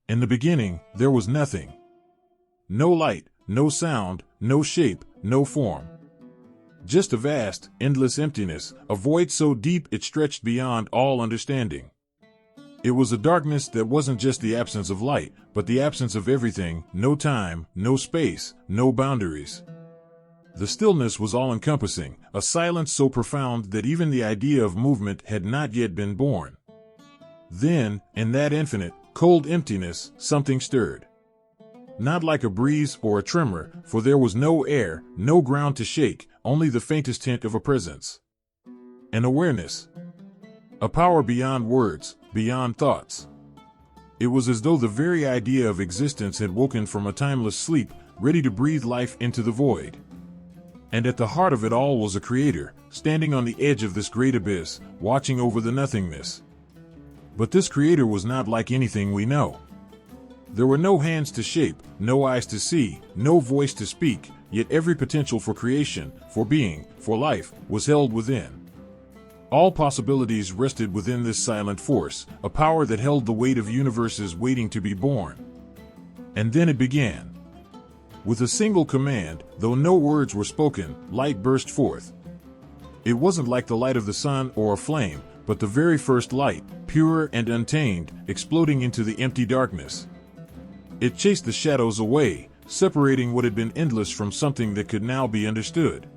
In the beginning, there was nothing. No light, no sound, no shape, no form. Just a vast, endless emptiness, a void so deep it stretched beyond all understanding. It was a darkness that wasn't just the absence of light, but the absence of everything, no time, no space, no boundaries. The stillness was all-encompassing, a silence so profound that even the idea of movement had not yet been born. Then, in that infinite, cold emptiness, something stirred. Not like a breeze or a tremor, for there was no air, no ground to shake, only the faintest hint of a presence. An awareness. A power beyond words, beyond thoughts. It was as though the very idea of existence had woken from a timeless sleep, ready to breathe life into the void. And at the heart of it all was a creator, standing on the edge of this great abyss, watching over the nothingness. But this creator was not like anything we know. There were no hands to shape, no eyes to see, no voice to speak, yet every potential for creation, for being, for life, was held within. All possibilities rested within this silent force, a power that held the weight of universes waiting to be born. And then it began. With a single command, though no words were spoken, light burst forth. It wasn't like the light of the sun or a flame, but the very first light, pure and untamed, exploding into the empty darkness. It chased the shadows away, separating what had been endless from something that could now be understood.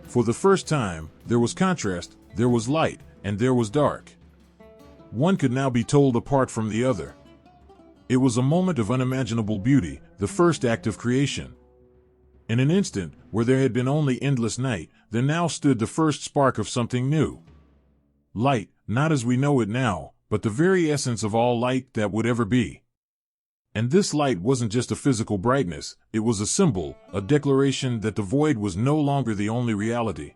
For the first time, there was contrast, there was light, and there was dark. One could now be told apart from the other. It was a moment of unimaginable beauty, the first act of creation. In an instant, where there had been only endless night, there now stood the first spark of something new. Light, not as we know it now, but the very essence of all light that would ever be. And this light wasn't just a physical brightness, it was a symbol, a declaration that the void was no longer the only reality.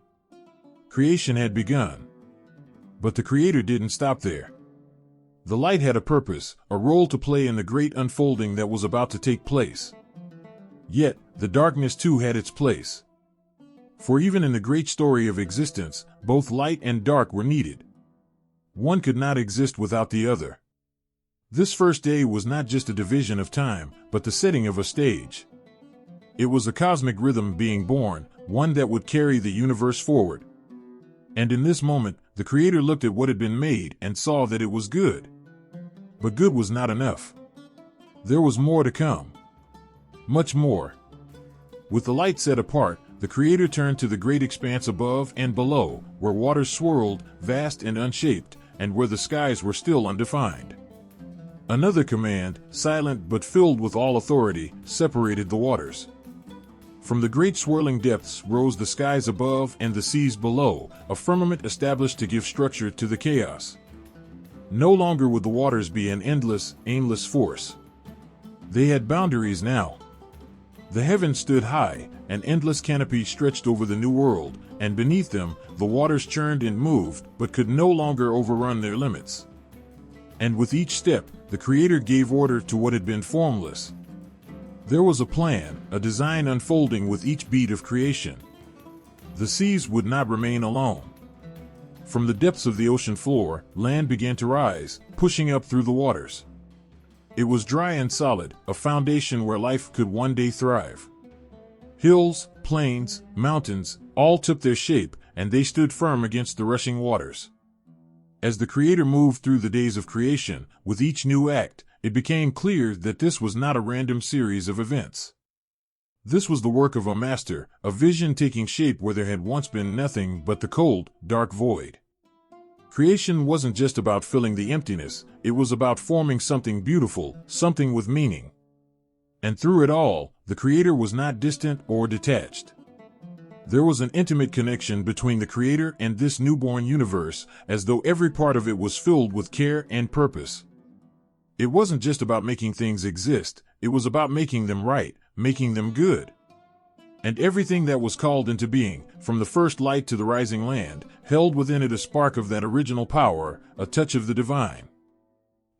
Creation had begun. But the Creator didn't stop there. The light had a purpose, a role to play in the great unfolding that was about to take place. Yet, the darkness too had its place. For even in the great story of existence, both light and dark were needed. One could not exist without the other. This first day was not just a division of time, but the setting of a stage. It was a cosmic rhythm being born, one that would carry the universe forward. And in this moment, the Creator looked at what had been made and saw that it was good. But good was not enough. There was more to come. Much more. With the light set apart, the Creator turned to the great expanse above and below, where waters swirled, vast and unshaped, and where the skies were still undefined. Another command, silent but filled with all authority, separated the waters. From the great swirling depths rose the skies above and the seas below, a firmament established to give structure to the chaos. No longer would the waters be an endless, aimless force. They had boundaries now. The heavens stood high, an endless canopy stretched over the new world, and beneath them, the waters churned and moved, but could no longer overrun their limits. And with each step, the Creator gave order to what had been formless. There was a plan, a design unfolding with each beat of creation. The seas would not remain alone. From the depths of the ocean floor, land began to rise, pushing up through the waters. It was dry and solid, a foundation where life could one day thrive. Hills, plains, mountains, all took their shape, and they stood firm against the rushing waters. As the Creator moved through the days of creation, with each new act, it became clear that this was not a random series of events. This was the work of a master, a vision taking shape where there had once been nothing but the cold, dark void. Creation wasn't just about filling the emptiness, it was about forming something beautiful, something with meaning. And through it all, the Creator was not distant or detached. There was an intimate connection between the Creator and this newborn universe, as though every part of it was filled with care and purpose. It wasn't just about making things exist, it was about making them right, making them good. And everything that was called into being, from the first light to the rising land, held within it a spark of that original power, a touch of the divine.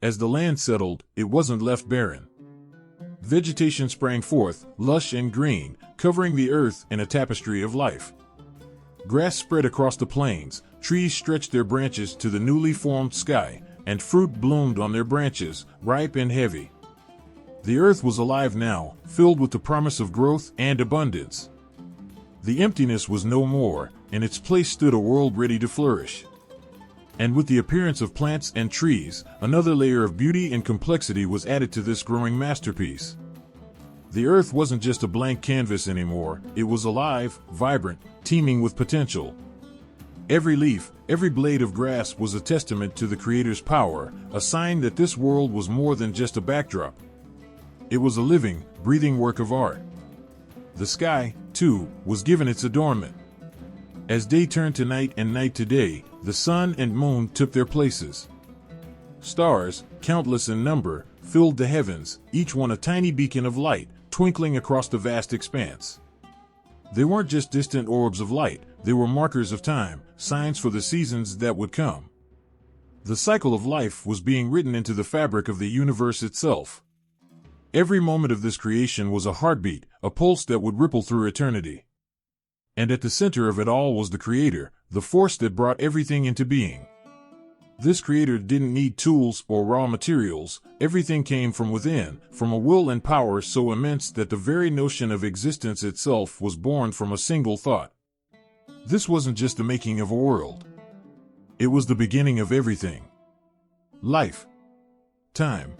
As the land settled, it wasn't left barren. Vegetation sprang forth, lush and green, covering the earth in a tapestry of life. Grass spread across the plains, trees stretched their branches to the newly formed sky, and fruit bloomed on their branches, ripe and heavy. The earth was alive now, filled with the promise of growth and abundance. The emptiness was no more, in its place stood a world ready to flourish. And with the appearance of plants and trees, another layer of beauty and complexity was added to this growing masterpiece. The earth wasn't just a blank canvas anymore, it was alive, vibrant, teeming with potential. Every leaf, every blade of grass was a testament to the Creator's power, a sign that this world was more than just a backdrop. It was a living, breathing work of art. The sky, too, was given its adornment. As day turned to night and night to day, the sun and moon took their places. Stars, countless in number, filled the heavens, each one a tiny beacon of light, twinkling across the vast expanse. They weren't just distant orbs of light, they were markers of time, signs for the seasons that would come. The cycle of life was being written into the fabric of the universe itself. Every moment of this creation was a heartbeat, a pulse that would ripple through eternity. And at the center of it all was the Creator, the force that brought everything into being. This Creator didn't need tools or raw materials, everything came from within, from a will and power so immense that the very notion of existence itself was born from a single thought. This wasn't just the making of a world. It was the beginning of everything. Life. Time.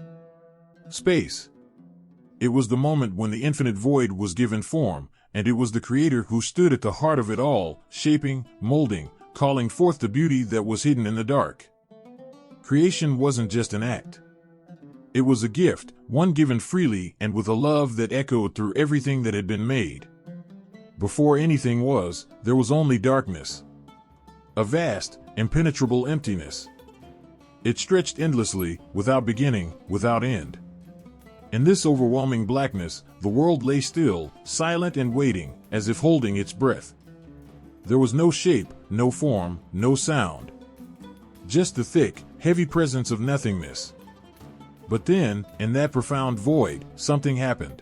Space. It was the moment when the infinite void was given form, and it was the Creator who stood at the heart of it all, shaping, molding, calling forth the beauty that was hidden in the dark. Creation wasn't just an act. It was a gift, one given freely and with a love that echoed through everything that had been made. Before anything was, there was only darkness. A vast, impenetrable emptiness. It stretched endlessly, without beginning, without end. In this overwhelming blackness, the world lay still, silent and waiting, as if holding its breath. There was no shape, no form, no sound. Just the thick, heavy presence of nothingness. But then, in that profound void, something happened.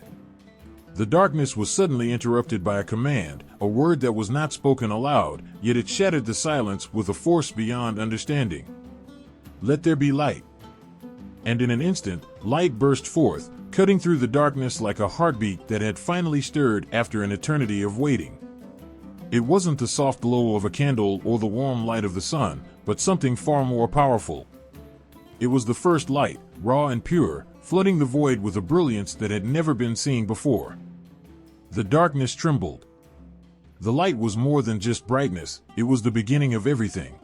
The darkness was suddenly interrupted by a command, a word that was not spoken aloud, yet it shattered the silence with a force beyond understanding. Let there be light. And in an instant, light burst forth, cutting through the darkness like a heartbeat that had finally stirred after an eternity of waiting. It wasn't the soft glow of a candle or the warm light of the sun, but something far more powerful. It was the first light, raw and pure, flooding the void with a brilliance that had never been seen before. The darkness trembled. The light was more than just brightness, it was the beginning of everything.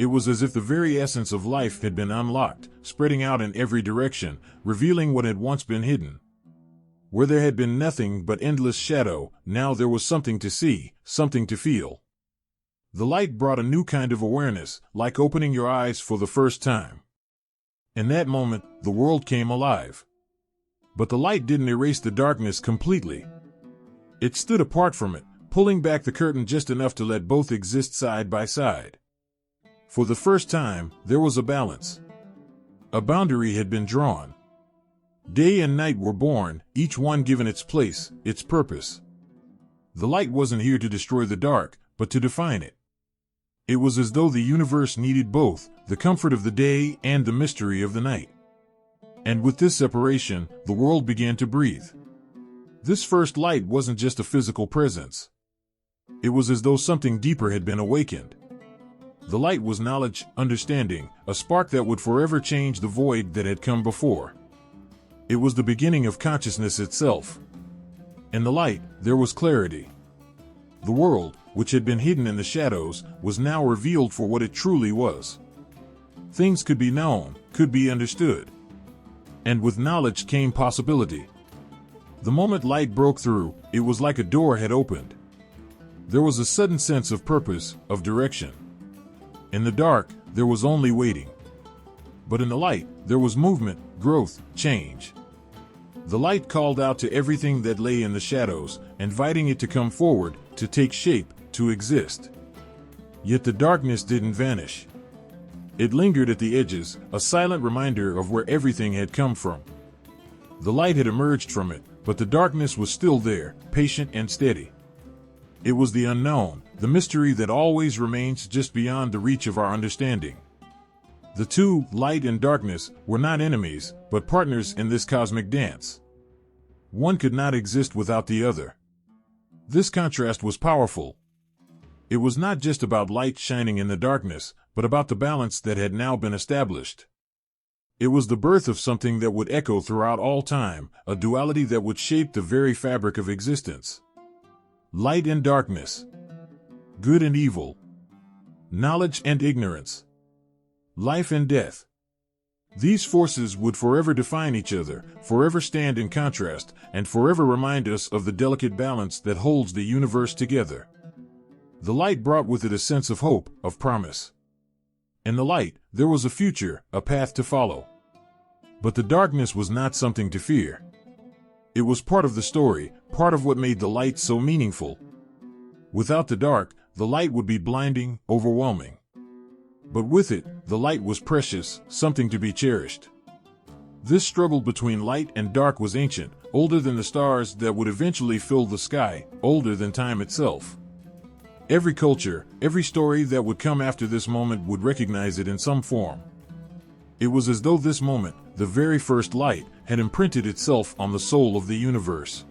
It was as if the very essence of life had been unlocked, spreading out in every direction, revealing what had once been hidden. Where there had been nothing but endless shadow, now there was something to see, something to feel. The light brought a new kind of awareness, like opening your eyes for the first time. In that moment, the world came alive. But the light didn't erase the darkness completely. It stood apart from it, pulling back the curtain just enough to let both exist side by side. For the first time, there was a balance. A boundary had been drawn. Day and night were born, each one given its place, its purpose. The light wasn't here to destroy the dark, but to define it. It was as though the universe needed both, the comfort of the day and the mystery of the night. And with this separation, the world began to breathe. This first light wasn't just a physical presence. It was as though something deeper had been awakened. The light was knowledge, understanding, a spark that would forever change the void that had come before. It was the beginning of consciousness itself. In the light, there was clarity. The world, which had been hidden in the shadows, was now revealed for what it truly was. Things could be known, could be understood. And with knowledge came possibility. The moment light broke through, it was like a door had opened. There was a sudden sense of purpose, of direction. In the dark, there was only waiting. But in the light, there was movement, growth, change. The light called out to everything that lay in the shadows, inviting it to come forward, to take shape, to exist. Yet the darkness didn't vanish. It lingered at the edges, a silent reminder of where everything had come from. The light had emerged from it, but the darkness was still there, patient and steady. It was the unknown, the mystery that always remains just beyond the reach of our understanding. The two, light and darkness, were not enemies, but partners in this cosmic dance. One could not exist without the other. This contrast was powerful. It was not just about light shining in the darkness, but about the balance that had now been established. It was the birth of something that would echo throughout all time, a duality that would shape the very fabric of existence. Light and darkness. Good and evil. Knowledge and ignorance. Life and death. These forces would forever define each other, forever stand in contrast, and forever remind us of the delicate balance that holds the universe together. The light brought with it a sense of hope, of promise. In the light, there was a future, a path to follow. But the darkness was not something to fear. It was part of the story, part of what made the light so meaningful. Without the dark, the light would be blinding, overwhelming. But with it, the light was precious, something to be cherished. This struggle between light and dark was ancient, older than the stars that would eventually fill the sky, older than time itself. Every culture, every story that would come after this moment would recognize it in some form. It was as though this moment, the very first light, had imprinted itself on the soul of the universe.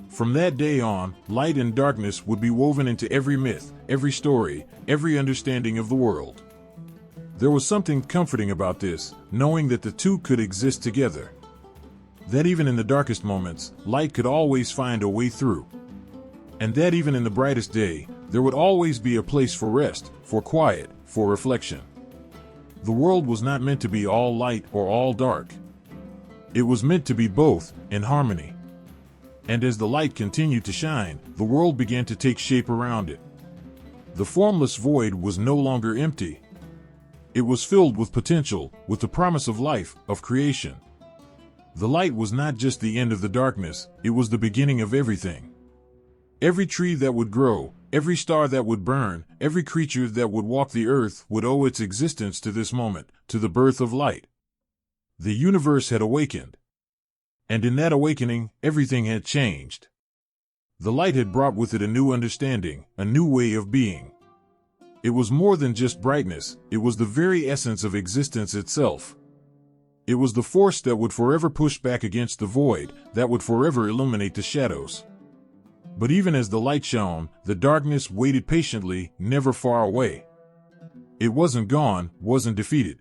From that day on, light and darkness would be woven into every myth, every story, every understanding of the world. There was something comforting about this, knowing that the two could exist together. That even in the darkest moments, light could always find a way through. And that even in the brightest day, there would always be a place for rest, for quiet, for reflection. The world was not meant to be all light or all dark. It was meant to be both, in harmony. And as the light continued to shine, the world began to take shape around it. The formless void was no longer empty. It was filled with potential, with the promise of life, of creation. The light was not just the end of the darkness, it was the beginning of everything. Every tree that would grow, every star that would burn, every creature that would walk the earth would owe its existence to this moment, to the birth of light. The universe had awakened. And in that awakening, everything had changed. The light had brought with it a new understanding, a new way of being. It was more than just brightness, it was the very essence of existence itself. It was the force that would forever push back against the void, that would forever illuminate the shadows. But even as the light shone, the darkness waited patiently, never far away. It wasn't gone, wasn't defeated.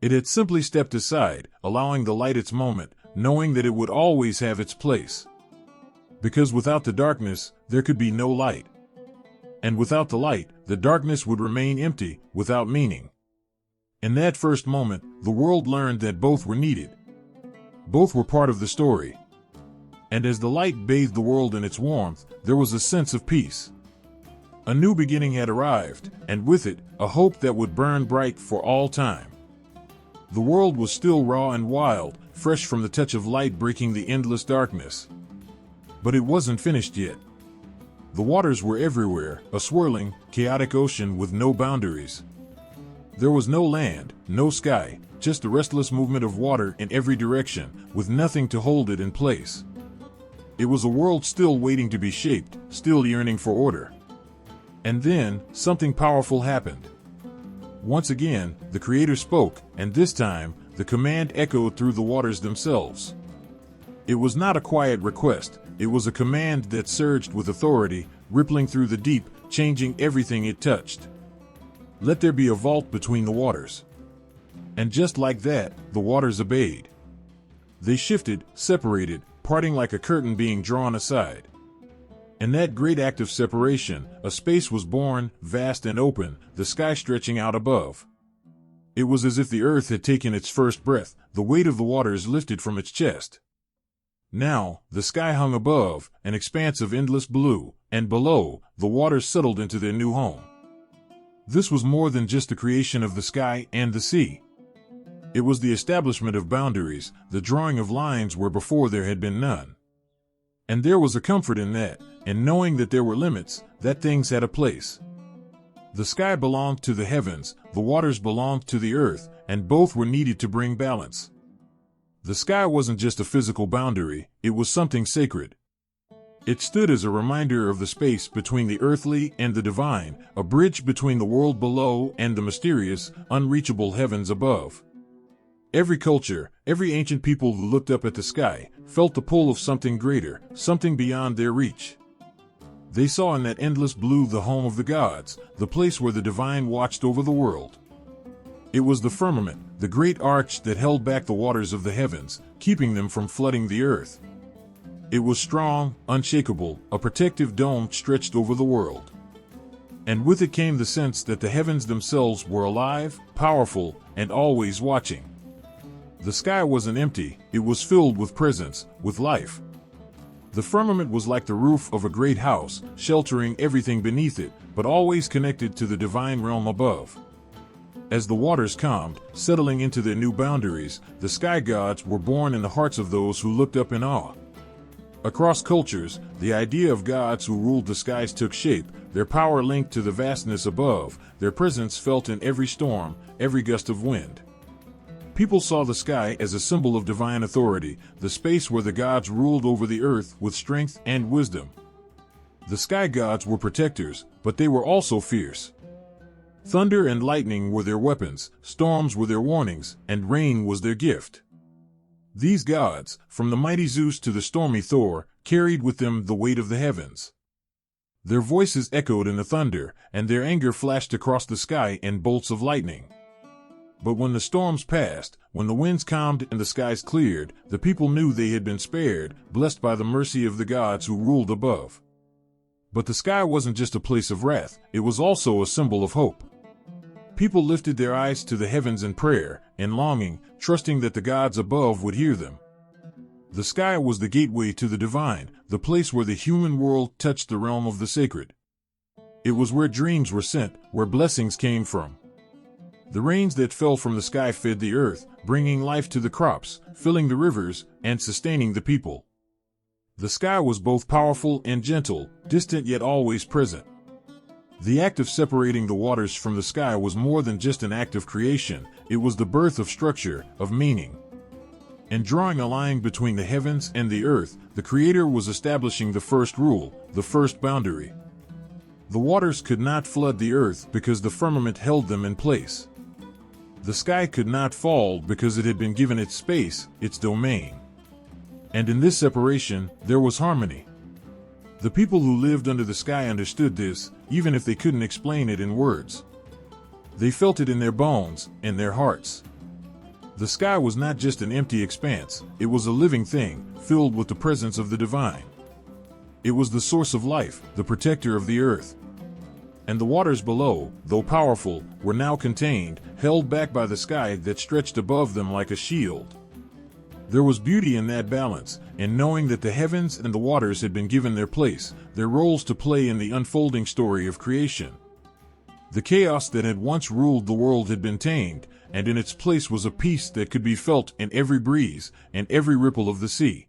It had simply stepped aside, allowing the light its moment, knowing that it would always have its place. Because without the darkness, there could be no light. And without the light, the darkness would remain empty, without meaning. In that first moment, the world learned that both were needed. Both were part of the story. And as the light bathed the world in its warmth, there was a sense of peace. A new beginning had arrived, and with it, a hope that would burn bright for all time. The world was still raw and wild, fresh from the touch of light breaking the endless darkness. But it wasn't finished yet. The waters were everywhere, a swirling, chaotic ocean with no boundaries. There was no land, no sky, just the restless movement of water in every direction, with nothing to hold it in place. It was a world still waiting to be shaped, still yearning for order. And then, something powerful happened. Once again, the Creator spoke, and this time, the command echoed through the waters themselves. It was not a quiet request, it was a command that surged with authority, rippling through the deep, changing everything it touched. Let there be a vault between the waters. And just like that, the waters obeyed. They shifted, separated, parting like a curtain being drawn aside. In that great act of separation, a space was born, vast and open, the sky stretching out above. It was as if the earth had taken its first breath, the weight of the waters lifted from its chest. Now, the sky hung above, an expanse of endless blue, and below, the waters settled into their new home. This was more than just the creation of the sky and the sea. It was the establishment of boundaries, the drawing of lines where before there had been none. And there was a comfort in that, in knowing that there were limits, that things had a place. The sky belonged to the heavens, the waters belonged to the earth, and both were needed to bring balance. The sky wasn't just a physical boundary, it was something sacred. It stood as a reminder of the space between the earthly and the divine, a bridge between the world below and the mysterious, unreachable heavens above. Every culture, every ancient people who looked up at the sky, felt the pull of something greater, something beyond their reach. They saw in that endless blue the home of the gods, the place where the divine watched over the world. It was the firmament, the great arch that held back the waters of the heavens, keeping them from flooding the earth. It was strong, unshakable, a protective dome stretched over the world. And with it came the sense that the heavens themselves were alive, powerful, and always watching. The sky wasn't empty, it was filled with presence, with life. The firmament was like the roof of a great house, sheltering everything beneath it, but always connected to the divine realm above. As the waters calmed, settling into their new boundaries, the sky gods were born in the hearts of those who looked up in awe. Across cultures, the idea of gods who ruled the skies took shape, their power linked to the vastness above, their presence felt in every storm, every gust of wind. People saw the sky as a symbol of divine authority, the space where the gods ruled over the earth with strength and wisdom. The sky gods were protectors, but they were also fierce. Thunder and lightning were their weapons, storms were their warnings, and rain was their gift. These gods, from the mighty Zeus to the stormy Thor, carried with them the weight of the heavens. Their voices echoed in the thunder, and their anger flashed across the sky in bolts of lightning. But when the storms passed, when the winds calmed and the skies cleared, the people knew they had been spared, blessed by the mercy of the gods who ruled above. But the sky wasn't just a place of wrath, it was also a symbol of hope. People lifted their eyes to the heavens in prayer, in longing, trusting that the gods above would hear them. The sky was the gateway to the divine, the place where the human world touched the realm of the sacred. It was where dreams were sent, where blessings came from. The rains that fell from the sky fed the earth, bringing life to the crops, filling the rivers, and sustaining the people. The sky was both powerful and gentle, distant yet always present. The act of separating the waters from the sky was more than just an act of creation, it was the birth of structure, of meaning. In drawing a line between the heavens and the earth, the Creator was establishing the first rule, the first boundary. The waters could not flood the earth because the firmament held them in place. The sky could not fall because it had been given its space, its domain. And in this separation, there was harmony. The people who lived under the sky understood this, even if they couldn't explain it in words. They felt it in their bones, in their hearts. The sky was not just an empty expanse, it was a living thing, filled with the presence of the divine. It was the source of life, the protector of the earth. And the waters below, though powerful, were now contained, held back by the sky that stretched above them like a shield. There was beauty in that balance, in knowing that the heavens and the waters had been given their place, their roles to play in the unfolding story of creation. The chaos that had once ruled the world had been tamed, and in its place was a peace that could be felt in every breeze and every ripple of the sea.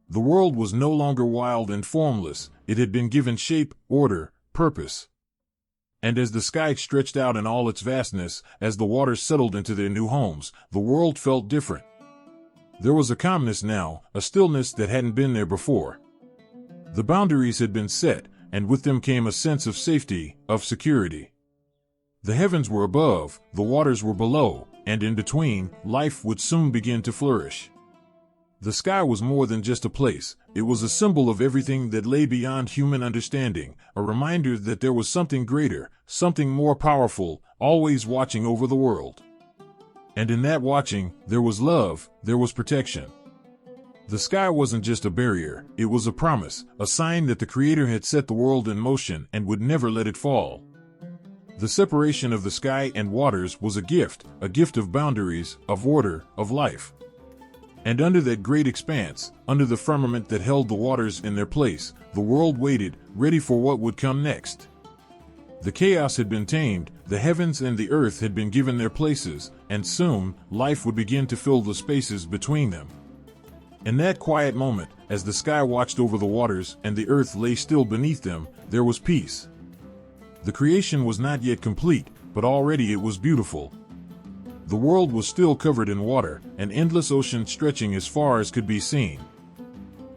The world was no longer wild and formless, it had been given shape, order, purpose. And as the sky stretched out in all its vastness, as the waters settled into their new homes, the world felt different. There was a calmness now, a stillness that hadn't been there before. The boundaries had been set, and with them came a sense of safety, of security. The heavens were above, the waters were below, and in between, life would soon begin to flourish. The sky was more than just a place, it was a symbol of everything that lay beyond human understanding, a reminder that there was something greater, something more powerful, always watching over the world. And in that watching, there was love, there was protection. The sky wasn't just a barrier, it was a promise, a sign that the Creator had set the world in motion and would never let it fall. The separation of the sky and waters was a gift of boundaries, of order, of life. And under that great expanse, under the firmament that held the waters in their place, the world waited, ready for what would come next. The chaos had been tamed, the heavens and the earth had been given their places, and soon, life would begin to fill the spaces between them. In that quiet moment, as the sky watched over the waters and the earth lay still beneath them, there was peace. The creation was not yet complete, but already it was beautiful. The world was still covered in water, an endless ocean stretching as far as could be seen.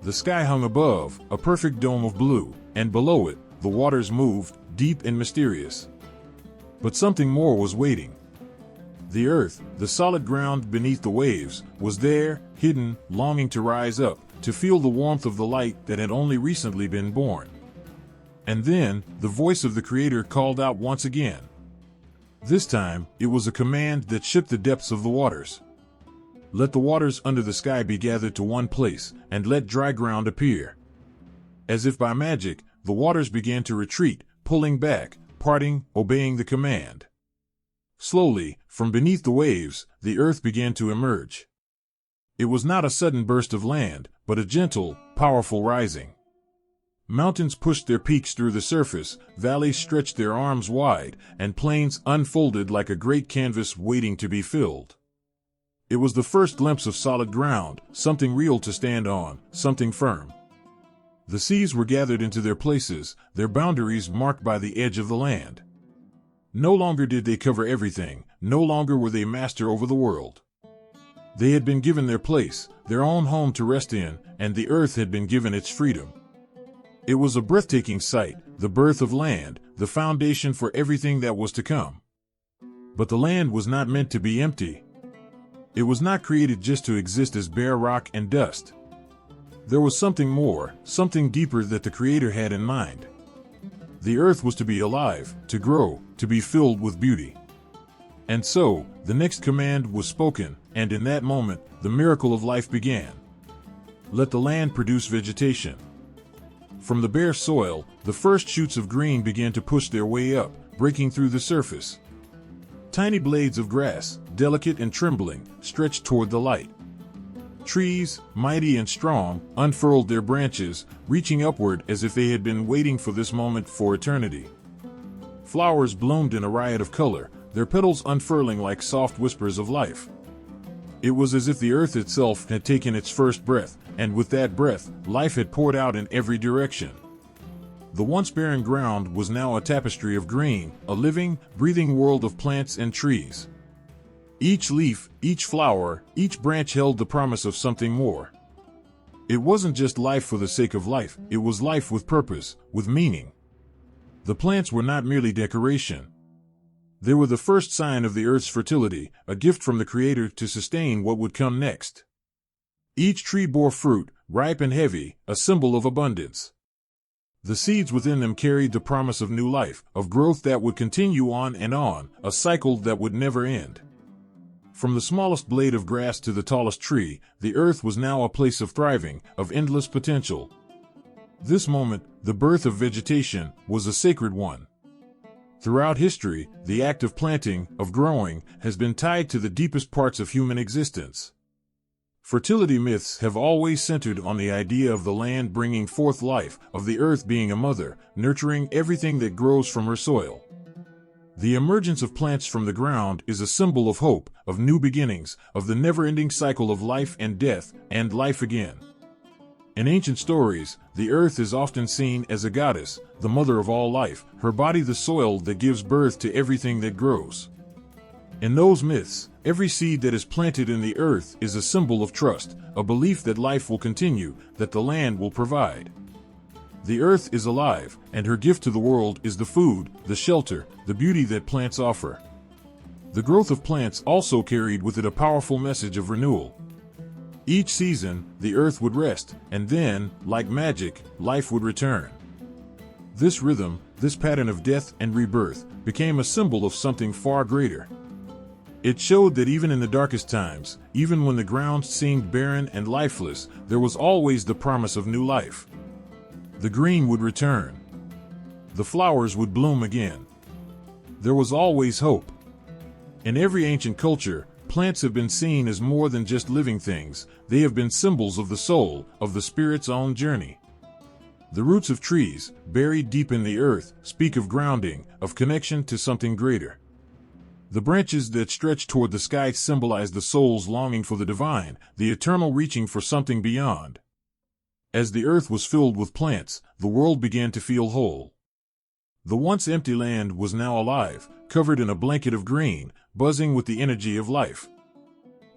The sky hung above, a perfect dome of blue, and below it, the waters moved, deep and mysterious. But something more was waiting. The earth, the solid ground beneath the waves, was there, hidden, longing to rise up, to feel the warmth of the light that had only recently been born. And then, the voice of the Creator called out once again. This time, it was a command that shook the depths of the waters. Let the waters under the sky be gathered to one place, and let dry ground appear. As if by magic, the waters began to retreat, pulling back, parting, obeying the command. Slowly, from beneath the waves, the earth began to emerge. It was not a sudden burst of land, but a gentle, powerful rising. Mountains pushed their peaks through the surface, valleys stretched their arms wide, and plains unfolded like a great canvas waiting to be filled. It was the first glimpse of solid ground, something real to stand on, something firm. The seas were gathered into their places, their boundaries marked by the edge of the land. No longer did they cover everything, no longer were they master over the world. They had been given their place, their own home to rest in, and the earth had been given its freedom. It was a breathtaking sight, the birth of land, the foundation for everything that was to come. But the land was not meant to be empty. It was not created just to exist as bare rock and dust. There was something more, something deeper that the Creator had in mind. The earth was to be alive, to grow, to be filled with beauty. And so, the next command was spoken, and in that moment, the miracle of life began. Let the land produce vegetation. From the bare soil, the first shoots of green began to push their way up, breaking through the surface. Tiny blades of grass, delicate and trembling, stretched toward the light. Trees, mighty and strong, unfurled their branches, reaching upward as if they had been waiting for this moment for eternity. Flowers bloomed in a riot of color, their petals unfurling like soft whispers of life. It was as if the earth itself had taken its first breath, and with that breath, life had poured out in every direction. The once barren ground was now a tapestry of green, a living, breathing world of plants and trees. Each leaf, each flower, each branch held the promise of something more. It wasn't just life for the sake of life, it was life with purpose, with meaning. The plants were not merely decoration. They were the first sign of the earth's fertility, a gift from the Creator to sustain what would come next. Each tree bore fruit, ripe and heavy, a symbol of abundance. The seeds within them carried the promise of new life, of growth that would continue on, a cycle that would never end. From the smallest blade of grass to the tallest tree, the earth was now a place of thriving, of endless potential. This moment, the birth of vegetation, was a sacred one. Throughout history, the act of planting, of growing, has been tied to the deepest parts of human existence. Fertility myths have always centered on the idea of the land bringing forth life, of the earth being a mother, nurturing everything that grows from her soil. The emergence of plants from the ground is a symbol of hope, of new beginnings, of the never-ending cycle of life and death, and life again. In ancient stories, the earth is often seen as a goddess, the mother of all life, her body the soil that gives birth to everything that grows. In those myths, every seed that is planted in the earth is a symbol of trust, a belief that life will continue, that the land will provide. The earth is alive, and her gift to the world is the food, the shelter, the beauty that plants offer. The growth of plants also carried with it a powerful message of renewal. Each season, the earth would rest, and then, like magic, life would return. This rhythm, this pattern of death and rebirth, became a symbol of something far greater. It showed that even in the darkest times, even when the ground seemed barren and lifeless, there was always the promise of new life. The green would return. The flowers would bloom again. There was always hope. In every ancient culture, plants have been seen as more than just living things. They have been symbols of the soul, of the spirit's own journey. The roots of trees, buried deep in the earth, speak of grounding, of connection to something greater. The branches that stretch toward the sky symbolize the soul's longing for the divine, the eternal reaching for something beyond. As the earth was filled with plants, the world began to feel whole. The once empty land was now alive, covered in a blanket of green, buzzing with the energy of life.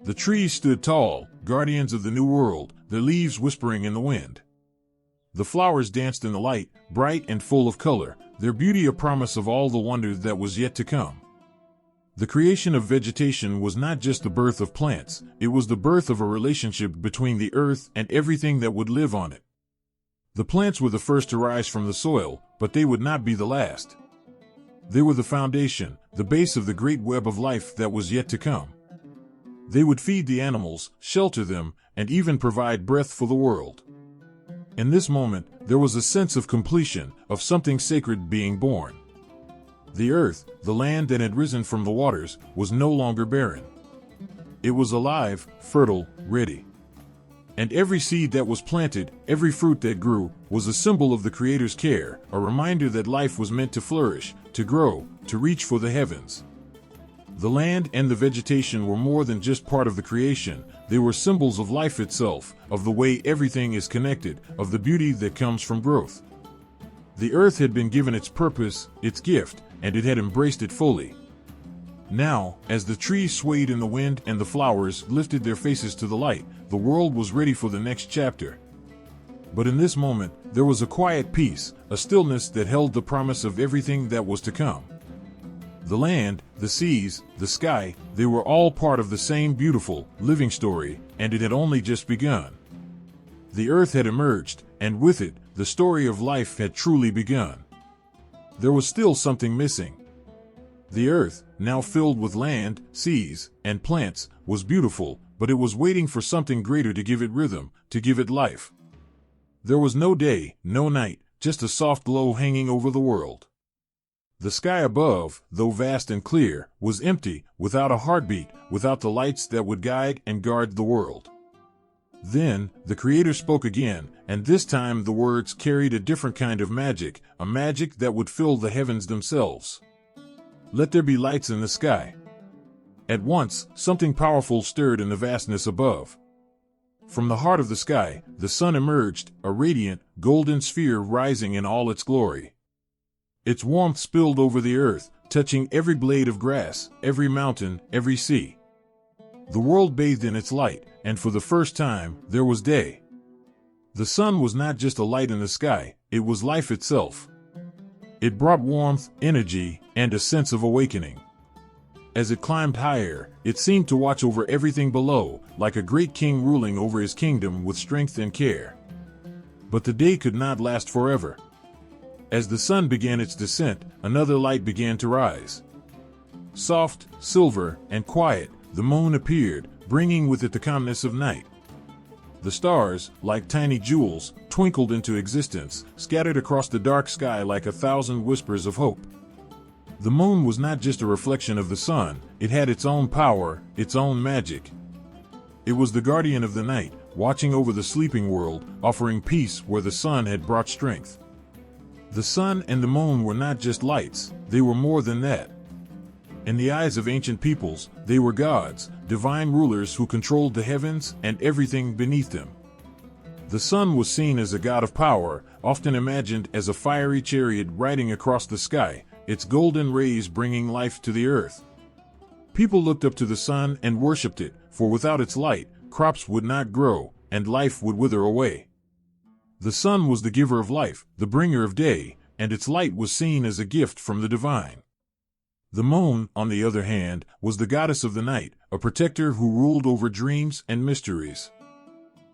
The trees stood tall, guardians of the new world, their leaves whispering in the wind. The flowers danced in the light, bright and full of color, their beauty a promise of all the wonder that was yet to come. The creation of vegetation was not just the birth of plants, it was the birth of a relationship between the earth and everything that would live on it. The plants were the first to rise from the soil, but they would not be the last. They were the foundation, the base of the great web of life that was yet to come. They would feed the animals, shelter them, and even provide breath for the world. In this moment, there was a sense of completion, of something sacred being born. The earth, the land that had risen from the waters, was no longer barren. It was alive, fertile, ready. And every seed that was planted, every fruit that grew, was a symbol of the Creator's care, a reminder that life was meant to flourish, to grow, to reach for the heavens. The land and the vegetation were more than just part of the creation, they were symbols of life itself, of the way everything is connected, of the beauty that comes from growth. The earth had been given its purpose, its gift, and it had embraced it fully. Now, as the trees swayed in the wind and the flowers lifted their faces to the light, the world was ready for the next chapter. But in this moment, there was a quiet peace, a stillness that held the promise of everything that was to come. The land, the seas, the sky, they were all part of the same beautiful, living story, and it had only just begun. The earth had emerged, and with it, the story of life had truly begun. There was still something missing. The earth, now filled with land, seas, and plants, was beautiful, but it was waiting for something greater to give it rhythm, to give it life. There was no day, no night, just a soft glow hanging over the world. The sky above, though vast and clear, was empty, without a heartbeat, without the lights that would guide and guard the world. Then, the Creator spoke again, and this time the words carried a different kind of magic, a magic that would fill the heavens themselves. Let there be lights in the sky. At once, something powerful stirred in the vastness above. From the heart of the sky, the sun emerged, a radiant, golden sphere rising in all its glory. Its warmth spilled over the earth, touching every blade of grass, every mountain, every sea. The world bathed in its light, and for the first time, there was day. The sun was not just a light in the sky, it was life itself. It brought warmth, energy, and a sense of awakening. As it climbed higher, it seemed to watch over everything below, like a great king ruling over his kingdom with strength and care. But the day could not last forever. As the sun began its descent, another light began to rise. Soft, silver, and quiet, the moon appeared, bringing with it the calmness of night. The stars, like tiny jewels, twinkled into existence, scattered across the dark sky like 1,000 whispers of hope. The moon was not just a reflection of the sun, it had its own power, its own magic. It was the guardian of the night, watching over the sleeping world, offering peace where the sun had brought strength. The sun and the moon were not just lights, they were more than that. In the eyes of ancient peoples, they were gods, divine rulers who controlled the heavens and everything beneath them. The sun was seen as a god of power, often imagined as a fiery chariot riding across the sky, its golden rays bringing life to the earth. People looked up to the sun and worshipped it, for without its light, crops would not grow, and life would wither away. The sun was the giver of life, the bringer of day, and its light was seen as a gift from the divine. The moon, on the other hand, was the goddess of the night, a protector who ruled over dreams and mysteries.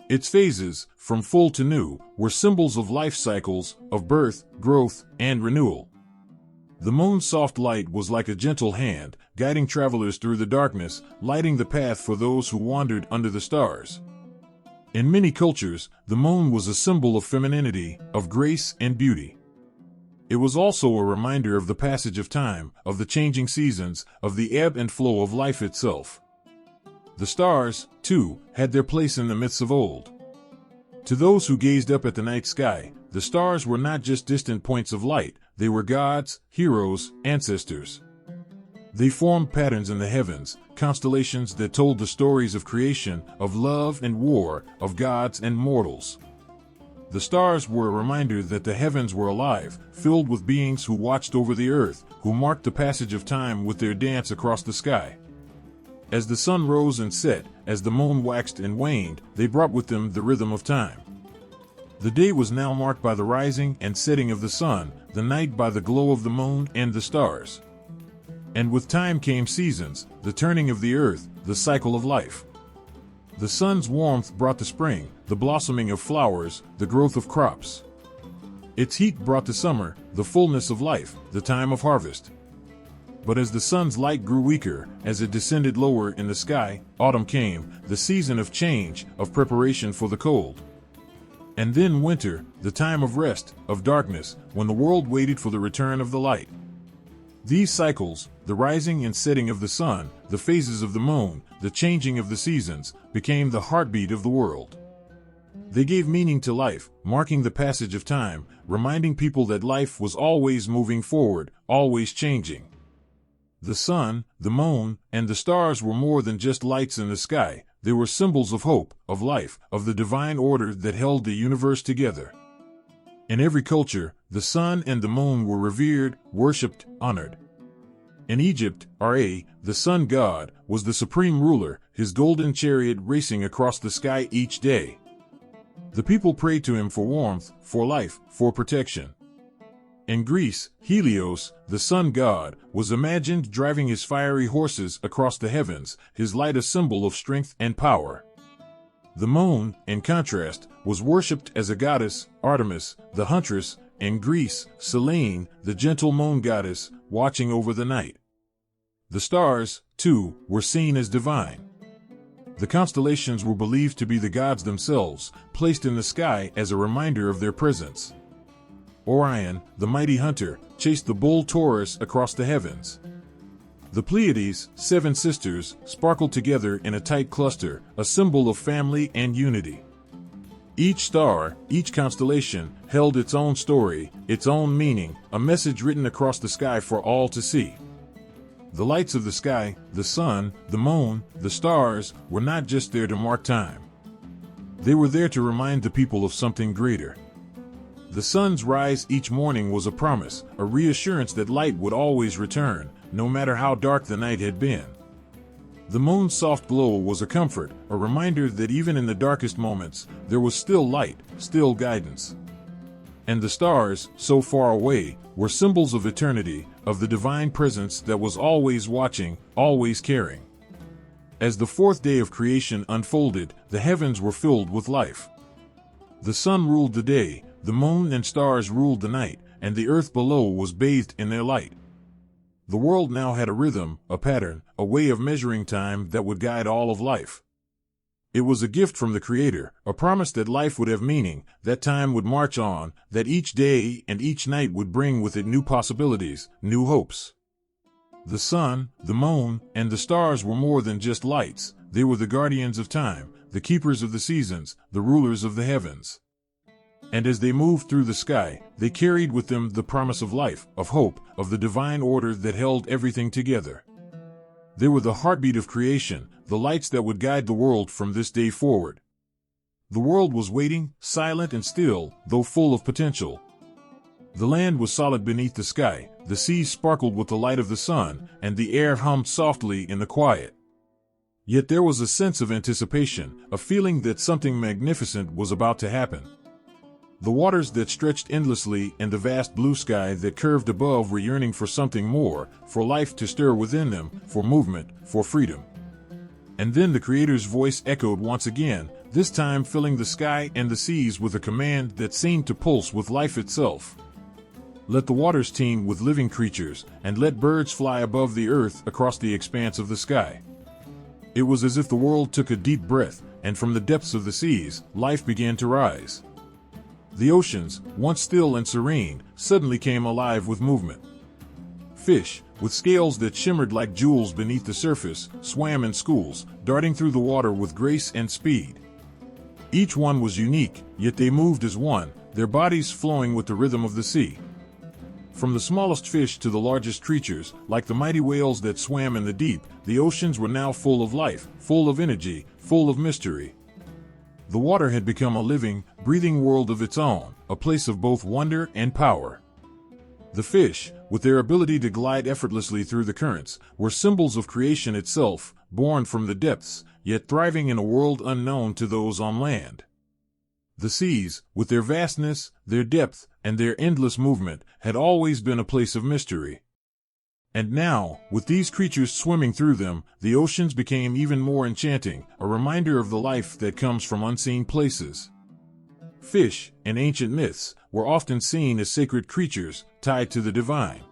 Its phases, from full to new, were symbols of life cycles, of birth, growth, and renewal. The moon's soft light was like a gentle hand, guiding travelers through the darkness, lighting the path for those who wandered under the stars. In many cultures, the moon was a symbol of femininity, of grace and beauty. It was also a reminder of the passage of time, of the changing seasons, of the ebb and flow of life itself. The stars, too, had their place in the myths of old. To those who gazed up at the night sky, the stars were not just distant points of light, they were gods, heroes, ancestors. They formed patterns in the heavens, constellations that told the stories of creation, of love and war, of gods and mortals. The stars were a reminder that the heavens were alive, filled with beings who watched over the earth, who marked the passage of time with their dance across the sky. As the sun rose and set, as the moon waxed and waned, they brought with them the rhythm of time. The day was now marked by the rising and setting of the sun, the night by the glow of the moon and the stars. And with time came seasons, the turning of the earth, the cycle of life. The sun's warmth brought the spring, the blossoming of flowers, the growth of crops. Its heat brought the summer, the fullness of life, the time of harvest. But as the sun's light grew weaker, as it descended lower in the sky, autumn came, the season of change, of preparation for the cold. And then winter, the time of rest, of darkness, when the world waited for the return of the light. These cycles, the rising and setting of the sun, the phases of the moon, the changing of the seasons, became the heartbeat of the world. They gave meaning to life, marking the passage of time, reminding people that life was always moving forward, always changing. The sun, the moon, and the stars were more than just lights in the sky. They were symbols of hope, of life, of the divine order that held the universe together. In every culture, the sun and the moon were revered, worshipped, honored. In Egypt, Ra, the sun god, was the supreme ruler, his golden chariot racing across the sky each day. The people prayed to him for warmth, for life, for protection. In Greece, Helios, the sun god, was imagined driving his fiery horses across the heavens, his light a symbol of strength and power. The moon, in contrast, was worshipped as a goddess, Artemis, the huntress, in Greece, Selene, the gentle moon goddess, watching over the night. The stars, too, were seen as divine. The constellations were believed to be the gods themselves, placed in the sky as a reminder of their presence. Orion, the mighty hunter, chased the bull Taurus across the heavens. The Pleiades, 7 sisters, sparkled together in a tight cluster, a symbol of family and unity. Each star, each constellation, held its own story, its own meaning, a message written across the sky for all to see. The lights of the sky, the sun, the moon, the stars, were not just there to mark time. They were there to remind the people of something greater. The sun's rise each morning was a promise, a reassurance that light would always return, no matter how dark the night had been. The moon's soft glow was a comfort, a reminder that even in the darkest moments, there was still light, still guidance. And the stars, so far away, were symbols of eternity, of the divine presence that was always watching, always caring. As the fourth day of creation unfolded, the heavens were filled with life. The sun ruled the day, the moon and stars ruled the night, and the earth below was bathed in their light. The world now had a rhythm, a pattern, a way of measuring time that would guide all of life. It was a gift from the Creator, a promise that life would have meaning, that time would march on, that each day and each night would bring with it new possibilities, new hopes. The sun, the moon, and the stars were more than just lights. They were the guardians of time, the keepers of the seasons, the rulers of the heavens. And as they moved through the sky, they carried with them the promise of life, of hope, of the divine order that held everything together. They were the heartbeat of creation, the lights that would guide the world from this day forward. The world was waiting, silent and still, though full of potential. The land was solid beneath the sky, the seas sparkled with the light of the sun, and the air hummed softly in the quiet. Yet there was a sense of anticipation, a feeling that something magnificent was about to happen. The waters that stretched endlessly and the vast blue sky that curved above were yearning for something more, for life to stir within them, for movement, for freedom. And then the Creator's voice echoed once again, this time filling the sky and the seas with a command that seemed to pulse with life itself. Let the waters teem with living creatures, and let birds fly above the earth across the expanse of the sky. It was as if the world took a deep breath, and from the depths of the seas, life began to rise. The oceans, once still and serene, suddenly came alive with movement. Fish, with scales that shimmered like jewels beneath the surface, swam in schools, darting through the water with grace and speed. Each one was unique, yet they moved as one, their bodies flowing with the rhythm of the sea. From the smallest fish to the largest creatures, like the mighty whales that swam in the deep, the oceans were now full of life, full of energy, full of mystery. The water had become a living, breathing world of its own, a place of both wonder and power. The fish, with their ability to glide effortlessly through the currents, were symbols of creation itself, born from the depths, yet thriving in a world unknown to those on land. The seas, with their vastness, their depth, and their endless movement, had always been a place of mystery. And now, with these creatures swimming through them, the oceans became even more enchanting, a reminder of the life that comes from unseen places. Fish, in ancient myths, were often seen as sacred creatures, tied to the divine.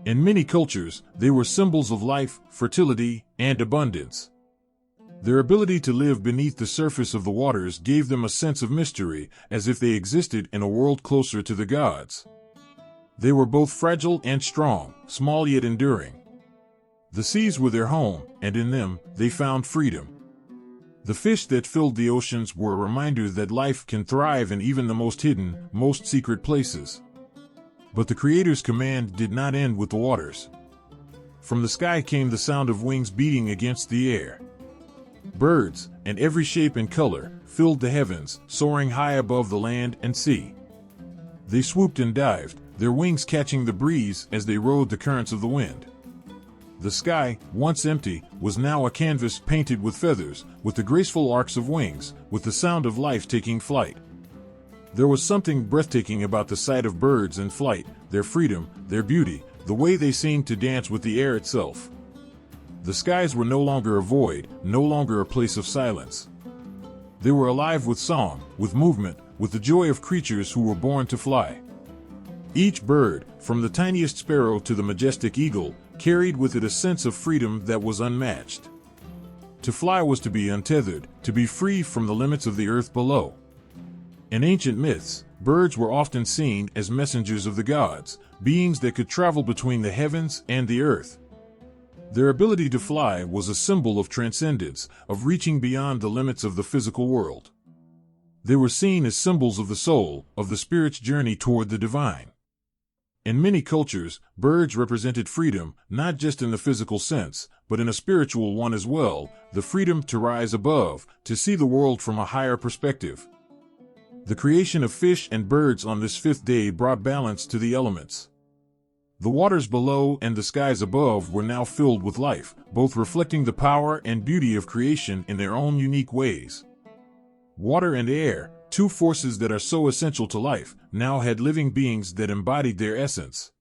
In many cultures, they were symbols of life, fertility, and abundance. Their ability to live beneath the surface of the waters gave them a sense of mystery, as if they existed in a world closer to the gods. They were both fragile and strong, small yet enduring. The seas were their home, and in them, they found freedom. The fish that filled the oceans were a reminder that life can thrive in even the most hidden, most secret places. But the Creator's command did not end with the waters. From the sky came the sound of wings beating against the air. Birds, in every shape and color, filled the heavens, soaring high above the land and sea. They swooped and dived, their wings catching the breeze as they rode the currents of the wind. The sky, once empty, was now a canvas painted with feathers, with the graceful arcs of wings, with the sound of life taking flight. There was something breathtaking about the sight of birds in flight, their freedom, their beauty, the way they seemed to dance with the air itself. The skies were no longer a void, no longer a place of silence. They were alive with song, with movement, with the joy of creatures who were born to fly. Each bird, from the tiniest sparrow to the majestic eagle, carried with it a sense of freedom that was unmatched. To fly was to be untethered, to be free from the limits of the earth below. In ancient myths, birds were often seen as messengers of the gods, beings that could travel between the heavens and the earth. Their ability to fly was a symbol of transcendence, of reaching beyond the limits of the physical world. They were seen as symbols of the soul, of the spirit's journey toward the divine. In many cultures, birds represented freedom, not just in the physical sense, but in a spiritual one as well, the freedom to rise above, to see the world from a higher perspective. The creation of fish and birds on this fifth day brought balance to the elements. The waters below and the skies above were now filled with life, both reflecting the power and beauty of creation in their own unique ways. Water and air, two forces that are so essential to life, now had living beings that embodied their essence.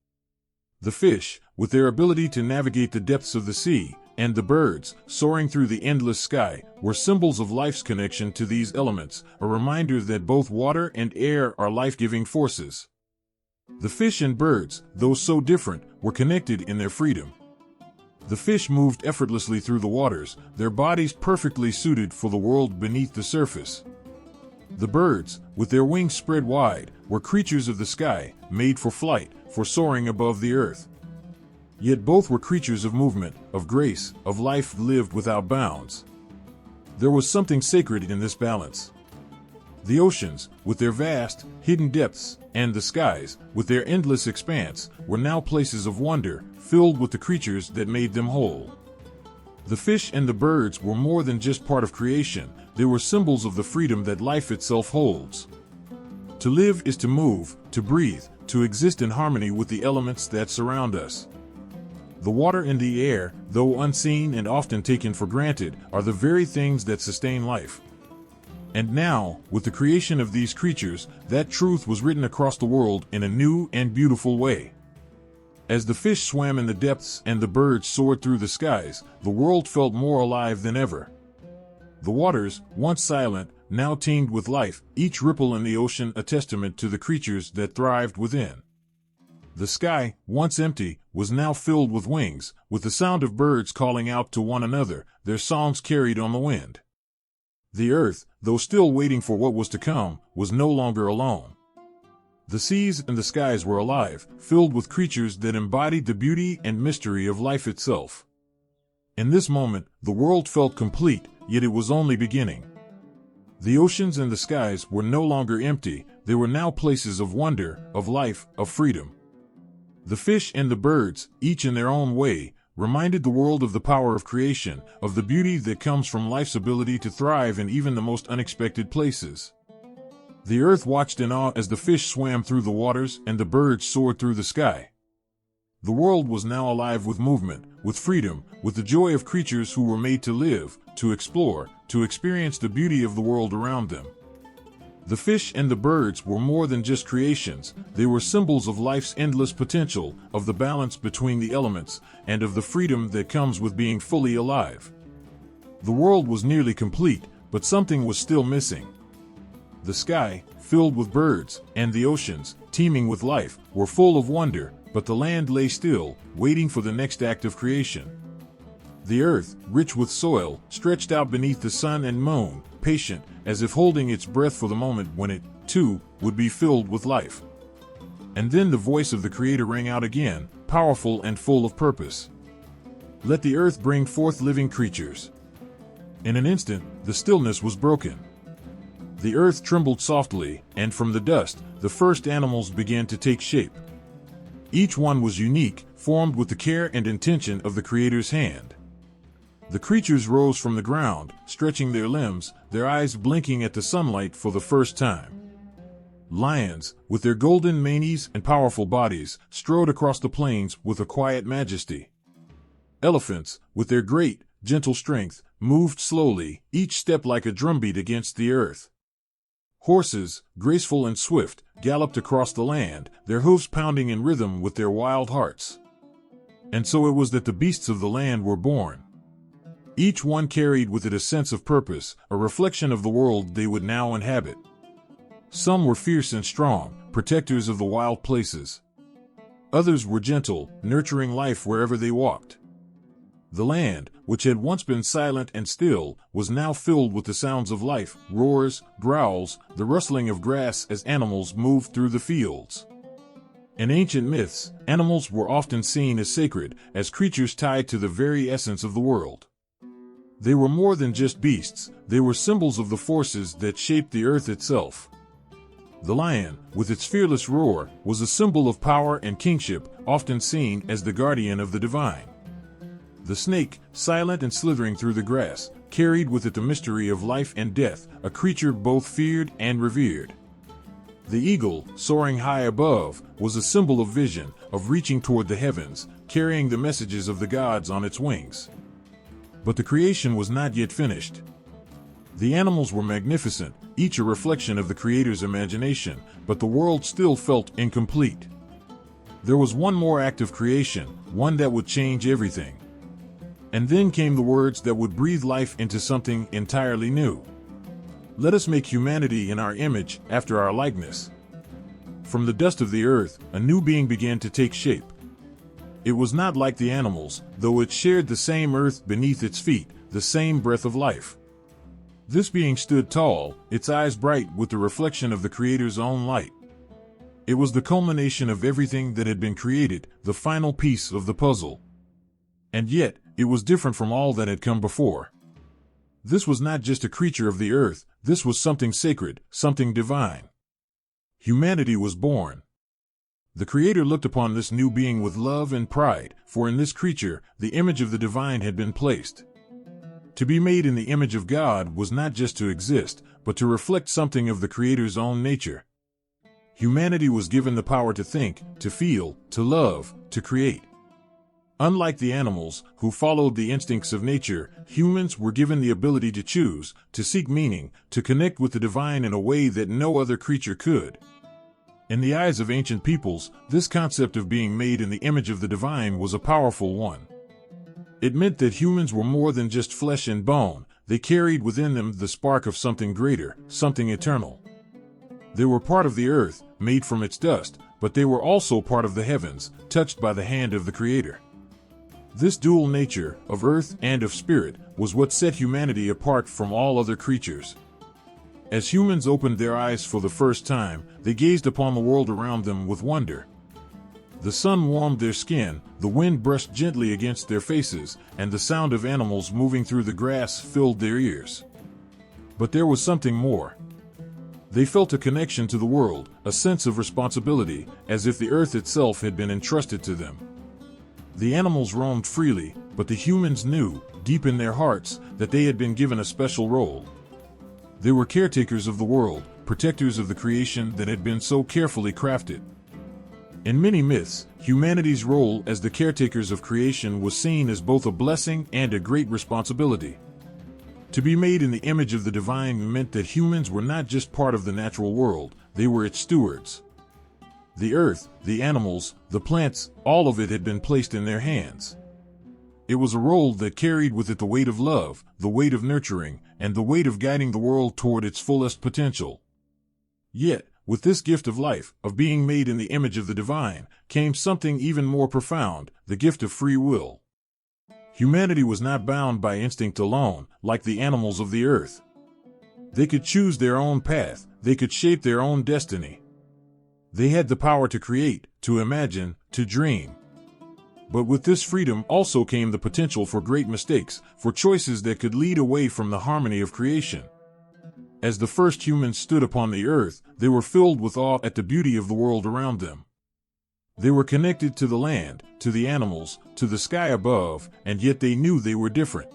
The fish, with their ability to navigate the depths of the sea, and the birds, soaring through the endless sky, were symbols of life's connection to these elements, a reminder that both water and air are life-giving forces. The fish and birds, though so different, were connected in their freedom. The fish moved effortlessly through the waters, their bodies perfectly suited for the world beneath the surface. The birds, with their wings spread wide, were creatures of the sky, made for flight, for soaring above the earth. Yet both were creatures of movement, of grace, of life lived without bounds. There was something sacred in this balance. The oceans, with their vast, hidden depths, and the skies, with their endless expanse, were now places of wonder, filled with the creatures that made them whole. The fish and the birds were more than just part of creation, they were symbols of the freedom that life itself holds. To live is to move, to breathe, to exist in harmony with the elements that surround us. The water and the air, though unseen and often taken for granted, are the very things that sustain life. And now, with the creation of these creatures, that truth was written across the world in a new and beautiful way. As the fish swam in the depths and the birds soared through the skies, the world felt more alive than ever. The waters, once silent, now teemed with life, each ripple in the ocean a testament to the creatures that thrived within. The sky, once empty, was now filled with wings, with the sound of birds calling out to one another, their songs carried on the wind. The earth, though still waiting for what was to come, was no longer alone. The seas and the skies were alive, filled with creatures that embodied the beauty and mystery of life itself. In this moment, the world felt complete, yet it was only beginning. The oceans and the skies were no longer empty, they were now places of wonder, of life, of freedom. The fish and the birds, each in their own way, reminded the world of the power of creation, of the beauty that comes from life's ability to thrive in even the most unexpected places. The earth watched in awe as the fish swam through the waters and the birds soared through the sky. The world was now alive with movement, with freedom, with the joy of creatures who were made to live, to explore, to experience the beauty of the world around them. The fish and the birds were more than just creations, they were symbols of life's endless potential, of the balance between the elements, and of the freedom that comes with being fully alive. The world was nearly complete, but something was still missing. The sky, filled with birds, and the oceans, teeming with life, were full of wonder, but the land lay still, waiting for the next act of creation. The earth, rich with soil, stretched out beneath the sun and moaned, patient, as if holding its breath for the moment when it, too, would be filled with life. And then the voice of the Creator rang out again, powerful and full of purpose. "Let the earth bring forth living creatures." In an instant, the stillness was broken. The earth trembled softly, and from the dust, the first animals began to take shape. Each one was unique, formed with the care and intention of the Creator's hand. The creatures rose from the ground, stretching their limbs, their eyes blinking at the sunlight for the first time. Lions, with their golden manes and powerful bodies, strode across the plains with a quiet majesty. Elephants, with their great, gentle strength, moved slowly, each step like a drumbeat against the earth. Horses, graceful and swift, galloped across the land, their hooves pounding in rhythm with their wild hearts. And so it was that the beasts of the land were born. Each one carried with it a sense of purpose, a reflection of the world they would now inhabit. Some were fierce and strong, protectors of the wild places. Others were gentle, nurturing life wherever they walked. The land, which had once been silent and still, was now filled with the sounds of life, roars, growls, the rustling of grass as animals moved through the fields. In ancient myths, animals were often seen as sacred, as creatures tied to the very essence of the world. They were more than just beasts, they were symbols of the forces that shaped the earth itself. The lion, with its fearless roar, was a symbol of power and kingship, often seen as the guardian of the divine. The snake, silent and slithering through the grass, carried with it the mystery of life and death, a creature both feared and revered. The eagle, soaring high above, was a symbol of vision, of reaching toward the heavens, carrying the messages of the gods on its wings. But the creation was not yet finished. The animals were magnificent, each a reflection of the Creator's imagination, but the world still felt incomplete. There was one more act of creation, one that would change everything. And then came the words that would breathe life into something entirely new. "Let us make humanity in our image, after our likeness." From the dust of the earth, a new being began to take shape. It was not like the animals, though it shared the same earth beneath its feet, the same breath of life. This being stood tall, its eyes bright with the reflection of the Creator's own light. It was the culmination of everything that had been created, the final piece of the puzzle. And yet, it was different from all that had come before. This was not just a creature of the earth, this was something sacred, something divine. Humanity was born. The Creator looked upon this new being with love and pride, for in this creature, the image of the divine had been placed. To be made in the image of God was not just to exist, but to reflect something of the Creator's own nature. Humanity was given the power to think, to feel, to love, to create. Unlike the animals, who followed the instincts of nature, humans were given the ability to choose, to seek meaning, to connect with the divine in a way that no other creature could. In the eyes of ancient peoples, this concept of being made in the image of the divine was a powerful one. It meant that humans were more than just flesh and bone, they carried within them the spark of something greater, something eternal. They were part of the earth, made from its dust, but they were also part of the heavens, touched by the hand of the Creator. This dual nature, of earth and of spirit, was what set humanity apart from all other creatures. As humans opened their eyes for the first time, they gazed upon the world around them with wonder. The sun warmed their skin, the wind brushed gently against their faces, and the sound of animals moving through the grass filled their ears. But there was something more. They felt a connection to the world, a sense of responsibility, as if the earth itself had been entrusted to them. The animals roamed freely, but the humans knew, deep in their hearts, that they had been given a special role. They were caretakers of the world, protectors of the creation that had been so carefully crafted. In many myths, humanity's role as the caretakers of creation was seen as both a blessing and a great responsibility. To be made in the image of the divine meant that humans were not just part of the natural world, they were its stewards. The earth, the animals, the plants, all of it had been placed in their hands. It was a role that carried with it the weight of love, the weight of nurturing, and the weight of guiding the world toward its fullest potential. Yet, with this gift of life, of being made in the image of the divine, came something even more profound, the gift of free will. Humanity was not bound by instinct alone, like the animals of the earth. They could choose their own path, they could shape their own destiny. They had the power to create, to imagine, to dream. But with this freedom also came the potential for great mistakes, for choices that could lead away from the harmony of creation. As the first humans stood upon the earth, they were filled with awe at the beauty of the world around them. They were connected to the land, to the animals, to the sky above, and yet they knew they were different.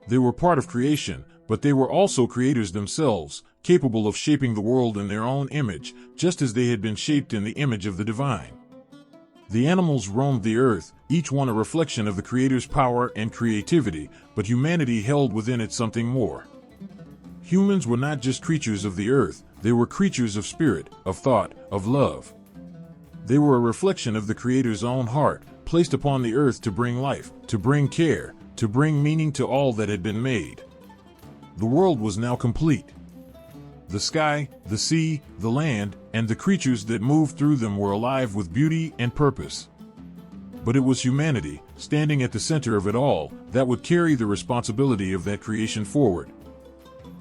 They were part of creation, but they were also creators themselves, capable of shaping the world in their own image, just as they had been shaped in the image of the divine. The animals roamed the earth, each one a reflection of the Creator's power and creativity, but humanity held within it something more. Humans were not just creatures of the earth, they were creatures of spirit, of thought, of love. They were a reflection of the Creator's own heart, placed upon the earth to bring life, to bring care, to bring meaning to all that had been made. The world was now complete. The sky, the sea, the land, and the creatures that moved through them were alive with beauty and purpose. But it was humanity, standing at the center of it all, that would carry the responsibility of that creation forward.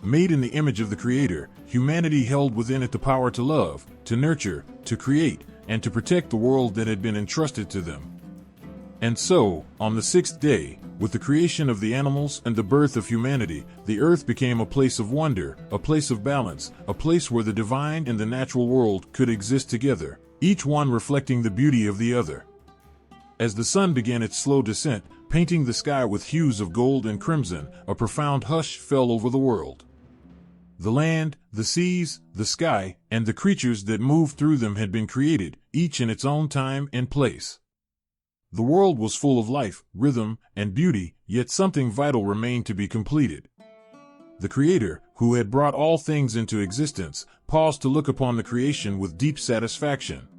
Made in the image of the Creator, humanity held within it the power to love, to nurture, to create, and to protect the world that had been entrusted to them. And so, on the sixth day, with the creation of the animals and the birth of humanity, the earth became a place of wonder, a place of balance, a place where the divine and the natural world could exist together, each one reflecting the beauty of the other. As the sun began its slow descent, painting the sky with hues of gold and crimson, a profound hush fell over the world. The land, the seas, the sky, and the creatures that moved through them had been created, each in its own time and place. The world was full of life, rhythm, and beauty, yet something vital remained to be completed. The Creator, who had brought all things into existence, paused to look upon the creation with deep satisfaction.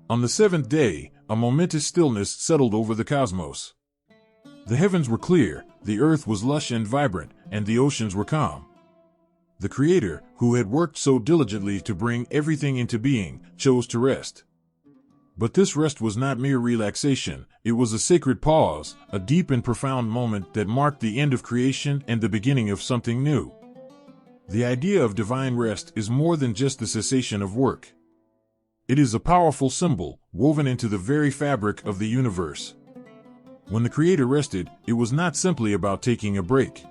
On the seventh day, a momentous stillness settled over the cosmos. The heavens were clear, the earth was lush and vibrant, and the oceans were calm. The Creator, who had worked so diligently to bring everything into being, chose to rest. But this rest was not mere relaxation, it was a sacred pause, a deep and profound moment that marked the end of creation and the beginning of something new. The idea of divine rest is more than just the cessation of work. It is a powerful symbol, woven into the very fabric of the universe. When the Creator rested, it was not simply about taking a break.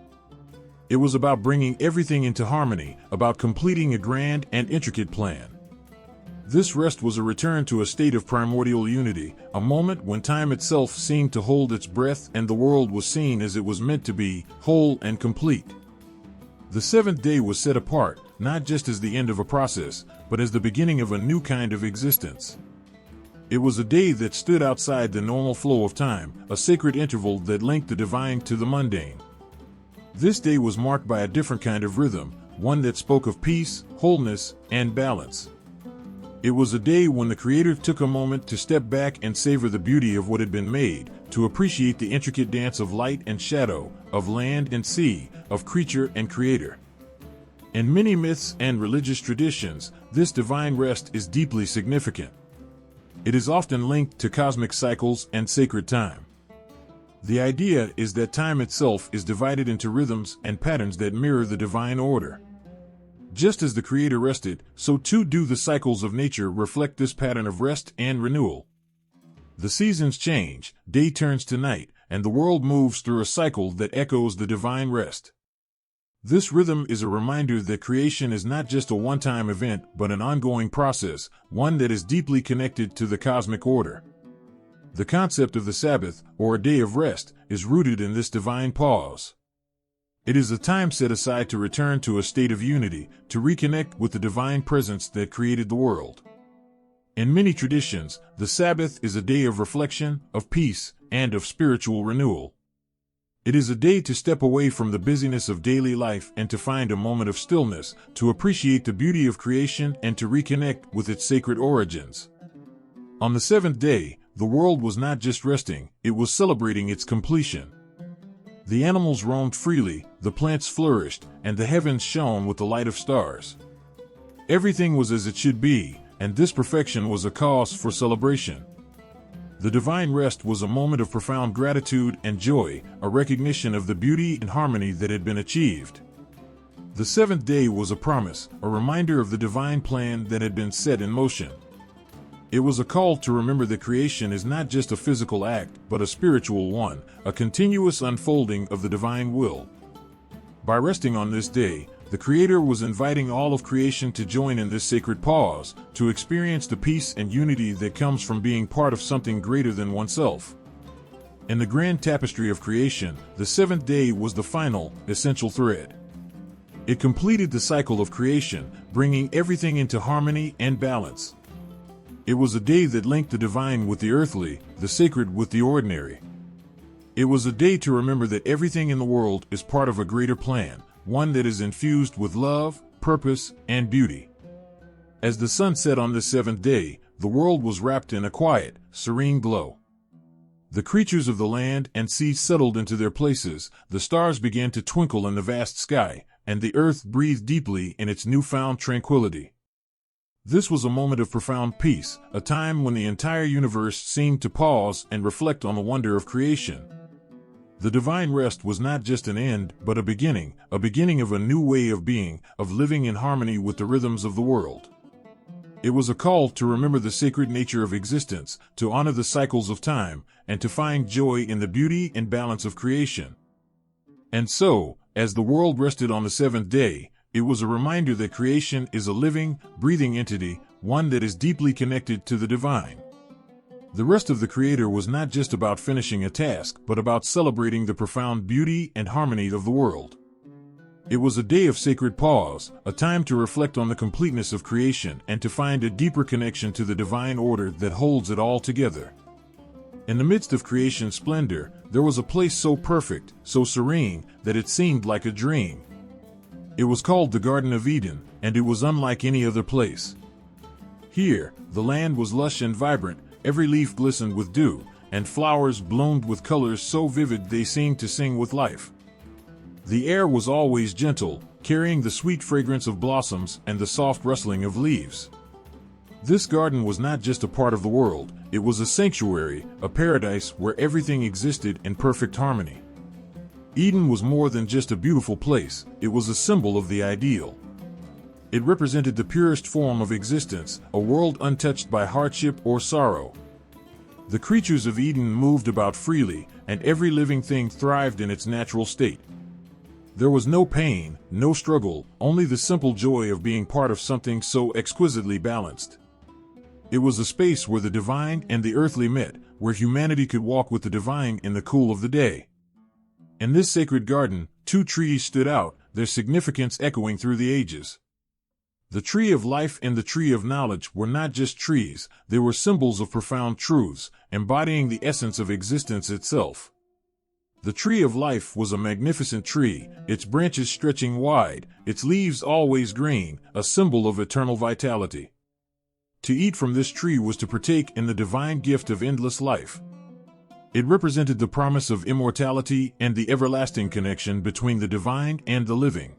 It was about bringing everything into harmony, about completing a grand and intricate plan. This rest was a return to a state of primordial unity, a moment when time itself seemed to hold its breath and the world was seen as it was meant to be, whole and complete. The seventh day was set apart, not just as the end of a process, but as the beginning of a new kind of existence. It was a day that stood outside the normal flow of time, a sacred interval that linked the divine to the mundane. This day was marked by a different kind of rhythm, one that spoke of peace, wholeness, and balance. It was a day when the Creator took a moment to step back and savor the beauty of what had been made, to appreciate the intricate dance of light and shadow, of land and sea, of creature and creator. In many myths and religious traditions, this divine rest is deeply significant. It is often linked to cosmic cycles and sacred time. The idea is that time itself is divided into rhythms and patterns that mirror the divine order. Just as the Creator rested, so too do the cycles of nature reflect this pattern of rest and renewal. The seasons change, day turns to night, and the world moves through a cycle that echoes the divine rest. This rhythm is a reminder that creation is not just a one-time event but an ongoing process, one that is deeply connected to the cosmic order. The concept of the Sabbath, or a day of rest, is rooted in this divine pause. It is a time set aside to return to a state of unity, to reconnect with the divine presence that created the world. In many traditions, the Sabbath is a day of reflection, of peace, and of spiritual renewal. It is a day to step away from the busyness of daily life and to find a moment of stillness, to appreciate the beauty of creation and to reconnect with its sacred origins. On the seventh day, the world was not just resting, it was celebrating its completion. The animals roamed freely, the plants flourished, and the heavens shone with the light of stars. Everything was as it should be, and this perfection was a cause for celebration. The divine rest was a moment of profound gratitude and joy, a recognition of the beauty and harmony that had been achieved. The seventh day was a promise, a reminder of the divine plan that had been set in motion. It was a call to remember that creation is not just a physical act, but a spiritual one, a continuous unfolding of the divine will. By resting on this day, the Creator was inviting all of creation to join in this sacred pause, to experience the peace and unity that comes from being part of something greater than oneself. In the grand tapestry of creation, the seventh day was the final, essential thread. It completed the cycle of creation, bringing everything into harmony and balance. It was a day that linked the divine with the earthly, the sacred with the ordinary. It was a day to remember that everything in the world is part of a greater plan, one that is infused with love, purpose, and beauty. As the sun set on this seventh day, the world was wrapped in a quiet, serene glow. The creatures of the land and sea settled into their places, the stars began to twinkle in the vast sky, and the earth breathed deeply in its newfound tranquility. This was a moment of profound peace, a time when the entire universe seemed to pause and reflect on the wonder of creation. The divine rest was not just an end, but a beginning of a new way of being, of living in harmony with the rhythms of the world. It was a call to remember the sacred nature of existence, to honor the cycles of time, and to find joy in the beauty and balance of creation. And so, as the world rested on the seventh day, it was a reminder that creation is a living, breathing entity, one that is deeply connected to the divine. The rest of the Creator was not just about finishing a task, but about celebrating the profound beauty and harmony of the world. It was a day of sacred pause, a time to reflect on the completeness of creation and to find a deeper connection to the divine order that holds it all together. In the midst of creation's splendor, there was a place so perfect, so serene, that it seemed like a dream. It was called the Garden of Eden, and it was unlike any other place. Here, the land was lush and vibrant, every leaf glistened with dew, and flowers bloomed with colors so vivid they seemed to sing with life. The air was always gentle, carrying the sweet fragrance of blossoms and the soft rustling of leaves. This garden was not just a part of the world, it was a sanctuary, a paradise where everything existed in perfect harmony. Eden was more than just a beautiful place, it was a symbol of the ideal. It represented the purest form of existence, a world untouched by hardship or sorrow. The creatures of Eden moved about freely, and every living thing thrived in its natural state. There was no pain, no struggle, only the simple joy of being part of something so exquisitely balanced. It was a space where the divine and the earthly met, where humanity could walk with the divine in the cool of the day. In this sacred garden, two trees stood out, their significance echoing through the ages. The tree of life and the tree of knowledge were not just trees, they were symbols of profound truths, embodying the essence of existence itself. The tree of life was a magnificent tree, its branches stretching wide, its leaves always green, a symbol of eternal vitality. To eat from this tree was to partake in the divine gift of endless life. It represented the promise of immortality and the everlasting connection between the divine and the living.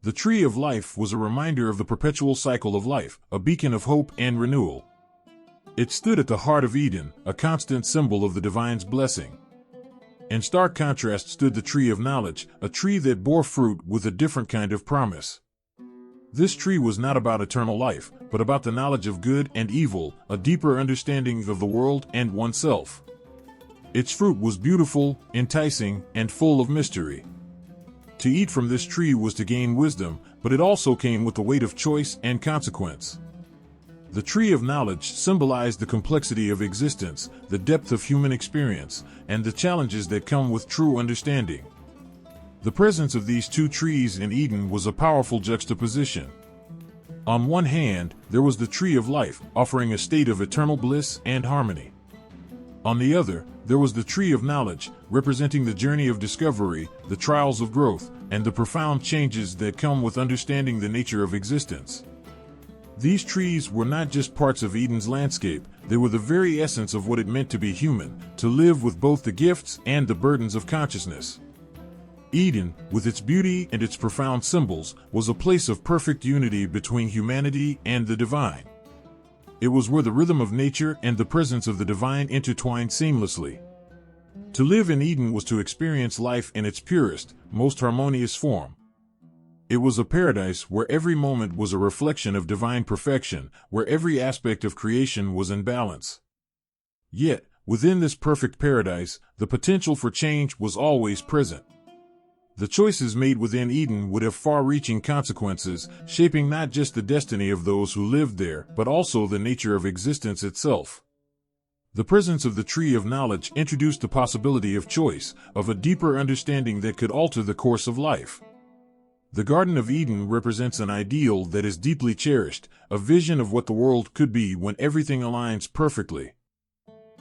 The tree of life was a reminder of the perpetual cycle of life, a beacon of hope and renewal. It stood at the heart of Eden, a constant symbol of the divine's blessing. In stark contrast stood the tree of knowledge, a tree that bore fruit with a different kind of promise. This tree was not about eternal life, but about the knowledge of good and evil, a deeper understanding of the world and oneself. Its fruit was beautiful, enticing, and full of mystery. To eat from this tree was to gain wisdom, but it also came with the weight of choice and consequence. The tree of knowledge symbolized the complexity of existence, the depth of human experience, and the challenges that come with true understanding. The presence of these two trees in Eden was a powerful juxtaposition. On one hand, there was the tree of life, offering a state of eternal bliss and harmony. On the other, there was the tree of knowledge, representing the journey of discovery, the trials of growth, and the profound changes that come with understanding the nature of existence. These trees were not just parts of Eden's landscape, they were the very essence of what it meant to be human, to live with both the gifts and the burdens of consciousness. Eden, with its beauty and its profound symbols, was a place of perfect unity between humanity and the divine. It was where the rhythm of nature and the presence of the divine intertwined seamlessly. To live in Eden was to experience life in its purest, most harmonious form. It was a paradise where every moment was a reflection of divine perfection, where every aspect of creation was in balance. Yet, within this perfect paradise, the potential for change was always present. The choices made within Eden would have far-reaching consequences, shaping not just the destiny of those who lived there, but also the nature of existence itself. The presence of the tree of knowledge introduced the possibility of choice, of a deeper understanding that could alter the course of life. The Garden of Eden represents an ideal that is deeply cherished, a vision of what the world could be when everything aligns perfectly.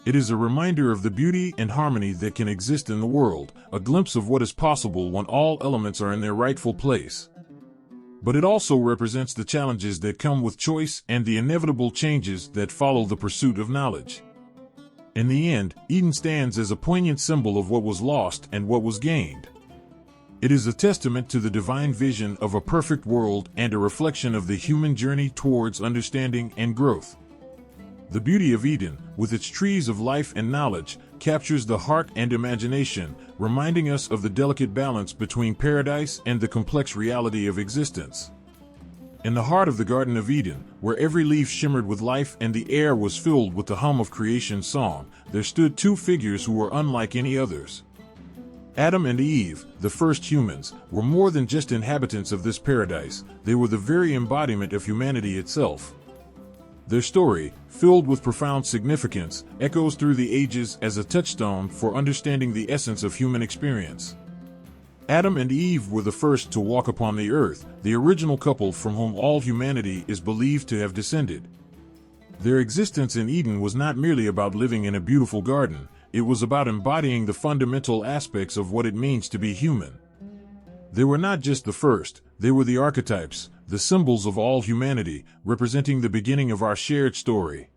It is a reminder of the beauty and harmony that can exist in the world, a glimpse of what is possible when all elements are in their rightful place. But it also represents the challenges that come with choice and the inevitable changes that follow the pursuit of knowledge. In the end, Eden stands as a poignant symbol of what was lost and what was gained. It is a testament to the divine vision of a perfect world and a reflection of the human journey towards understanding and growth. The beauty of Eden, with its trees of life and knowledge, captures the heart and imagination, reminding us of the delicate balance between paradise and the complex reality of existence. In the heart of the Garden of Eden, where every leaf shimmered with life and the air was filled with the hum of creation's song, there stood two figures who were unlike any others. Adam and Eve, the first humans, were more than just inhabitants of this paradise, they were the very embodiment of humanity itself. Their story, filled with profound significance, echoes through the ages as a touchstone for understanding the essence of human experience. Adam and Eve were the first to walk upon the earth, the original couple from whom all humanity is believed to have descended. Their existence in Eden was not merely about living in a beautiful garden, it was about embodying the fundamental aspects of what it means to be human. They were not just the first, they were the archetypes, the symbols of all humanity, representing the beginning of our shared story.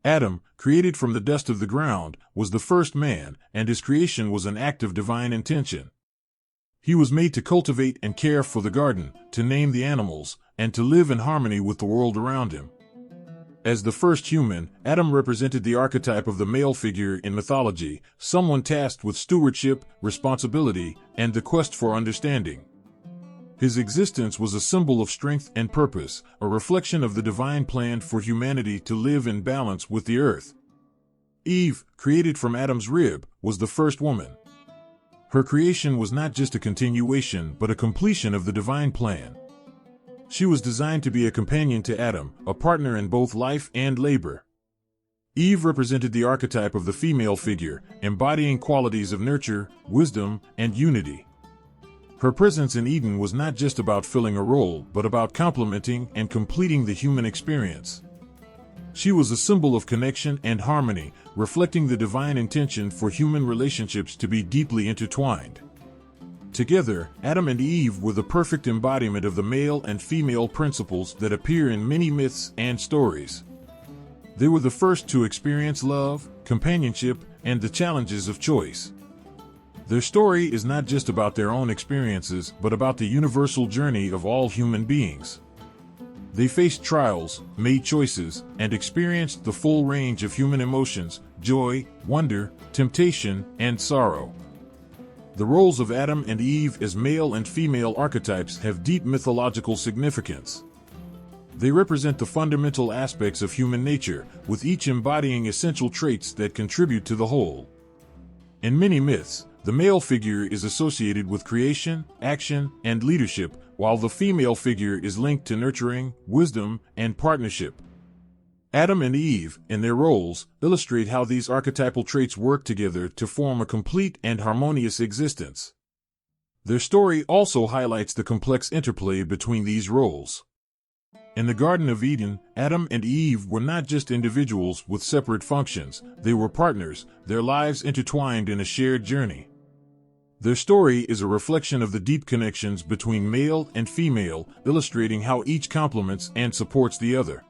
Adam, created from the dust of the ground, was the first man, and his creation was an act of divine intention. He was made to cultivate and care for the garden, to name the animals, and to live in harmony with the world around him. As the first human, Adam represented the archetype of the male figure in mythology, someone tasked with stewardship, responsibility, and the quest for understanding. His existence was a symbol of strength and purpose, a reflection of the divine plan for humanity to live in balance with the earth. Eve, created from Adam's rib, was the first woman. Her creation was not just a continuation but a completion of the divine plan. She was designed to be a companion to Adam, a partner in both life and labor. Eve represented the archetype of the female figure, embodying qualities of nurture, wisdom, and unity. Her presence in Eden was not just about filling a role, but about complementing and completing the human experience. She was a symbol of connection and harmony, reflecting the divine intention for human relationships to be deeply intertwined. Together, Adam and Eve were the perfect embodiment of the male and female principles that appear in many myths and stories. They were the first to experience love, companionship, and the challenges of choice. Their story is not just about their own experiences, but about the universal journey of all human beings. They faced trials, made choices, and experienced the full range of human emotions: joy, wonder, temptation, and sorrow. The roles of Adam and Eve as male and female archetypes have deep mythological significance. They represent the fundamental aspects of human nature, with each embodying essential traits that contribute to the whole. In many myths, the male figure is associated with creation, action, and leadership, while the female figure is linked to nurturing, wisdom, and partnership. Adam and Eve, in their roles, illustrate how these archetypal traits work together to form a complete and harmonious existence. Their story also highlights the complex interplay between these roles. In the Garden of Eden, Adam and Eve were not just individuals with separate functions, they were partners, their lives intertwined in a shared journey. Their story is a reflection of the deep connections between male and female, illustrating how each complements and supports the other.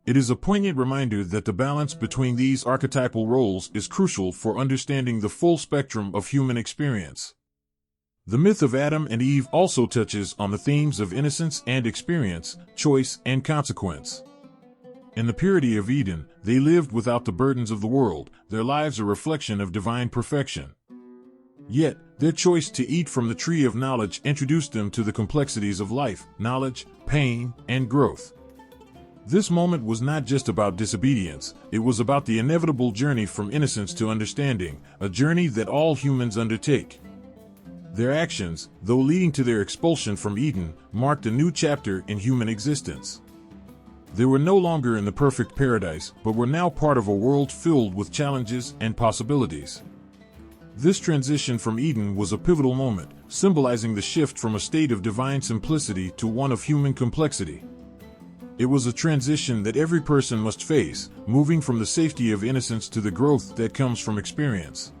It is a poignant reminder that the balance between these archetypal roles is crucial for understanding the full spectrum of human experience. The myth of Adam and Eve also touches on the themes of innocence and experience, choice and consequence. In the purity of Eden, they lived without the burdens of the world, their lives a reflection of divine perfection. Yet, their choice to eat from the tree of knowledge introduced them to the complexities of life, knowledge, pain, and growth. This moment was not just about disobedience, it was about the inevitable journey from innocence to understanding, a journey that all humans undertake. Their actions, though leading to their expulsion from Eden, marked a new chapter in human existence. They were no longer in the perfect paradise, but were now part of a world filled with challenges and possibilities. This transition from Eden was a pivotal moment, symbolizing the shift from a state of divine simplicity to one of human complexity. It was a transition that every person must face, moving from the safety of innocence to the growth that comes from experience.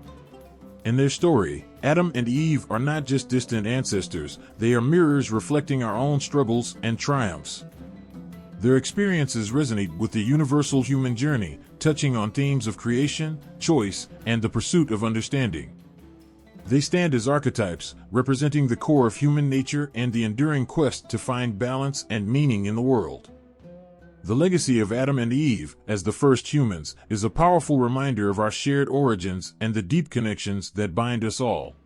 In their story, Adam and Eve are not just distant ancestors, they are mirrors reflecting our own struggles and triumphs. Their experiences resonate with the universal human journey, touching on themes of creation, choice, and the pursuit of understanding. They stand as archetypes, representing the core of human nature and the enduring quest to find balance and meaning in the world. The legacy of Adam and Eve, as the first humans, is a powerful reminder of our shared origins and the deep connections that bind us all.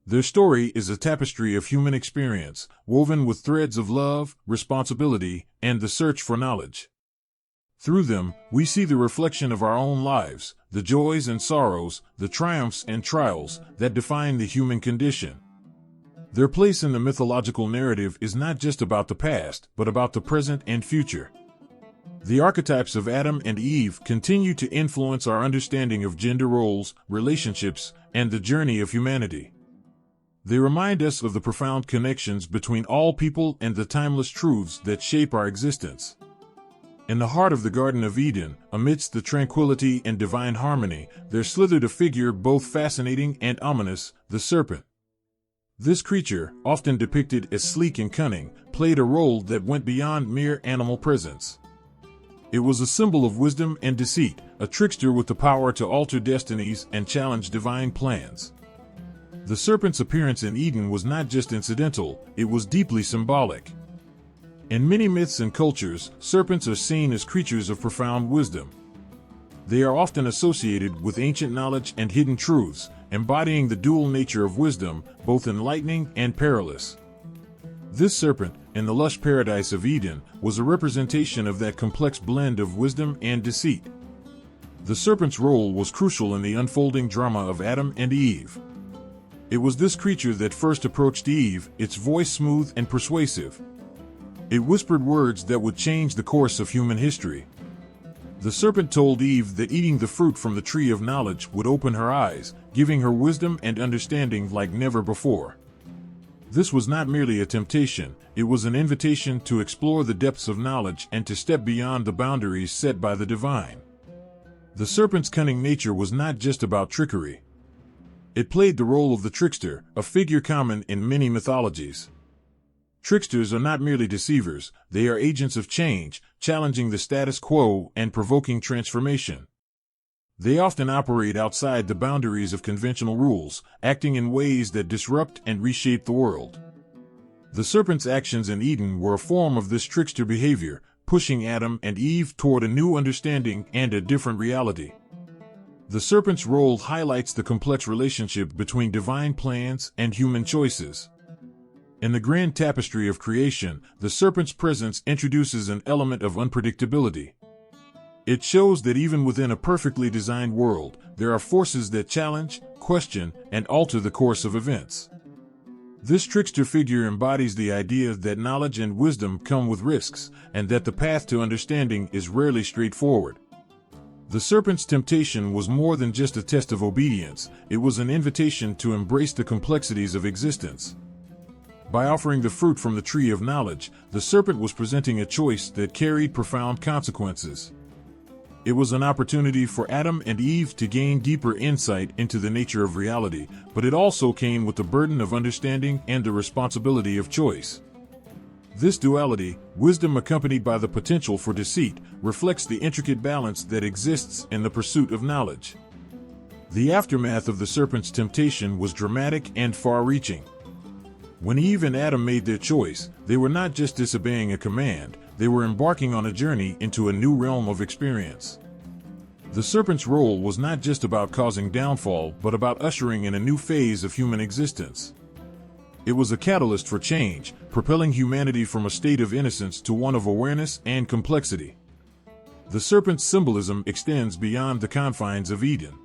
Their story is a tapestry of human experience, woven with threads of love, responsibility, and the search for knowledge. Through them, we see the reflection of our own lives, the joys and sorrows, the triumphs and trials that define the human condition. Their place in the mythological narrative is not just about the past, but about the present and future. The archetypes of Adam and Eve continue to influence our understanding of gender roles, relationships, and the journey of humanity. They remind us of the profound connections between all people and the timeless truths that shape our existence. In the heart of the Garden of Eden, amidst the tranquility and divine harmony, there slithered a figure both fascinating and ominous, the serpent. This creature, often depicted as sleek and cunning, played a role that went beyond mere animal presence. It was a symbol of wisdom and deceit, a trickster with the power to alter destinies and challenge divine plans. The serpent's appearance in Eden was not just incidental, it was deeply symbolic. In many myths and cultures, serpents are seen as creatures of profound wisdom. They are often associated with ancient knowledge and hidden truths, embodying the dual nature of wisdom, both enlightening and perilous. This serpent, in the lush paradise of Eden, was a representation of that complex blend of wisdom and deceit. The serpent's role was crucial in the unfolding drama of Adam and Eve. It was this creature that first approached Eve, its voice smooth and persuasive. It whispered words that would change the course of human history. The serpent told Eve that eating the fruit from the tree of knowledge would open her eyes, giving her wisdom and understanding like never before. This was not merely a temptation, it was an invitation to explore the depths of knowledge and to step beyond the boundaries set by the divine. The serpent's cunning nature was not just about trickery. It played the role of the trickster, a figure common in many mythologies. Tricksters are not merely deceivers, they are agents of change, challenging the status quo and provoking transformation. They often operate outside the boundaries of conventional rules, acting in ways that disrupt and reshape the world. The serpent's actions in Eden were a form of this trickster behavior, pushing Adam and Eve toward a new understanding and a different reality. The serpent's role highlights the complex relationship between divine plans and human choices. In the grand tapestry of creation, the serpent's presence introduces an element of unpredictability. It shows that even within a perfectly designed world, there are forces that challenge, question, and alter the course of events. This trickster figure embodies the idea that knowledge and wisdom come with risks, and that the path to understanding is rarely straightforward. The serpent's temptation was more than just a test of obedience, it was an invitation to embrace the complexities of existence. By offering the fruit from the tree of knowledge, the serpent was presenting a choice that carried profound consequences. It was an opportunity for Adam and Eve to gain deeper insight into the nature of reality, but it also came with the burden of understanding and the responsibility of choice. This duality, wisdom accompanied by the potential for deceit, reflects the intricate balance that exists in the pursuit of knowledge. The aftermath of the serpent's temptation was dramatic and far-reaching. When Eve and Adam made their choice, they were not just disobeying a command, they were embarking on a journey into a new realm of experience. The serpent's role was not just about causing downfall, but about ushering in a new phase of human existence. It was a catalyst for change, propelling humanity from a state of innocence to one of awareness and complexity. The serpent's symbolism extends beyond the confines of Eden.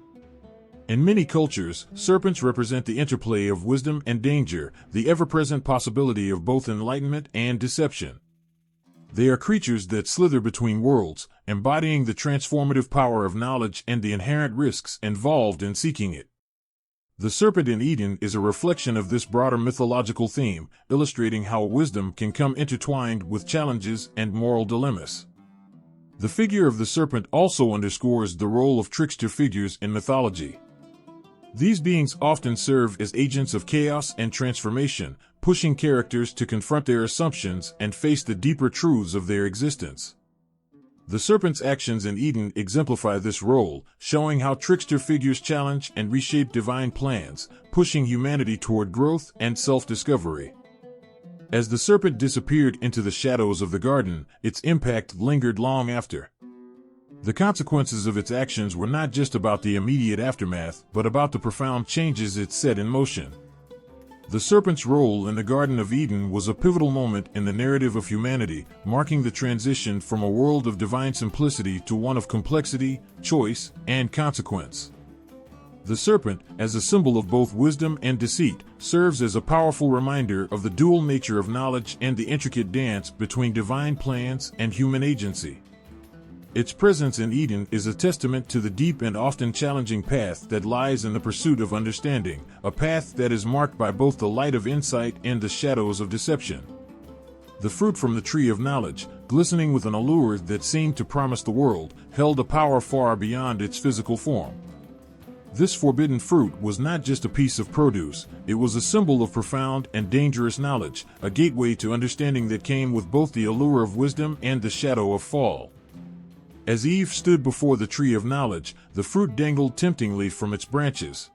In many cultures, serpents represent the interplay of wisdom and danger, the ever-present possibility of both enlightenment and deception. They are creatures that slither between worlds, embodying the transformative power of knowledge and the inherent risks involved in seeking it. The serpent in Eden is a reflection of this broader mythological theme, illustrating how wisdom can come intertwined with challenges and moral dilemmas. The figure of the serpent also underscores the role of trickster figures in mythology. These beings often serve as agents of chaos and transformation, pushing characters to confront their assumptions and face the deeper truths of their existence. The serpent's actions in Eden exemplify this role, showing how trickster figures challenge and reshape divine plans, pushing humanity toward growth and self-discovery. As the serpent disappeared into the shadows of the garden, its impact lingered long after. The consequences of its actions were not just about the immediate aftermath, but about the profound changes it set in motion. The serpent's role in the Garden of Eden was a pivotal moment in the narrative of humanity, marking the transition from a world of divine simplicity to one of complexity, choice, and consequence. The serpent, as a symbol of both wisdom and deceit, serves as a powerful reminder of the dual nature of knowledge and the intricate dance between divine plans and human agency. Its presence in Eden is a testament to the deep and often challenging path that lies in the pursuit of understanding, a path that is marked by both the light of insight and the shadows of deception. The fruit from the tree of knowledge, glistening with an allure that seemed to promise the world, held a power far beyond its physical form. This forbidden fruit was not just a piece of produce, it was a symbol of profound and dangerous knowledge, a gateway to understanding that came with both the allure of wisdom and the shadow of fall. As Eve stood before the tree of knowledge, the fruit dangled temptingly from its branches.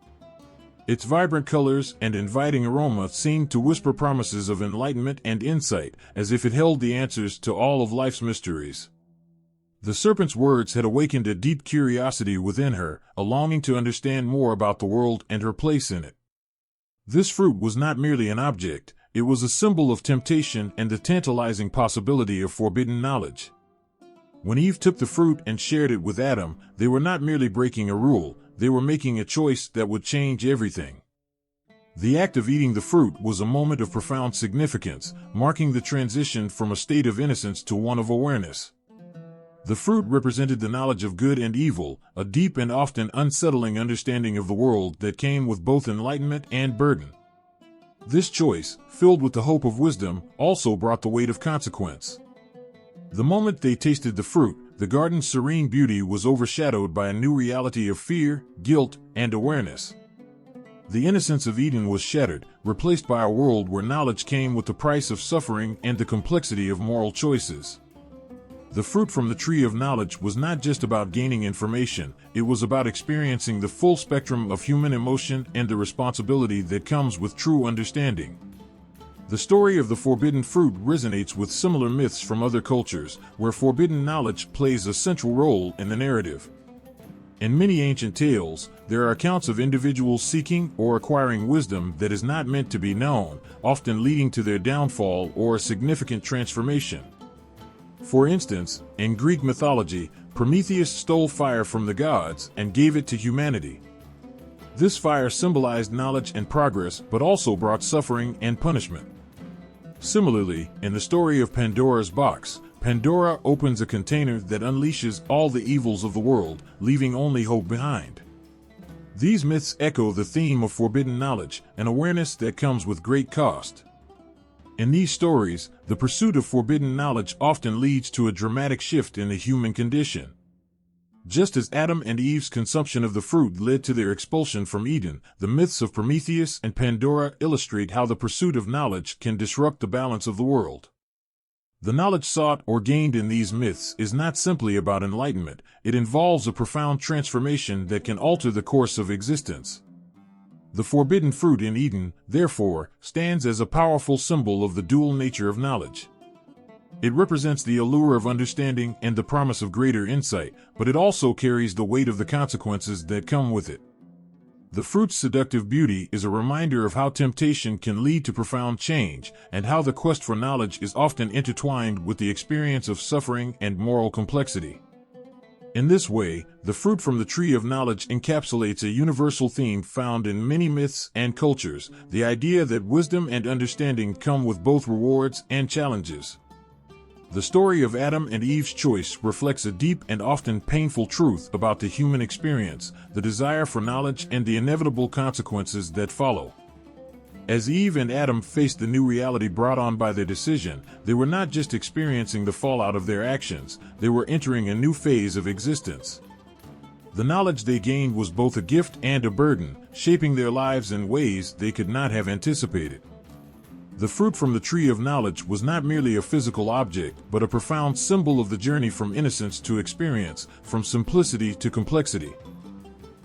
Its vibrant colors and inviting aroma seemed to whisper promises of enlightenment and insight, as if it held the answers to all of life's mysteries. The serpent's words had awakened a deep curiosity within her, a longing to understand more about the world and her place in it. This fruit was not merely an object, it was a symbol of temptation and the tantalizing possibility of forbidden knowledge. When Eve took the fruit and shared it with Adam, they were not merely breaking a rule, they were making a choice that would change everything. The act of eating the fruit was a moment of profound significance, marking the transition from a state of innocence to one of awareness. The fruit represented the knowledge of good and evil, a deep and often unsettling understanding of the world that came with both enlightenment and burden. This choice, filled with the hope of wisdom, also brought the weight of consequence. The moment they tasted the fruit, the garden's serene beauty was overshadowed by a new reality of fear, guilt, and awareness. The innocence of Eden was shattered, replaced by a world where knowledge came with the price of suffering and the complexity of moral choices. The fruit from the tree of knowledge was not just about gaining information, it was about experiencing the full spectrum of human emotion and the responsibility that comes with true understanding. The story of the forbidden fruit resonates with similar myths from other cultures, where forbidden knowledge plays a central role in the narrative. In many ancient tales, there are accounts of individuals seeking or acquiring wisdom that is not meant to be known, often leading to their downfall or a significant transformation. For instance, in Greek mythology, Prometheus stole fire from the gods and gave it to humanity. This fire symbolized knowledge and progress, but also brought suffering and punishment. Similarly, in the story of Pandora's box, Pandora opens a container that unleashes all the evils of the world, leaving only hope behind. These myths echo the theme of forbidden knowledge, an awareness that comes with great cost. In these stories, the pursuit of forbidden knowledge often leads to a dramatic shift in the human condition. Just as Adam and Eve's consumption of the fruit led to their expulsion from Eden, the myths of Prometheus and Pandora illustrate how the pursuit of knowledge can disrupt the balance of the world. The knowledge sought or gained in these myths is not simply about enlightenment, it involves a profound transformation that can alter the course of existence. The forbidden fruit in Eden, therefore, stands as a powerful symbol of the dual nature of knowledge. It represents the allure of understanding and the promise of greater insight, but it also carries the weight of the consequences that come with it. The fruit's seductive beauty is a reminder of how temptation can lead to profound change, and how the quest for knowledge is often intertwined with the experience of suffering and moral complexity. In this way, the fruit from the tree of knowledge encapsulates a universal theme found in many myths and cultures, the idea that wisdom and understanding come with both rewards and challenges. The story of Adam and Eve's choice reflects a deep and often painful truth about the human experience, the desire for knowledge and the inevitable consequences that follow. As Eve and Adam faced the new reality brought on by their decision, they were not just experiencing the fallout of their actions, they were entering a new phase of existence. The knowledge they gained was both a gift and a burden, shaping their lives in ways they could not have anticipated. The fruit from the tree of knowledge was not merely a physical object, but a profound symbol of the journey from innocence to experience, from simplicity to complexity.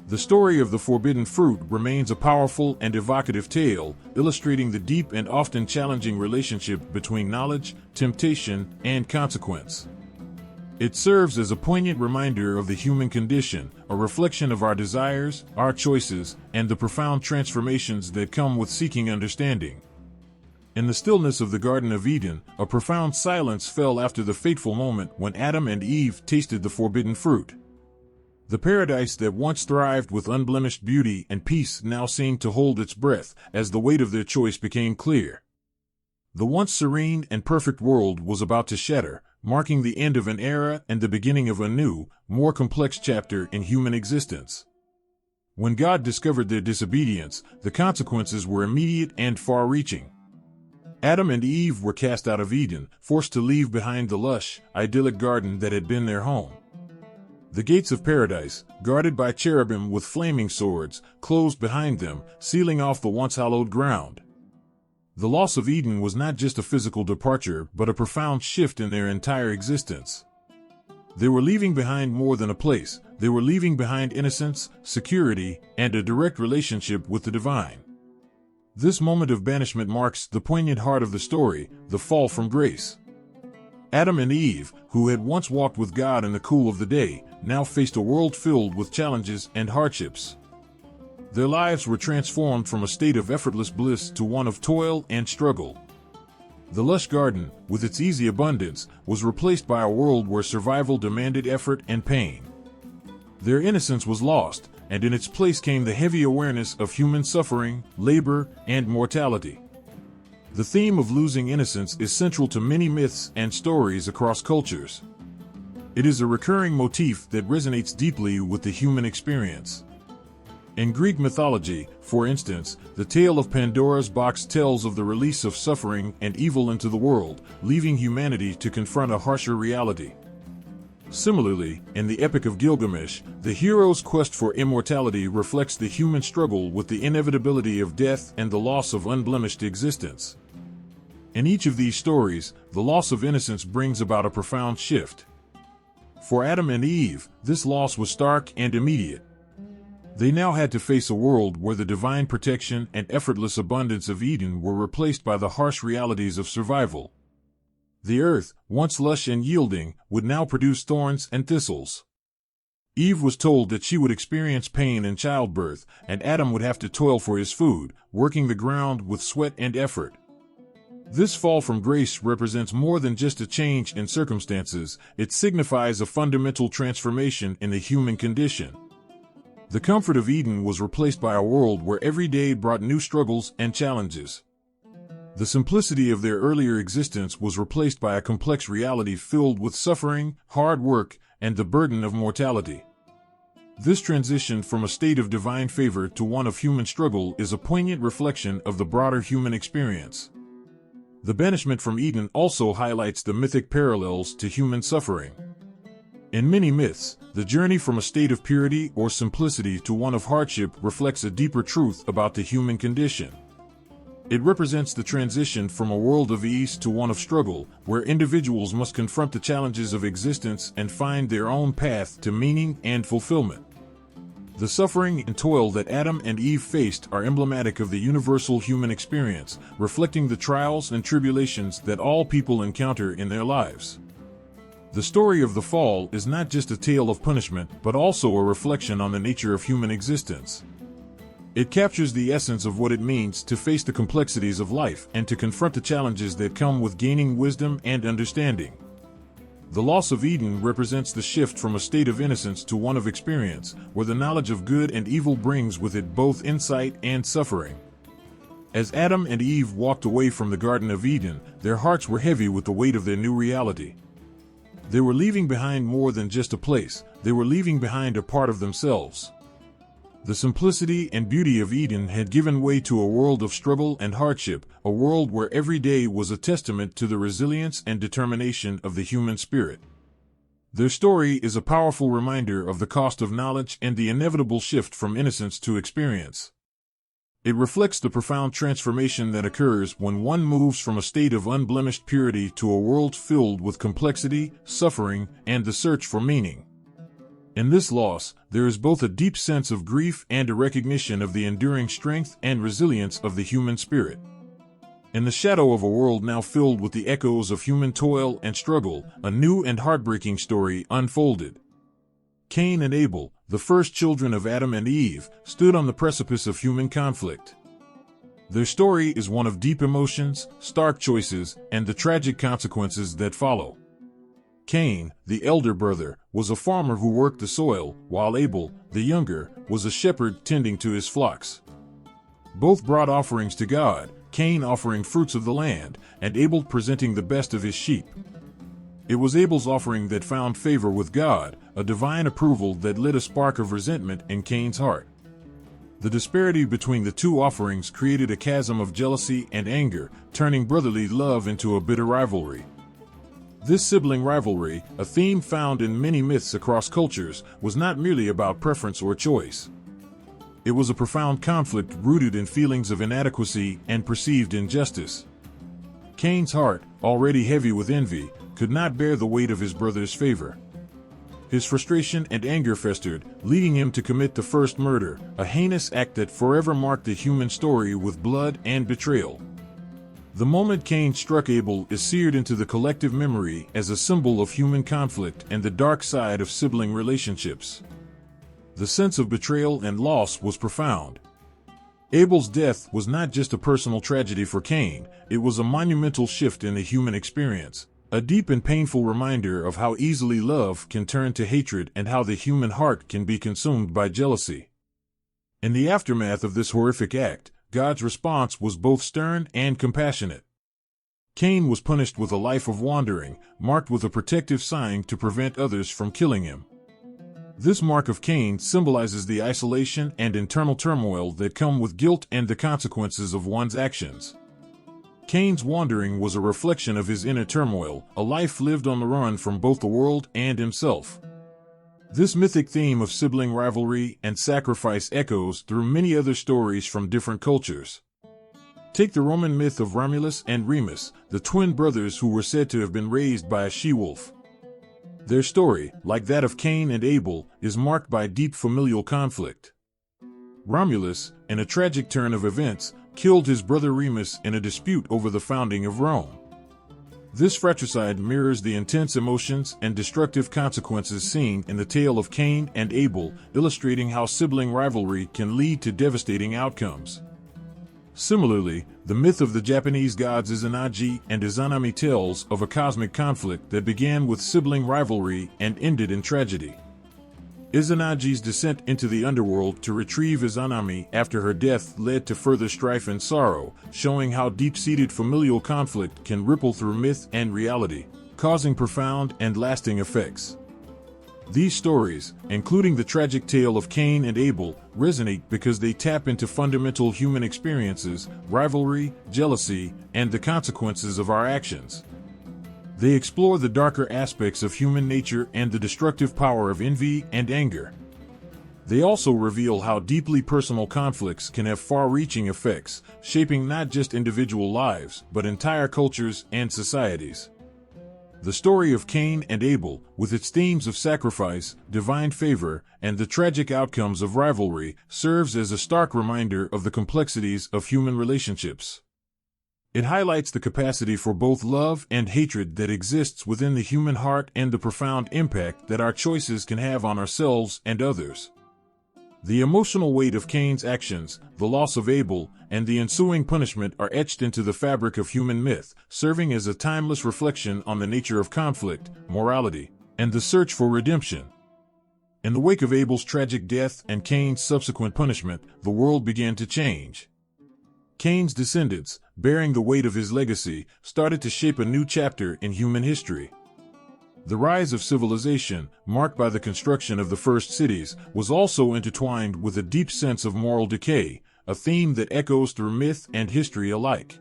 The story of the forbidden fruit remains a powerful and evocative tale, illustrating the deep and often challenging relationship between knowledge, temptation, and consequence. It serves as a poignant reminder of the human condition, a reflection of our desires, our choices, and the profound transformations that come with seeking understanding. In the stillness of the Garden of Eden, a profound silence fell after the fateful moment when Adam and Eve tasted the forbidden fruit. The paradise that once thrived with unblemished beauty and peace now seemed to hold its breath as the weight of their choice became clear. The once serene and perfect world was about to shatter, marking the end of an era and the beginning of a new, more complex chapter in human existence. When God discovered their disobedience, the consequences were immediate and far-reaching. Adam and Eve were cast out of Eden, forced to leave behind the lush, idyllic garden that had been their home. The gates of paradise, guarded by cherubim with flaming swords, closed behind them, sealing off the once hallowed ground. The loss of Eden was not just a physical departure, but a profound shift in their entire existence. They were leaving behind more than a place, they were leaving behind innocence, security, and a direct relationship with the divine. This moment of banishment marks the poignant heart of the story, the fall from grace. Adam and Eve, who had once walked with God in the cool of the day, now faced a world filled with challenges and hardships. Their lives were transformed from a state of effortless bliss to one of toil and struggle. The lush garden, with its easy abundance, was replaced by a world where survival demanded effort and pain. Their innocence was lost, and in its place came the heavy awareness of human suffering, labor, and mortality. The theme of losing innocence is central to many myths and stories across cultures. It is a recurring motif that resonates deeply with the human experience. In Greek mythology, for instance, the tale of Pandora's box tells of the release of suffering and evil into the world, leaving humanity to confront a harsher reality. Similarly, in the Epic of Gilgamesh, the hero's quest for immortality reflects the human struggle with the inevitability of death and the loss of unblemished existence. In each of these stories, the loss of innocence brings about a profound shift. For Adam and Eve, this loss was stark and immediate. They now had to face a world where the divine protection and effortless abundance of Eden were replaced by the harsh realities of survival. The earth, once lush and yielding, would now produce thorns and thistles. Eve was told that she would experience pain in childbirth, and Adam would have to toil for his food, working the ground with sweat and effort. This fall from grace represents more than just a change in circumstances, it signifies a fundamental transformation in the human condition. The comfort of Eden was replaced by a world where every day brought new struggles and challenges. The simplicity of their earlier existence was replaced by a complex reality filled with suffering, hard work, and the burden of mortality. This transition from a state of divine favor to one of human struggle is a poignant reflection of the broader human experience. The banishment from Eden also highlights the mythic parallels to human suffering. In many myths, the journey from a state of purity or simplicity to one of hardship reflects a deeper truth about the human condition. It represents the transition from a world of ease to one of struggle, where individuals must confront the challenges of existence and find their own path to meaning and fulfillment. The suffering and toil that Adam and Eve faced are emblematic of the universal human experience, reflecting the trials and tribulations that all people encounter in their lives. The story of the fall is not just a tale of punishment, but also a reflection on the nature of human existence. It captures the essence of what it means to face the complexities of life and to confront the challenges that come with gaining wisdom and understanding. The loss of Eden represents the shift from a state of innocence to one of experience, where the knowledge of good and evil brings with it both insight and suffering. As Adam and Eve walked away from the Garden of Eden, their hearts were heavy with the weight of their new reality. They were leaving behind more than just a place, they were leaving behind a part of themselves. The simplicity and beauty of Eden had given way to a world of struggle and hardship, a world where every day was a testament to the resilience and determination of the human spirit. Their story is a powerful reminder of the cost of knowledge and the inevitable shift from innocence to experience. It reflects the profound transformation that occurs when one moves from a state of unblemished purity to a world filled with complexity, suffering, and the search for meaning. In this loss, there is both a deep sense of grief and a recognition of the enduring strength and resilience of the human spirit. In the shadow of a world now filled with the echoes of human toil and struggle, a new and heartbreaking story unfolded. Cain and Abel, the first children of Adam and Eve, stood on the precipice of human conflict. Their story is one of deep emotions, stark choices, and the tragic consequences that follow. Cain, the elder brother, was a farmer who worked the soil, while Abel, the younger, was a shepherd tending to his flocks. Both brought offerings to God, Cain offering fruits of the land, and Abel presenting the best of his sheep. It was Abel's offering that found favor with God, a divine approval that lit a spark of resentment in Cain's heart. The disparity between the two offerings created a chasm of jealousy and anger, turning brotherly love into a bitter rivalry. This sibling rivalry, a theme found in many myths across cultures, was not merely about preference or choice. It was a profound conflict rooted in feelings of inadequacy and perceived injustice. Cain's heart, already heavy with envy, could not bear the weight of his brother's favor. His frustration and anger festered, leading him to commit the first murder, a heinous act that forever marked the human story with blood and betrayal. The moment Cain struck Abel is seared into the collective memory as a symbol of human conflict and the dark side of sibling relationships. The sense of betrayal and loss was profound. Abel's death was not just a personal tragedy for Cain, it was a monumental shift in the human experience, a deep and painful reminder of how easily love can turn to hatred and how the human heart can be consumed by jealousy. In the aftermath of this horrific act, God's response was both stern and compassionate. Cain was punished with a life of wandering, marked with a protective sign to prevent others from killing him. This mark of Cain symbolizes the isolation and internal turmoil that come with guilt and the consequences of one's actions. Cain's wandering was a reflection of his inner turmoil, a life lived on the run from both the world and himself. This mythic theme of sibling rivalry and sacrifice echoes through many other stories from different cultures. Take the Roman myth of Romulus and Remus, the twin brothers who were said to have been raised by a she-wolf. Their story, like that of Cain and Abel, is marked by deep familial conflict. Romulus, in a tragic turn of events, killed his brother Remus in a dispute over the founding of Rome. This fratricide mirrors the intense emotions and destructive consequences seen in the tale of Cain and Abel, illustrating how sibling rivalry can lead to devastating outcomes. Similarly, the myth of the Japanese gods Izanagi and Izanami tells of a cosmic conflict that began with sibling rivalry and ended in tragedy. Izanagi's descent into the underworld to retrieve Izanami after her death led to further strife and sorrow, showing how deep-seated familial conflict can ripple through myth and reality, causing profound and lasting effects. These stories, including the tragic tale of Cain and Abel, resonate because they tap into fundamental human experiences, rivalry, jealousy, and the consequences of our actions. They explore the darker aspects of human nature and the destructive power of envy and anger. They also reveal how deeply personal conflicts can have far-reaching effects, shaping not just individual lives, but entire cultures and societies. The story of Cain and Abel, with its themes of sacrifice, divine favor, and the tragic outcomes of rivalry, serves as a stark reminder of the complexities of human relationships. It highlights the capacity for both love and hatred that exists within the human heart and the profound impact that our choices can have on ourselves and others. The emotional weight of Cain's actions, the loss of Abel, and the ensuing punishment are etched into the fabric of human myth, serving as a timeless reflection on the nature of conflict, morality, and the search for redemption. In the wake of Abel's tragic death and Cain's subsequent punishment, the world began to change. Cain's descendants, bearing the weight of his legacy, started to shape a new chapter in human history. The rise of civilization, marked by the construction of the first cities, was also intertwined with a deep sense of moral decay, a theme that echoes through myth and history alike.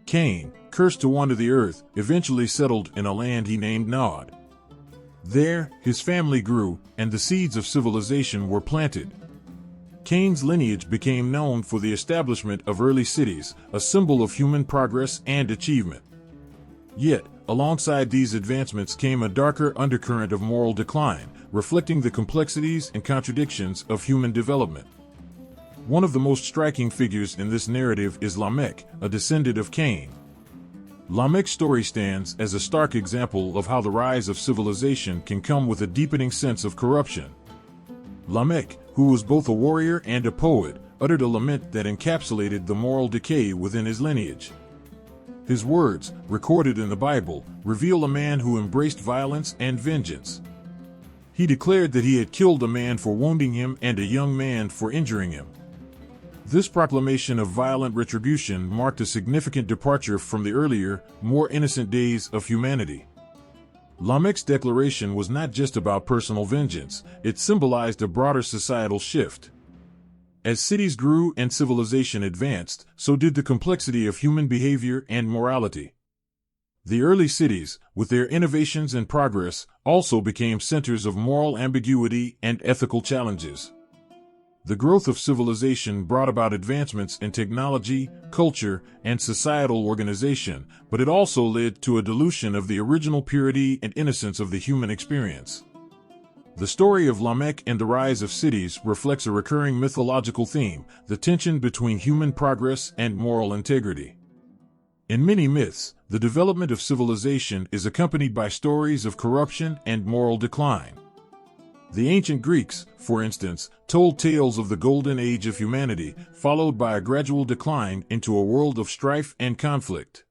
Cain, cursed to wander the earth, eventually settled in a land he named Nod. There, his family grew, and the seeds of civilization were planted. Cain's lineage became known for the establishment of early cities, a symbol of human progress and achievement. Yet, alongside these advancements came a darker undercurrent of moral decline, reflecting the complexities and contradictions of human development. One of the most striking figures in this narrative is Lamech, a descendant of Cain. Lamech's story stands as a stark example of how the rise of civilization can come with a deepening sense of corruption. Lamech, who was both a warrior and a poet, uttered a lament that encapsulated the moral decay within his lineage. His words, recorded in the Bible, reveal a man who embraced violence and vengeance. He declared that he had killed a man for wounding him and a young man for injuring him. This proclamation of violent retribution marked a significant departure from the earlier, more innocent days of humanity. Lamech's declaration was not just about personal vengeance, it symbolized a broader societal shift. As cities grew and civilization advanced, so did the complexity of human behavior and morality. The early cities, with their innovations and progress, also became centers of moral ambiguity and ethical challenges. The growth of civilization brought about advancements in technology, culture, and societal organization, but it also led to a dilution of the original purity and innocence of the human experience. The story of Lamech and the rise of cities reflects a recurring mythological theme, the tension between human progress and moral integrity. In many myths, the development of civilization is accompanied by stories of corruption and moral decline. The ancient Greeks, for instance, told tales of the golden age of humanity, followed by a gradual decline into a world of strife and conflict.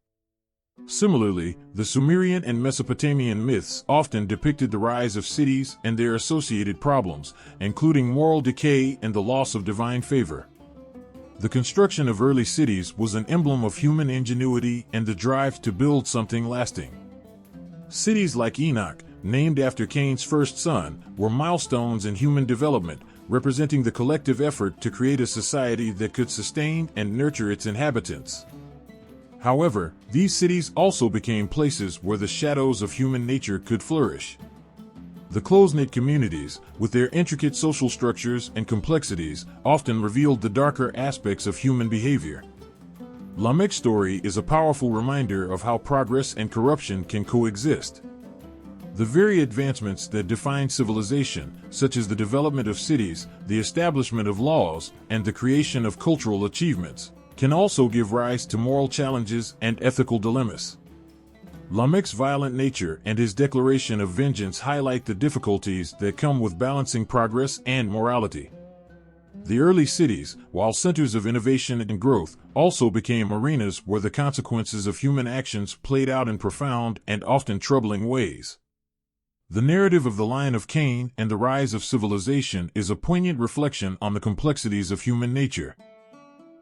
Similarly, the Sumerian and Mesopotamian myths often depicted the rise of cities and their associated problems, including moral decay and the loss of divine favor. The construction of early cities was an emblem of human ingenuity and the drive to build something lasting. Cities like Enoch, named after Cain's first son, were milestones in human development, representing the collective effort to create a society that could sustain and nurture its inhabitants. However, these cities also became places where the shadows of human nature could flourish. The close-knit communities, with their intricate social structures and complexities, often revealed the darker aspects of human behavior. Lamech's story is a powerful reminder of how progress and corruption can coexist. The very advancements that define civilization, such as the development of cities, the establishment of laws, and the creation of cultural achievements, can also give rise to moral challenges and ethical dilemmas. Lamech's violent nature and his declaration of vengeance highlight the difficulties that come with balancing progress and morality. The early cities, while centers of innovation and growth, also became arenas where the consequences of human actions played out in profound and often troubling ways. The narrative of the line of Cain and the rise of civilization is a poignant reflection on the complexities of human nature.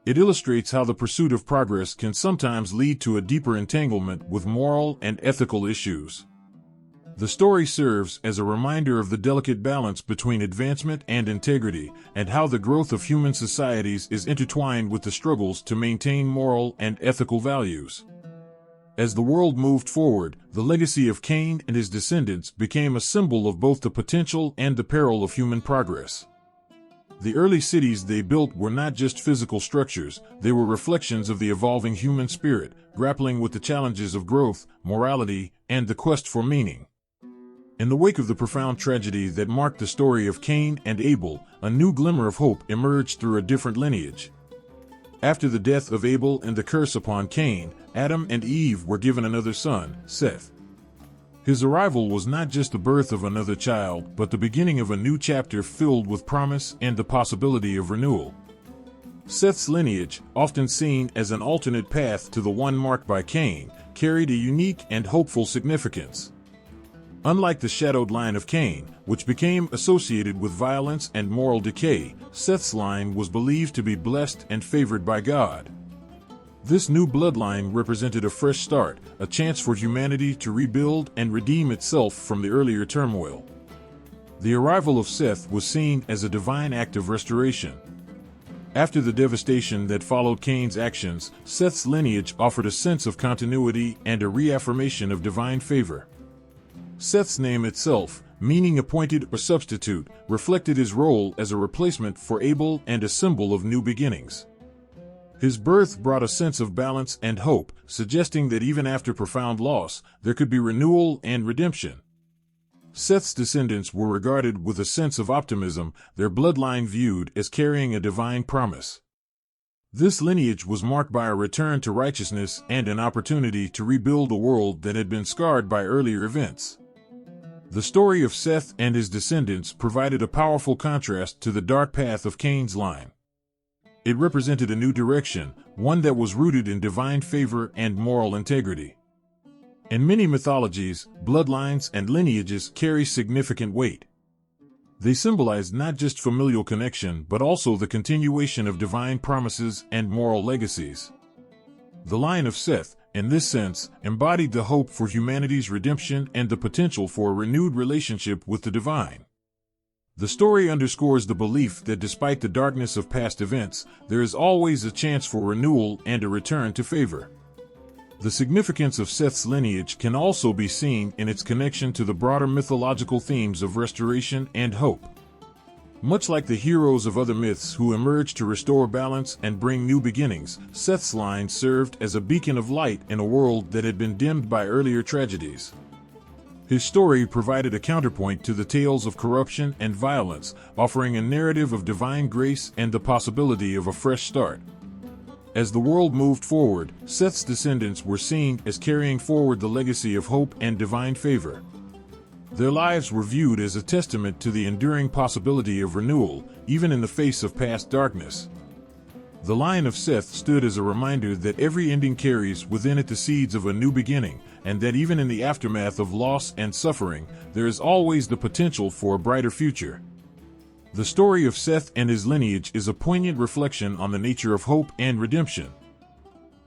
It illustrates how the pursuit of progress can sometimes lead to a deeper entanglement with moral and ethical issues. The story serves as a reminder of the delicate balance between advancement and integrity, and how the growth of human societies is intertwined with the struggles to maintain moral and ethical values. As the world moved forward, the legacy of Cain and his descendants became a symbol of both the potential and the peril of human progress. The early cities they built were not just physical structures, they were reflections of the evolving human spirit, grappling with the challenges of growth, morality, and the quest for meaning. In the wake of the profound tragedy that marked the story of Cain and Abel, a new glimmer of hope emerged through a different lineage. After the death of Abel and the curse upon Cain, Adam and Eve were given another son, Seth. His arrival was not just the birth of another child, but the beginning of a new chapter filled with promise and the possibility of renewal. Seth's lineage, often seen as an alternate path to the one marked by Cain, carried a unique and hopeful significance. Unlike the shadowed line of Cain, which became associated with violence and moral decay, Seth's line was believed to be blessed and favored by God. This new bloodline represented a fresh start, a chance for humanity to rebuild and redeem itself from the earlier turmoil. The arrival of Seth was seen as a divine act of restoration. After the devastation that followed Cain's actions, Seth's lineage offered a sense of continuity and a reaffirmation of divine favor. Seth's name itself, meaning appointed or substitute, reflected his role as a replacement for Abel and a symbol of new beginnings. His birth brought a sense of balance and hope, suggesting that even after profound loss, there could be renewal and redemption. Seth's descendants were regarded with a sense of optimism, their bloodline viewed as carrying a divine promise. This lineage was marked by a return to righteousness and an opportunity to rebuild a world that had been scarred by earlier events. The story of Seth and his descendants provided a powerful contrast to the dark path of Cain's line. It represented a new direction, one that was rooted in divine favor and moral integrity. In many mythologies, bloodlines and lineages carry significant weight. They symbolize not just familial connection but also the continuation of divine promises and moral legacies. The line of Seth, in this sense, embodied the hope for humanity's redemption and the potential for a renewed relationship with the divine. The story underscores the belief that despite the darkness of past events, there is always a chance for renewal and a return to favor. The significance of Seth's lineage can also be seen in its connection to the broader mythological themes of restoration and hope. Much like the heroes of other myths who emerged to restore balance and bring new beginnings, Seth's line served as a beacon of light in a world that had been dimmed by earlier tragedies. His story provided a counterpoint to the tales of corruption and violence, offering a narrative of divine grace and the possibility of a fresh start. As the world moved forward, Seth's descendants were seen as carrying forward the legacy of hope and divine favor. Their lives were viewed as a testament to the enduring possibility of renewal, even in the face of past darkness. The line of Seth stood as a reminder that every ending carries within it the seeds of a new beginning, and that even in the aftermath of loss and suffering, there is always the potential for a brighter future. The story of Seth and his lineage is a poignant reflection on the nature of hope and redemption.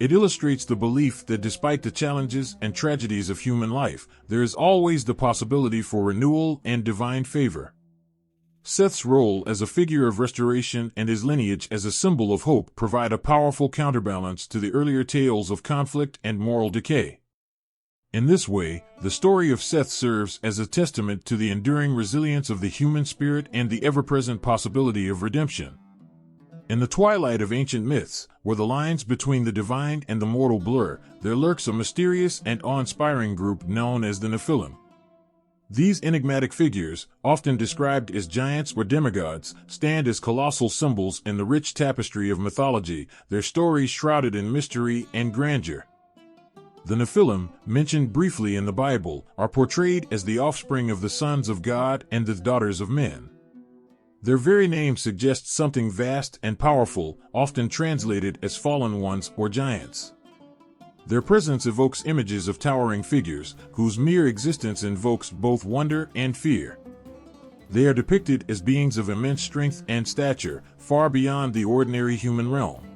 It illustrates the belief that despite the challenges and tragedies of human life, there is always the possibility for renewal and divine favor. Seth's role as a figure of restoration and his lineage as a symbol of hope provide a powerful counterbalance to the earlier tales of conflict and moral decay. In this way, the story of Seth serves as a testament to the enduring resilience of the human spirit and the ever-present possibility of redemption. In the twilight of ancient myths, where the lines between the divine and the mortal blur, there lurks a mysterious and awe-inspiring group known as the nefilim. These enigmatic figures, often described as giants or demigods, stand as colossal symbols in the rich tapestry of mythology, their stories shrouded in mystery and grandeur. The Nephilim, mentioned briefly in the Bible, are portrayed as the offspring of the sons of God and the daughters of men. Their very name suggests something vast and powerful, often translated as fallen ones or giants. Their presence evokes images of towering figures, whose mere existence invokes both wonder and fear. They are depicted as beings of immense strength and stature, far beyond the ordinary human realm.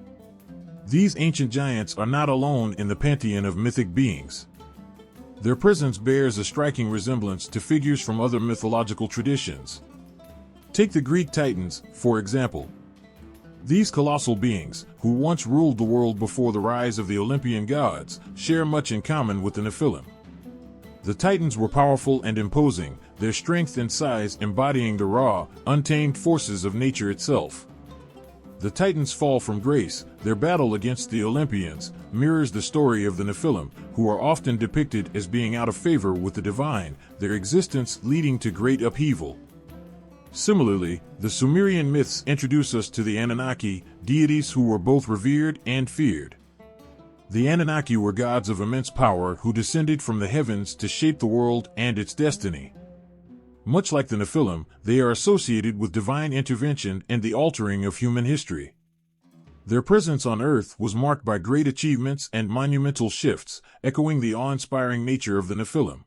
These ancient giants are not alone in the pantheon of mythic beings. Their presence bears a striking resemblance to figures from other mythological traditions. Take the Greek Titans, for example. These colossal beings, who once ruled the world before the rise of the Olympian gods, share much in common with the Nephilim. The Titans were powerful and imposing, their strength and size embodying the raw, untamed forces of nature itself. The Titans' fall from grace, their battle against the Olympians, mirrors the story of the Nephilim, who are often depicted as being out of favor with the divine, their existence leading to great upheaval. Similarly, the Sumerian myths introduce us to the Anunnaki, deities who were both revered and feared. The Anunnaki were gods of immense power who descended from the heavens to shape the world and its destiny. Much like the Nephilim, they are associated with divine intervention and the altering of human history. Their presence on Earth was marked by great achievements and monumental shifts, echoing the awe-inspiring nature of the Nephilim.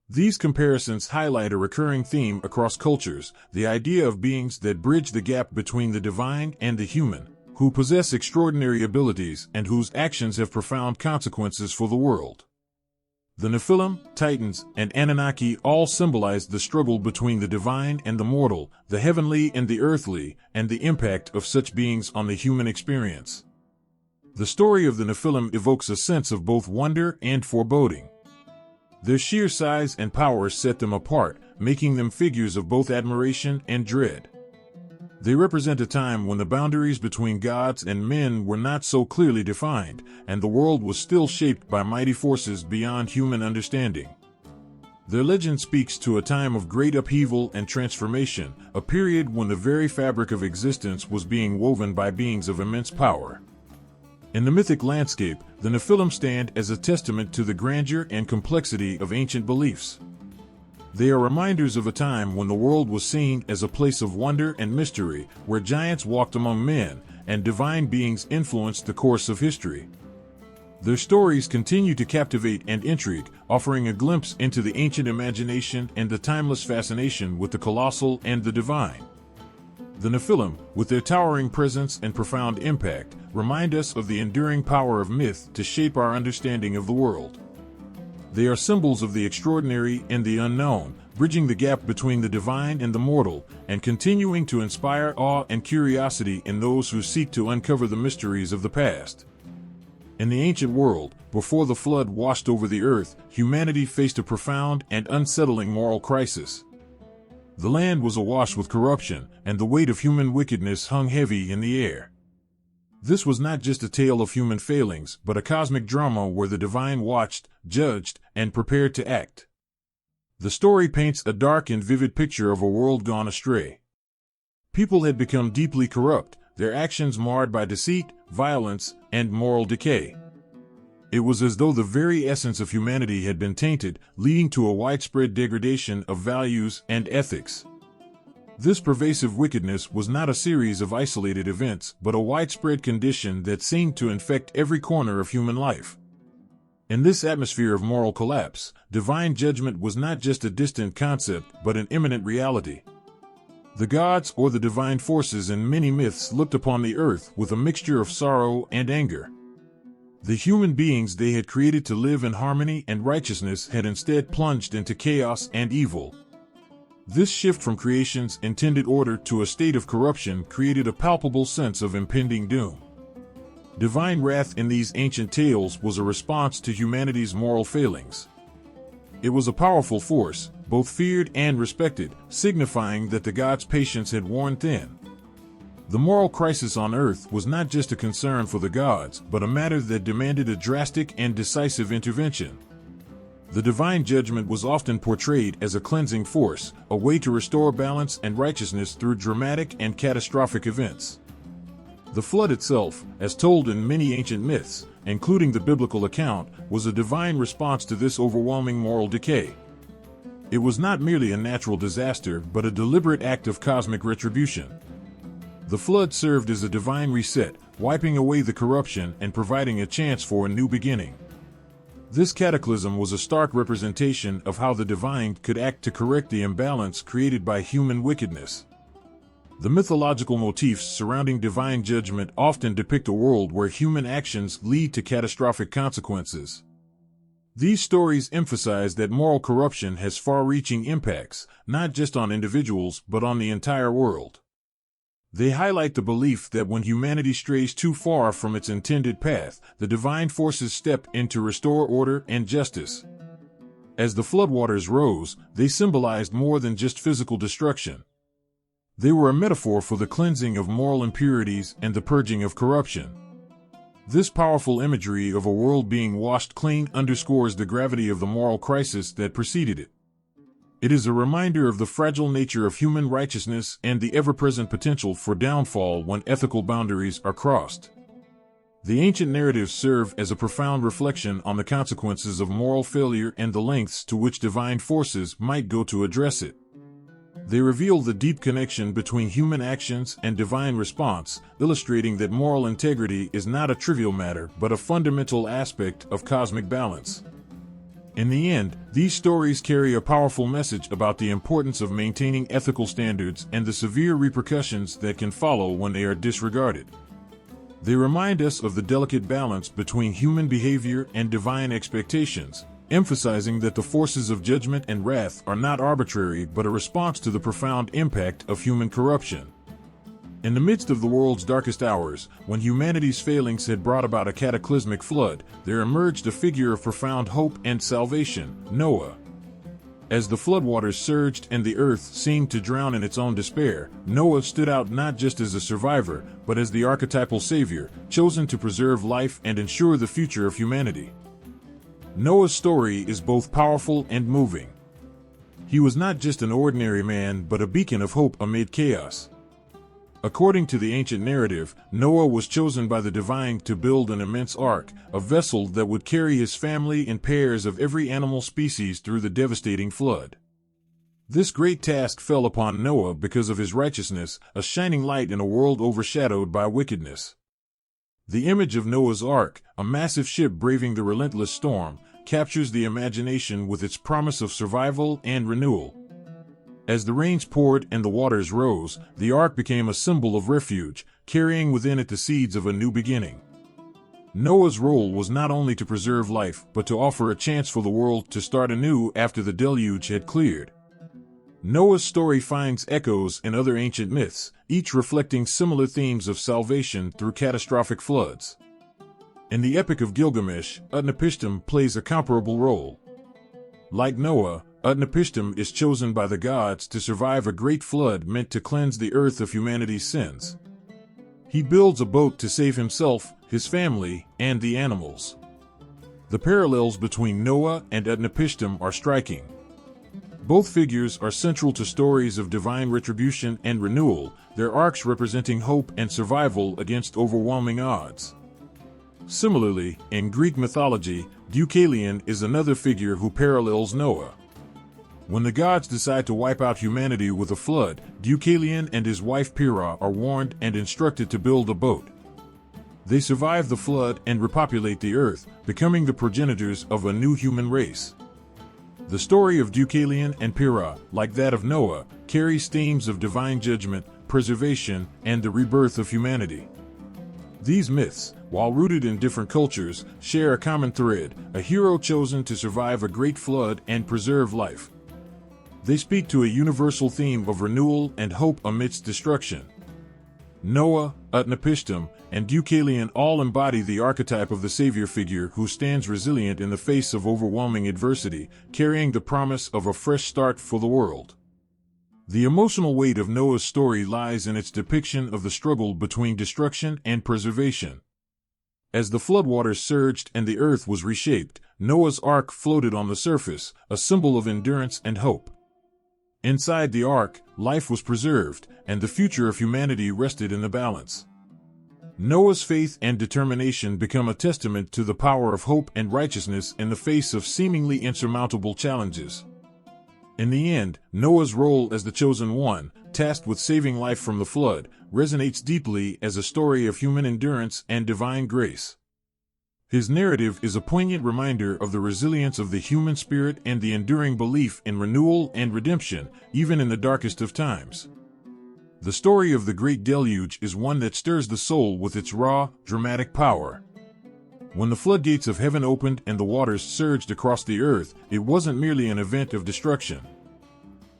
These comparisons highlight a recurring theme across cultures, the idea of beings that bridge the gap between the divine and the human, who possess extraordinary abilities and whose actions have profound consequences for the world. The Nephilim, Titans, and Anunnaki all symbolize the struggle between the divine and the mortal, the heavenly and the earthly, and the impact of such beings on the human experience. The story of the Nephilim evokes a sense of both wonder and foreboding. Their sheer size and power set them apart, making them figures of both admiration and dread. They represent a time when the boundaries between gods and men were not so clearly defined, and the world was still shaped by mighty forces beyond human understanding. Their legend speaks to a time of great upheaval and transformation, a period when the very fabric of existence was being woven by beings of immense power. In the mythic landscape, the Nephilim stand as a testament to the grandeur and complexity of ancient beliefs. They are reminders of a time when the world was seen as a place of wonder and mystery, where giants walked among men, and divine beings influenced the course of history. Their stories continue to captivate and intrigue, offering a glimpse into the ancient imagination and the timeless fascination with the colossal and the divine. The Nephilim, with their towering presence and profound impact, remind us of the enduring power of myth to shape our understanding of the world. They are symbols of the extraordinary and the unknown, bridging the gap between the divine and the mortal, and continuing to inspire awe and curiosity in those who seek to uncover the mysteries of the past. In the ancient world, before the flood washed over the earth, humanity faced a profound and unsettling moral crisis. The land was awash with corruption, and the weight of human wickedness hung heavy in the air. This was not just a tale of human failings, but a cosmic drama where the divine watched, judged, and prepared to act. The story paints a dark and vivid picture of a world gone astray. People had become deeply corrupt, their actions marred by deceit, violence, and moral decay. It was as though the very essence of humanity had been tainted, leading to a widespread degradation of values and ethics. This pervasive wickedness was not a series of isolated events, but a widespread condition that seemed to infect every corner of human life. In this atmosphere of moral collapse, divine judgment was not just a distant concept, but an imminent reality. The gods or the divine forces in many myths looked upon the earth with a mixture of sorrow and anger. The human beings they had created to live in harmony and righteousness had instead plunged into chaos and evil. This shift from creation's intended order to a state of corruption created a palpable sense of impending doom. Divine wrath in these ancient tales was a response to humanity's moral failings. It was a powerful force, both feared and respected, signifying that the gods' patience had worn thin. The moral crisis on Earth was not just a concern for the gods, but a matter that demanded a drastic and decisive intervention. The divine judgment was often portrayed as a cleansing force, a way to restore balance and righteousness through dramatic and catastrophic events. The flood itself, as told in many ancient myths, including the biblical account, was a divine response to this overwhelming moral decay. It was not merely a natural disaster, but a deliberate act of cosmic retribution. The flood served as a divine reset, wiping away the corruption and providing a chance for a new beginning. This cataclysm was a stark representation of how the divine could act to correct the imbalance created by human wickedness. The mythological motifs surrounding divine judgment often depict a world where human actions lead to catastrophic consequences. These stories emphasize that moral corruption has far-reaching impacts, not just on individuals but on the entire world. They highlight the belief that when humanity strays too far from its intended path, the divine forces step in to restore order and justice. As the floodwaters rose, they symbolized more than just physical destruction. They were a metaphor for the cleansing of moral impurities and the purging of corruption. This powerful imagery of a world being washed clean underscores the gravity of the moral crisis that preceded it. It is a reminder of the fragile nature of human righteousness and the ever-present potential for downfall when ethical boundaries are crossed. The ancient narratives serve as a profound reflection on the consequences of moral failure and the lengths to which divine forces might go to address it. They reveal the deep connection between human actions and divine response, illustrating that moral integrity is not a trivial matter but a fundamental aspect of cosmic balance. In the end, these stories carry a powerful message about the importance of maintaining ethical standards and the severe repercussions that can follow when they are disregarded. They remind us of the delicate balance between human behavior and divine expectations, emphasizing that the forces of judgment and wrath are not arbitrary but a response to the profound impact of human corruption. In the midst of the world's darkest hours, when humanity's failings had brought about a cataclysmic flood, there emerged a figure of profound hope and salvation, Noah. As the floodwaters surged and the earth seemed to drown in its own despair, Noah stood out not just as a survivor, but as the archetypal savior, chosen to preserve life and ensure the future of humanity. Noah's story is both powerful and moving. He was not just an ordinary man but a beacon of hope amid chaos. According to the ancient narrative, Noah was chosen by the divine to build an immense ark, a vessel that would carry his family and pairs of every animal species through the devastating flood. This great task fell upon Noah because of his righteousness, a shining light in a world overshadowed by wickedness. The image of Noah's Ark, a massive ship braving the relentless storm, captures the imagination with its promise of survival and renewal. As the rains poured and the waters rose, the ark became a symbol of refuge, carrying within it the seeds of a new beginning. Noah's role was not only to preserve life, but to offer a chance for the world to start anew after the deluge had cleared. Noah's story finds echoes in other ancient myths, each reflecting similar themes of salvation through catastrophic floods. In the Epic of Gilgamesh, Utnapishtim plays a comparable role. Like Noah, Utnapishtim is chosen by the gods to survive a great flood meant to cleanse the earth of humanity's sins. He builds a boat to save himself, his family, and the animals. The parallels between Noah and Utnapishtim are striking. Both figures are central to stories of divine retribution and renewal, their arcs representing hope and survival against overwhelming odds. Similarly, in Greek mythology, Deucalion is another figure who parallels Noah. When the gods decide to wipe out humanity with a flood, Deucalion and his wife Pyrrha are warned and instructed to build a boat. They survive the flood and repopulate the earth, becoming the progenitors of a new human race. The story of Deucalion and Pyrrha, like that of Noah, carries themes of divine judgment, preservation, and the rebirth of humanity. These myths, while rooted in different cultures, share a common thread, a hero chosen to survive a great flood and preserve life. They speak to a universal theme of renewal and hope amidst destruction. Noah, Utnapishtim, and Deucalion all embody the archetype of the savior figure who stands resilient in the face of overwhelming adversity, carrying the promise of a fresh start for the world. The emotional weight of Noah's story lies in its depiction of the struggle between destruction and preservation. As the floodwaters surged and the earth was reshaped, Noah's ark floated on the surface, a symbol of endurance and hope. Inside the ark, life was preserved, and the future of humanity rested in the balance. Noah's faith and determination become a testament to the power of hope and righteousness in the face of seemingly insurmountable challenges. In the end, Noah's role as the chosen one, tasked with saving life from the flood, resonates deeply as a story of human endurance and divine grace. His narrative is a poignant reminder of the resilience of the human spirit and the enduring belief in renewal and redemption, even in the darkest of times. The story of the Great Deluge is one that stirs the soul with its raw, dramatic power. When the floodgates of heaven opened and the waters surged across the earth, it wasn't merely an event of destruction.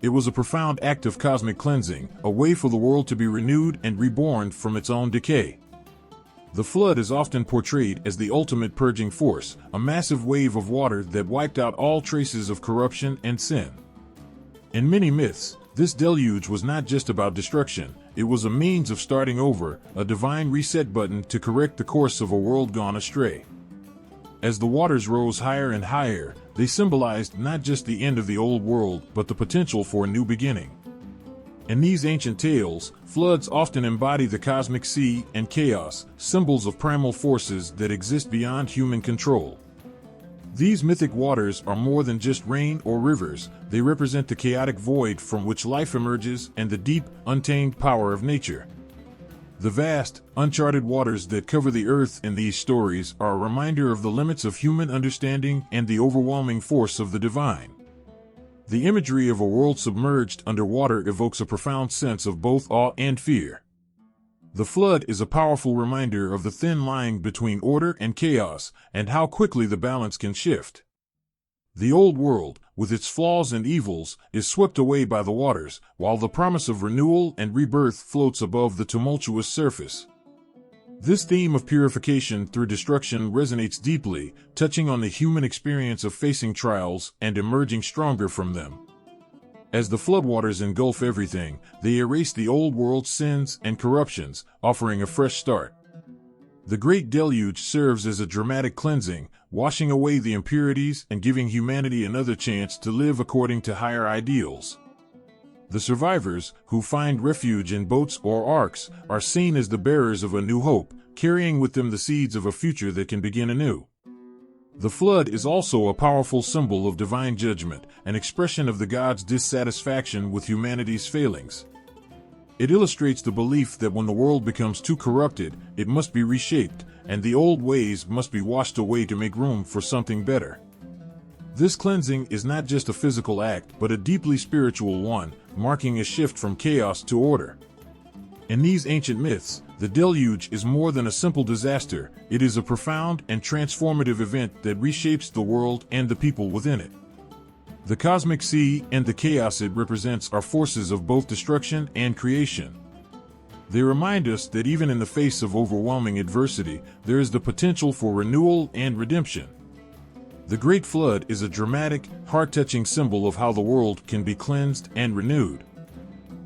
It was a profound act of cosmic cleansing, a way for the world to be renewed and reborn from its own decay. The flood is often portrayed as the ultimate purging force, a massive wave of water that wiped out all traces of corruption and sin. In many myths, this deluge was not just about destruction, it was a means of starting over, a divine reset button to correct the course of a world gone astray. As the waters rose higher and higher, they symbolized not just the end of the old world, but the potential for a new beginning. In these ancient tales, floods often embody the cosmic sea and chaos, symbols of primal forces that exist beyond human control. These mythic waters are more than just rain or rivers, they represent the chaotic void from which life emerges and the deep, untamed power of nature. The vast, uncharted waters that cover the earth in these stories are a reminder of the limits of human understanding and the overwhelming force of the divine. The imagery of a world submerged under water evokes a profound sense of both awe and fear. The flood is a powerful reminder of the thin line between order and chaos, and how quickly the balance can shift. The old world, with its flaws and evils, is swept away by the waters, while the promise of renewal and rebirth floats above the tumultuous surface. This theme of purification through destruction resonates deeply, touching on the human experience of facing trials and emerging stronger from them. As the floodwaters engulf everything, they erase the old world's sins and corruptions, offering a fresh start. The Great Deluge serves as a dramatic cleansing, washing away the impurities and giving humanity another chance to live according to higher ideals. The survivors, who find refuge in boats or arks, are seen as the bearers of a new hope, carrying with them the seeds of a future that can begin anew. The flood is also a powerful symbol of divine judgment, an expression of the gods' dissatisfaction with humanity's failings. It illustrates the belief that when the world becomes too corrupted, it must be reshaped, and the old ways must be washed away to make room for something better. This cleansing is not just a physical act, but a deeply spiritual one, marking a shift from chaos to order. In these ancient myths, the deluge is more than a simple disaster, it is a profound and transformative event that reshapes the world and the people within it. The cosmic sea and the chaos it represents are forces of both destruction and creation. They remind us that even in the face of overwhelming adversity, there is the potential for renewal and redemption. The Great Flood is a dramatic, heart-touching symbol of how the world can be cleansed and renewed.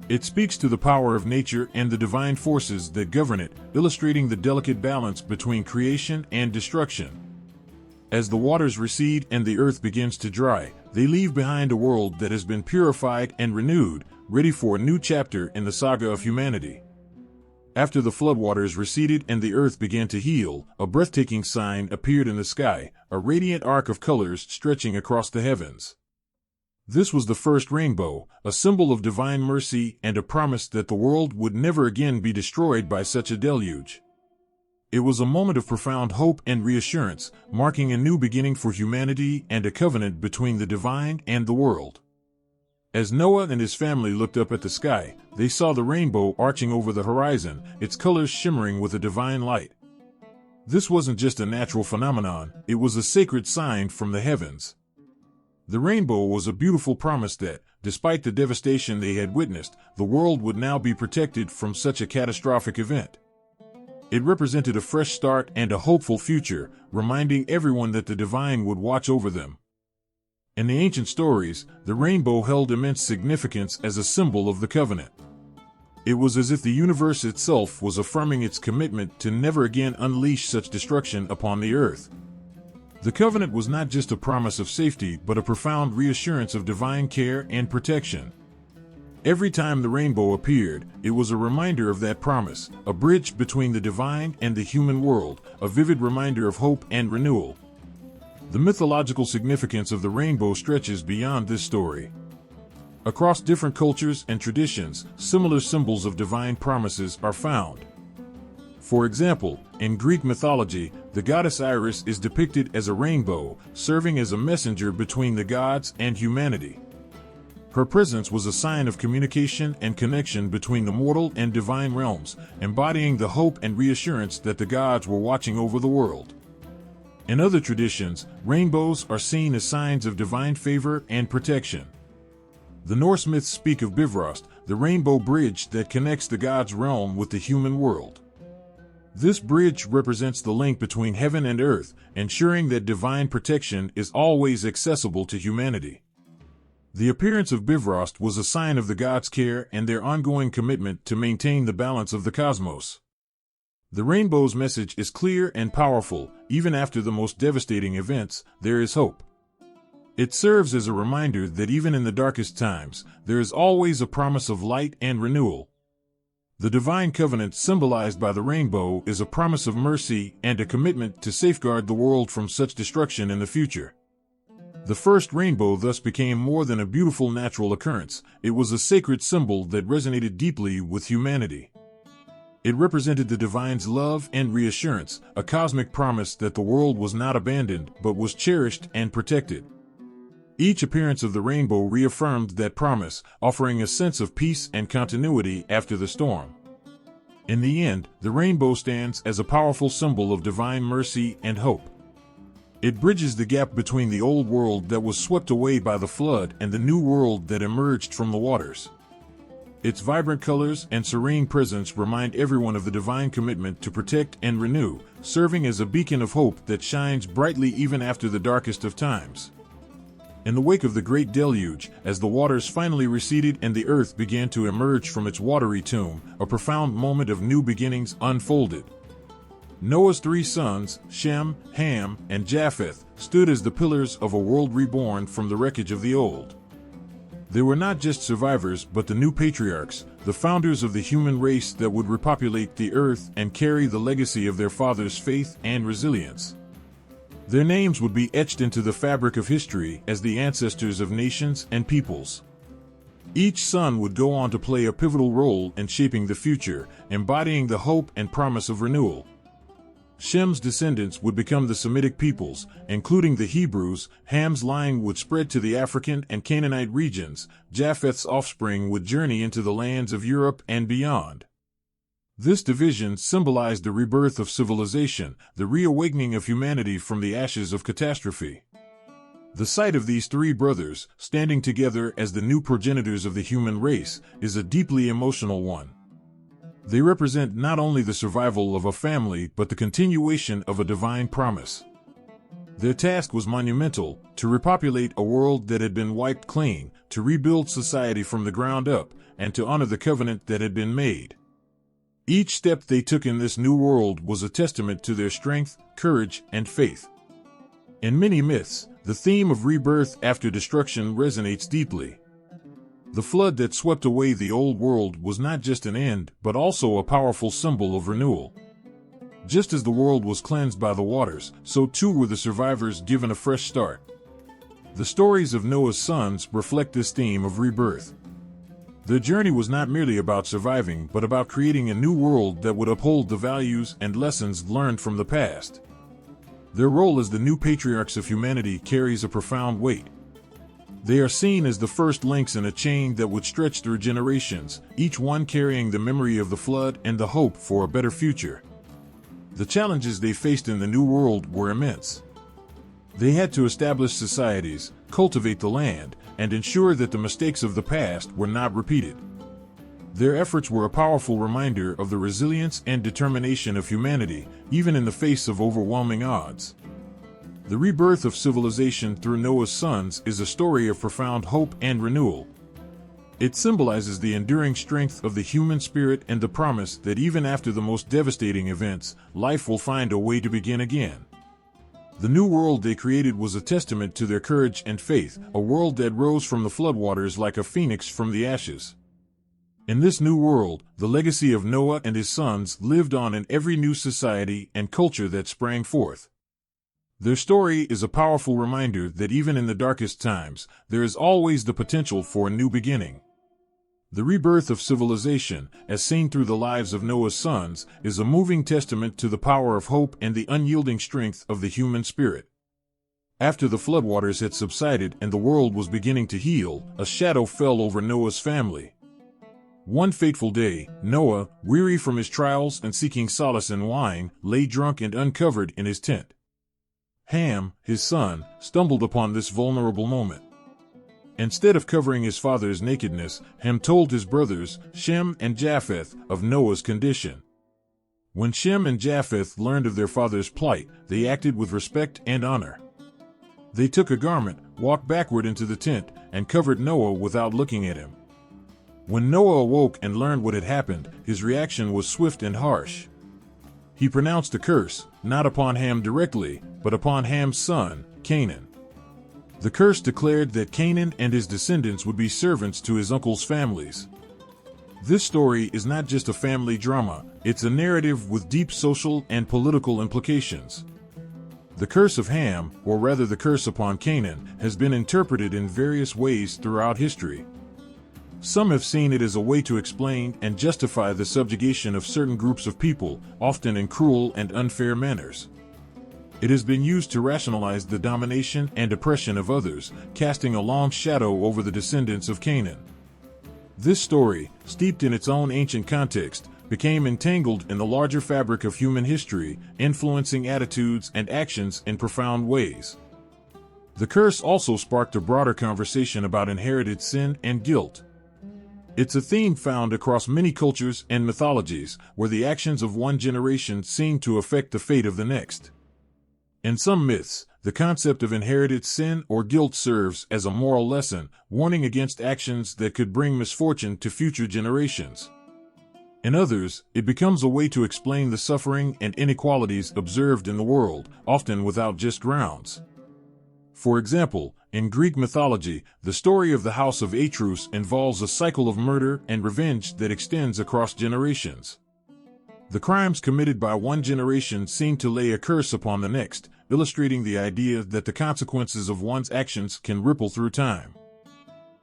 It speaks to the power of nature and the divine forces that govern it, illustrating the delicate balance between creation and destruction. As the waters recede and the earth begins to dry, they leave behind a world that has been purified and renewed, ready for a new chapter in the saga of humanity. After the floodwaters receded and the earth began to heal, a breathtaking sign appeared in the sky, a radiant arc of colors stretching across the heavens. This was the first rainbow, a symbol of divine mercy and a promise that the world would never again be destroyed by such a deluge. It was a moment of profound hope and reassurance, marking a new beginning for humanity and a covenant between the divine and the world. As Noah and his family looked up at the sky, they saw the rainbow arching over the horizon, its colors shimmering with a divine light. This wasn't just a natural phenomenon, it was a sacred sign from the heavens. The rainbow was a beautiful promise that, despite the devastation they had witnessed, the world would now be protected from such a catastrophic event. It represented a fresh start and a hopeful future, reminding everyone that the divine would watch over them. In the ancient stories, the rainbow held immense significance as a symbol of the covenant. It was as if the universe itself was affirming its commitment to never again unleash such destruction upon the earth. The covenant was not just a promise of safety, but a profound reassurance of divine care and protection. Every time the rainbow appeared, it was a reminder of that promise, a bridge between the divine and the human world, a vivid reminder of hope and renewal. The mythological significance of the rainbow stretches beyond this story. Across different cultures and traditions, similar symbols of divine promises are found. For example, in Greek mythology, the goddess Iris is depicted as a rainbow, serving as a messenger between the gods and humanity. Her presence was a sign of communication and connection between the mortal and divine realms, embodying the hope and reassurance that the gods were watching over the world. In other traditions, rainbows are seen as signs of divine favor and protection. The Norse myths speak of Bifrost, the rainbow bridge that connects the gods' realm with the human world. This bridge represents the link between heaven and earth, ensuring that divine protection is always accessible to humanity. The appearance of Bifrost was a sign of the gods' care and their ongoing commitment to maintain the balance of the cosmos. The rainbow's message is clear and powerful. Even after the most devastating events, there is hope. It serves as a reminder that even in the darkest times, there is always a promise of light and renewal. The divine covenant symbolized by the rainbow is a promise of mercy and a commitment to safeguard the world from such destruction in the future. The first rainbow thus became more than a beautiful natural occurrence. It was a sacred symbol that resonated deeply with humanity. It represented the divine's love and reassurance, a cosmic promise that the world was not abandoned but was cherished and protected. Each appearance of the rainbow reaffirmed that promise, offering a sense of peace and continuity after the storm. In the end, the rainbow stands as a powerful symbol of divine mercy and hope. It bridges the gap between the old world that was swept away by the flood and the new world that emerged from the waters. Its vibrant colors and serene presence remind everyone of the divine commitment to protect and renew, serving as a beacon of hope that shines brightly even after the darkest of times. In the wake of the Great Deluge, as the waters finally receded and the earth began to emerge from its watery tomb, a profound moment of new beginnings unfolded. Noah's three sons, Shem, Ham, and Japheth, stood as the pillars of a world reborn from the wreckage of the old. They were not just survivors but the new patriarchs, the founders of the human race that would repopulate the earth and carry the legacy of their fathers' faith and resilience. Their names would be etched into the fabric of history as the ancestors of nations and peoples. Each son would go on to play a pivotal role in shaping the future, embodying the hope and promise of renewal. Shem's descendants would become the Semitic peoples, including the Hebrews. Ham's line would spread to the African and Canaanite regions. Japheth's offspring would journey into the lands of Europe and beyond. This division symbolized the rebirth of civilization, the reawakening of humanity from the ashes of catastrophe. The sight of these three brothers, standing together as the new progenitors of the human race, is a deeply emotional one. They represent not only the survival of a family but the continuation of a divine promise. Their task was monumental: to repopulate a world that had been wiped clean, to rebuild society from the ground up, and to honor the covenant that had been made. Each step they took in this new world was a testament to their strength, courage, and faith. In many myths, the theme of rebirth after destruction resonates deeply. The flood that swept away the old world was not just an end, but also a powerful symbol of renewal. Just as the world was cleansed by the waters, so too were the survivors given a fresh start. The stories of Noah's sons reflect this theme of rebirth. Their journey was not merely about surviving, but about creating a new world that would uphold the values and lessons learned from the past. Their role as the new patriarchs of humanity carries a profound weight. They are seen as the first links in a chain that would stretch through generations, each one carrying the memory of the flood and the hope for a better future. The challenges they faced in the new world were immense. They had to establish societies, cultivate the land, and ensure that the mistakes of the past were not repeated. Their efforts were a powerful reminder of the resilience and determination of humanity, even in the face of overwhelming odds. The rebirth of civilization through Noah's sons is a story of profound hope and renewal. It symbolizes the enduring strength of the human spirit and the promise that even after the most devastating events, life will find a way to begin again. The new world they created was a testament to their courage and faith, a world that rose from the floodwaters like a phoenix from the ashes. In this new world, the legacy of Noah and his sons lived on in every new society and culture that sprang forth. Their story is a powerful reminder that even in the darkest times, there is always the potential for a new beginning. The rebirth of civilization, as seen through the lives of Noah's sons, is a moving testament to the power of hope and the unyielding strength of the human spirit. After the floodwaters had subsided and the world was beginning to heal, a shadow fell over Noah's family. One fateful day, Noah, weary from his trials and seeking solace in wine, lay drunk and uncovered in his tent. Ham, his son, stumbled upon this vulnerable moment. Instead of covering his father's nakedness, Ham told his brothers, Shem and Japheth, of Noah's condition. When Shem and Japheth learned of their father's plight, they acted with respect and honor. They took a garment, walked backward into the tent, and covered Noah without looking at him. When Noah awoke and learned what had happened, his reaction was swift and harsh. He pronounced a curse, not upon Ham directly, but upon Ham's son, Canaan. The curse declared that Canaan and his descendants would be servants to his uncle's families. This story is not just a family drama, it's a narrative with deep social and political implications. The curse of Ham, or rather the curse upon Canaan, has been interpreted in various ways throughout history. Some have seen it as a way to explain and justify the subjugation of certain groups of people, often in cruel and unfair manners. It has been used to rationalize the domination and oppression of others, casting a long shadow over the descendants of Canaan. This story, steeped in its own ancient context, became entangled in the larger fabric of human history, influencing attitudes and actions in profound ways. The curse also sparked a broader conversation about inherited sin and guilt. It's a theme found across many cultures and mythologies, where the actions of one generation seem to affect the fate of the next. In some myths, the concept of inherited sin or guilt serves as a moral lesson, warning against actions that could bring misfortune to future generations. In others, it becomes a way to explain the suffering and inequalities observed in the world, often without just grounds. For example, in Greek mythology, the story of the house of Atreus involves a cycle of murder and revenge that extends across generations. The crimes committed by one generation seem to lay a curse upon the next, illustrating the idea that the consequences of one's actions can ripple through time.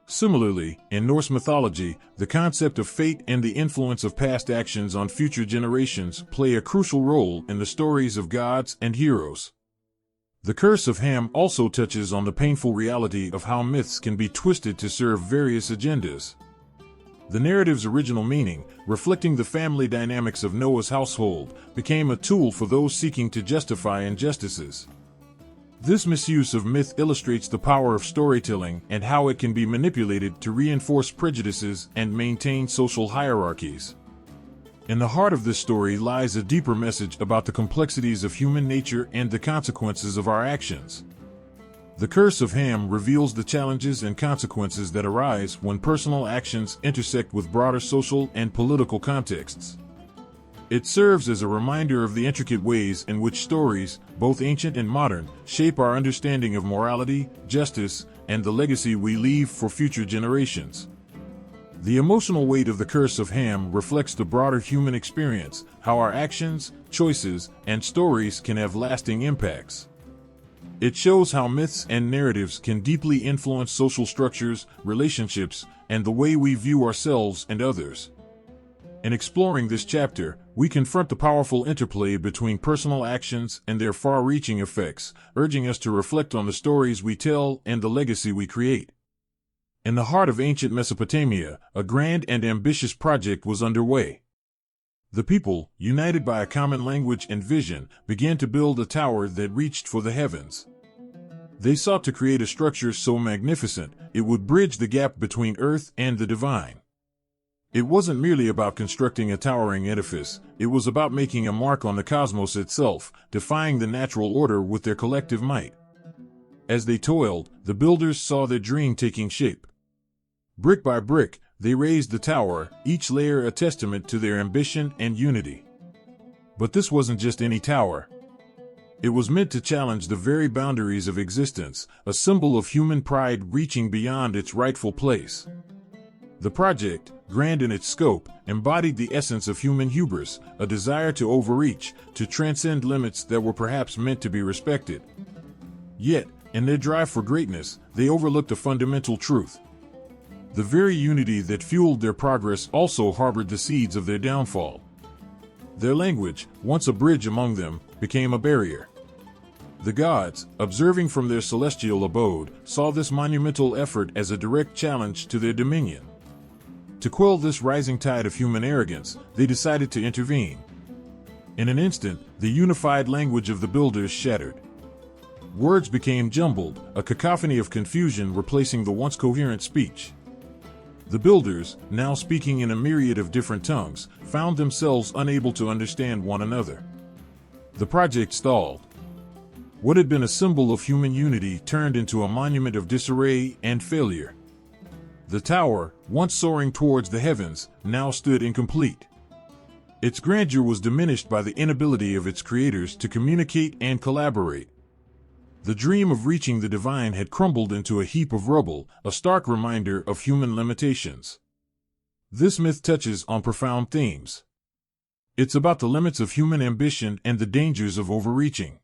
Similarly, in Norse mythology, the concept of fate and the influence of past actions on future generations play a crucial role in the stories of gods and heroes. The curse of Ham also touches on the painful reality of how myths can be twisted to serve various agendas. The narrative's original meaning, reflecting the family dynamics of Noah's household, became a tool for those seeking to justify injustices. This misuse of myth illustrates the power of storytelling and how it can be manipulated to reinforce prejudices and maintain social hierarchies. In the heart of this story lies a deeper message about the complexities of human nature and the consequences of our actions. The curse of Ham reveals the challenges and consequences that arise when personal actions intersect with broader social and political contexts. It serves as a reminder of the intricate ways in which stories, both ancient and modern, shape our understanding of morality, justice, and the legacy we leave for future generations. The emotional weight of the curse of Ham reflects the broader human experience, how our actions, choices, and stories can have lasting impacts. It shows how myths and narratives can deeply influence social structures, relationships, and the way we view ourselves and others. In exploring this chapter, we confront the powerful interplay between personal actions and their far-reaching effects, urging us to reflect on the stories we tell and the legacy we create. In the heart of ancient Mesopotamia, a grand and ambitious project was underway. The people, united by a common language and vision, began to build a tower that reached for the heavens. They sought to create a structure so magnificent, it would bridge the gap between earth and the divine. It wasn't merely about constructing a towering edifice, it was about making a mark on the cosmos itself, defying the natural order with their collective might. As they toiled, the builders saw their dream taking shape. Brick by brick, they raised the tower, each layer a testament to their ambition and unity. But this wasn't just any tower. It was meant to challenge the very boundaries of existence, a symbol of human pride reaching beyond its rightful place. The project, grand in its scope, embodied the essence of human hubris, a desire to overreach, to transcend limits that were perhaps meant to be respected. Yet, in their drive for greatness, they overlooked a fundamental truth. The very unity that fueled their progress also harbored the seeds of their downfall. Their language, once a bridge among them, became a barrier. The gods, observing from their celestial abode, saw this monumental effort as a direct challenge to their dominion. To quell this rising tide of human arrogance, they decided to intervene. In an instant, the unified language of the builders shattered. Words became jumbled, a cacophony of confusion replacing the once coherent speech. The builders, now speaking in a myriad of different tongues, found themselves unable to understand one another. The project stalled. What had been a symbol of human unity turned into a monument of disarray and failure. The tower, once soaring towards the heavens, now stood incomplete. Its grandeur was diminished by the inability of its creators to communicate and collaborate. The dream of reaching the divine had crumbled into a heap of rubble, a stark reminder of human limitations. This myth touches on profound themes. It's about the limits of human ambition and the dangers of overreaching.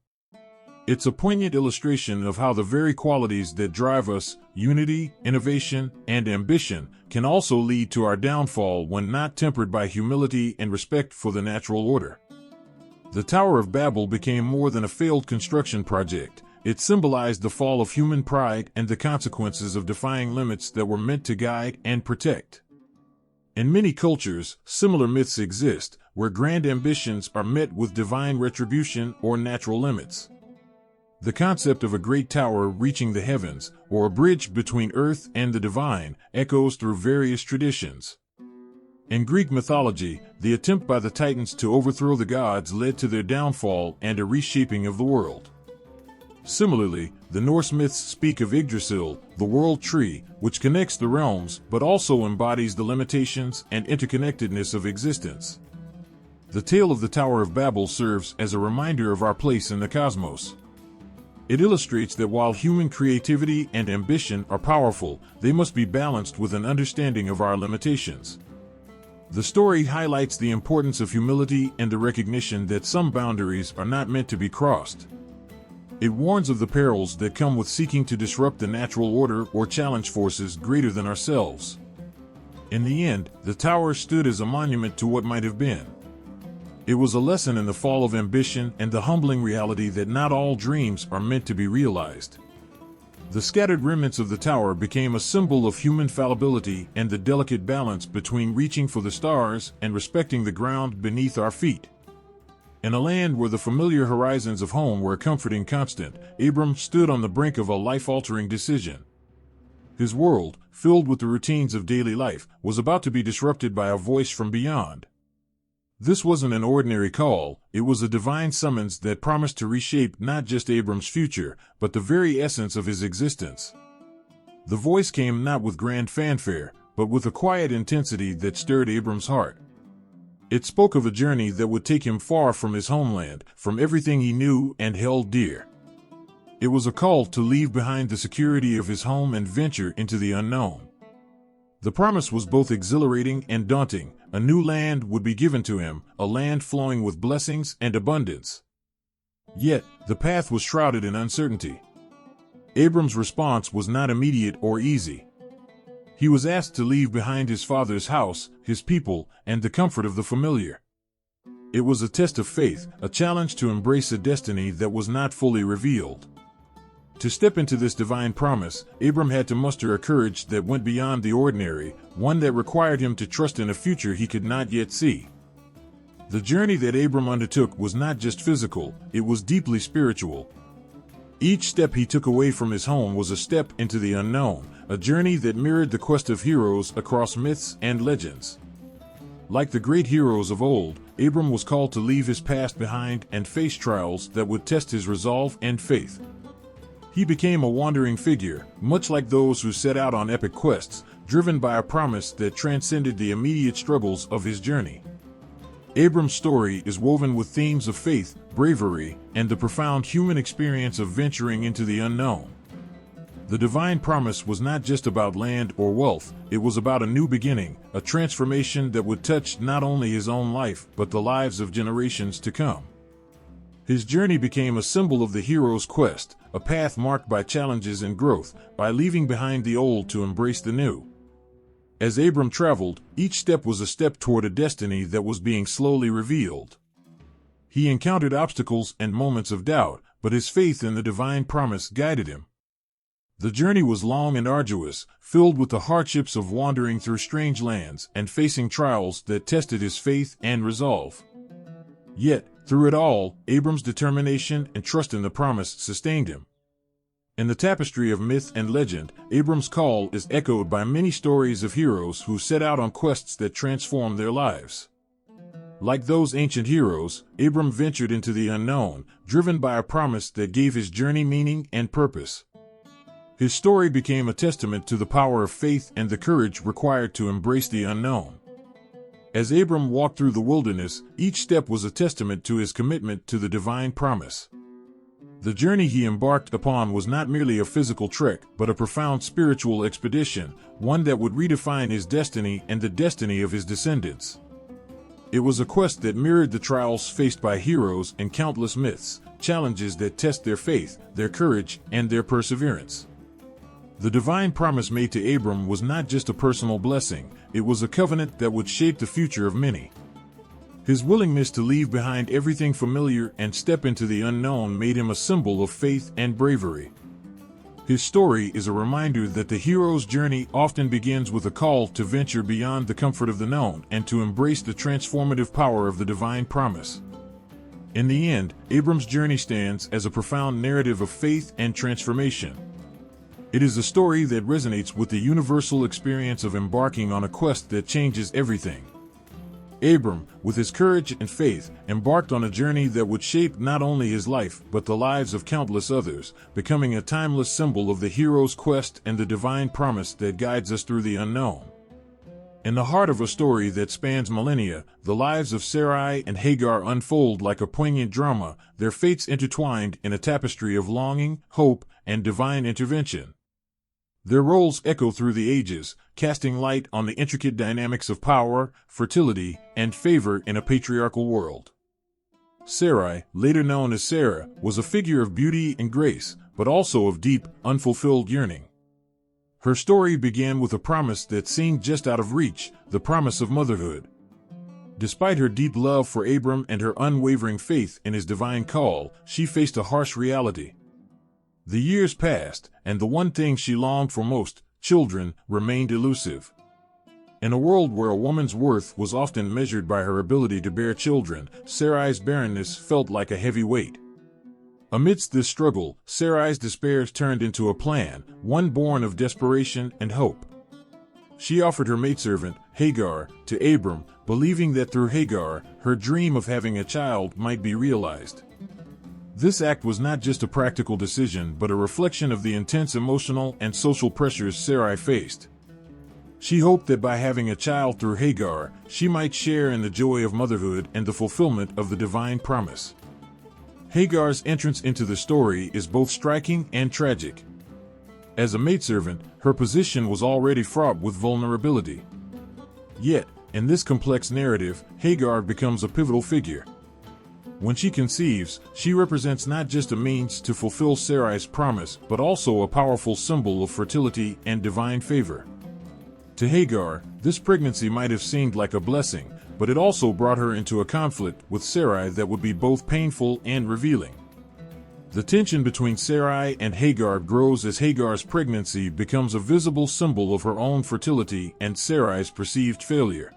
It's a poignant illustration of how the very qualities that drive us, unity, innovation, and ambition, can also lead to our downfall when not tempered by humility and respect for the natural order. The Tower of Babel became more than a failed construction project. It symbolized the fall of human pride and the consequences of defying limits that were meant to guide and protect. In many cultures, similar myths exist, where grand ambitions are met with divine retribution or natural limits. The concept of a great tower reaching the heavens, or a bridge between earth and the divine, echoes through various traditions. In Greek mythology, the attempt by the Titans to overthrow the gods led to their downfall and a reshaping of the world. Similarly, the Norse myths speak of Yggdrasil, the world tree, which connects the realms but also embodies the limitations and interconnectedness of existence. The tale of the Tower of Babel serves as a reminder of our place in the cosmos. It illustrates that while human creativity and ambition are powerful, they must be balanced with an understanding of our limitations. The story highlights the importance of humility and the recognition that some boundaries are not meant to be crossed. It warns of the perils that come with seeking to disrupt the natural order or challenge forces greater than ourselves. In the end, the tower stood as a monument to what might have been. It was a lesson in the fall of ambition and the humbling reality that not all dreams are meant to be realized. The scattered remnants of the tower became a symbol of human fallibility and the delicate balance between reaching for the stars and respecting the ground beneath our feet. In a land where the familiar horizons of home were a comforting constant, Abram stood on the brink of a life-altering decision. His world, filled with the routines of daily life, was about to be disrupted by a voice from beyond. This wasn't an ordinary call, it was a divine summons that promised to reshape not just Abram's future, but the very essence of his existence. The voice came not with grand fanfare, but with a quiet intensity that stirred Abram's heart. It spoke of a journey that would take him far from his homeland, from everything he knew and held dear. It was a call to leave behind the security of his home and venture into the unknown. The promise was both exhilarating and daunting. A new land would be given to him, a land flowing with blessings and abundance. Yet, the path was shrouded in uncertainty. Abram's response was not immediate or easy. He was asked to leave behind his father's house, his people, and the comfort of the familiar. It was a test of faith, a challenge to embrace a destiny that was not fully revealed. To step into this divine promise, Abram had to muster a courage that went beyond the ordinary, one that required him to trust in a future he could not yet see. The journey that Abram undertook was not just physical, it was deeply spiritual. Each step he took away from his home was a step into the unknown, a journey that mirrored the quest of heroes across myths and legends. Like the great heroes of old, Abram was called to leave his past behind and face trials that would test his resolve and faith. He became a wandering figure, much like those who set out on epic quests, driven by a promise that transcended the immediate struggles of his journey. Abram's story is woven with themes of faith, bravery, and the profound human experience of venturing into the unknown. The divine promise was not just about land or wealth, it was about a new beginning, a transformation that would touch not only his own life but the lives of generations to come. His journey became a symbol of the hero's quest, a path marked by challenges and growth, by leaving behind the old to embrace the new. As Abram traveled, each step was a step toward a destiny that was being slowly revealed. He encountered obstacles and moments of doubt, but his faith in the divine promise guided him. The journey was long and arduous, filled with the hardships of wandering through strange lands and facing trials that tested his faith and resolve. Yet, through it all, Abram's determination and trust in the promise sustained him. In the tapestry of myth and legend, Abram's call is echoed by many stories of heroes who set out on quests that transformed their lives. Like those ancient heroes, Abram ventured into the unknown, driven by a promise that gave his journey meaning and purpose. His story became a testament to the power of faith and the courage required to embrace the unknown. As Abram walked through the wilderness, each step was a testament to his commitment to the divine promise. The journey he embarked upon was not merely a physical trek, but a profound spiritual expedition, one that would redefine his destiny and the destiny of his descendants. It was a quest that mirrored the trials faced by heroes and countless myths, challenges that test their faith, their courage, and their perseverance. The divine promise made to Abram was not just a personal blessing, it was a covenant that would shape the future of many. His willingness to leave behind everything familiar and step into the unknown made him a symbol of faith and bravery. His story is a reminder that the hero's journey often begins with a call to venture beyond the comfort of the known and to embrace the transformative power of the divine promise. In the end, Abram's journey stands as a profound narrative of faith and transformation. It is a story that resonates with the universal experience of embarking on a quest that changes everything. Abram, with his courage and faith, embarked on a journey that would shape not only his life but the lives of countless others, becoming a timeless symbol of the hero's quest and the divine promise that guides us through the unknown. In the heart of a story that spans millennia, the lives of Sarai and Hagar unfold like a poignant drama, their fates intertwined in a tapestry of longing, hope, and divine intervention. Their roles echo through the ages, casting light on the intricate dynamics of power, fertility, and favor in a patriarchal world. Sarai, later known as Sarah, was a figure of beauty and grace, but also of deep, unfulfilled yearning. Her story began with a promise that seemed just out of reach, the promise of motherhood. Despite her deep love for Abram and her unwavering faith in his divine call, she faced a harsh reality. The years passed, and the one thing she longed for most, children, remained elusive. In a world where a woman's worth was often measured by her ability to bear children, Sarai's barrenness felt like a heavy weight. Amidst this struggle, Sarai's despair turned into a plan, one born of desperation and hope. She offered her maidservant, Hagar, to Abram, believing that through Hagar, her dream of having a child might be realized. This act was not just a practical decision but a reflection of the intense emotional and social pressures Sarai faced. She hoped that by having a child through Hagar, she might share in the joy of motherhood and the fulfillment of the divine promise. Hagar's entrance into the story is both striking and tragic. As a maidservant, her position was already fraught with vulnerability. Yet, in this complex narrative, Hagar becomes a pivotal figure. When she conceives, she represents not just a means to fulfill Sarai's promise, but also a powerful symbol of fertility and divine favor. To Hagar, this pregnancy might have seemed like a blessing, but it also brought her into a conflict with Sarai that would be both painful and revealing. The tension between Sarai and Hagar grows as Hagar's pregnancy becomes a visible symbol of her own fertility and Sarai's perceived failure.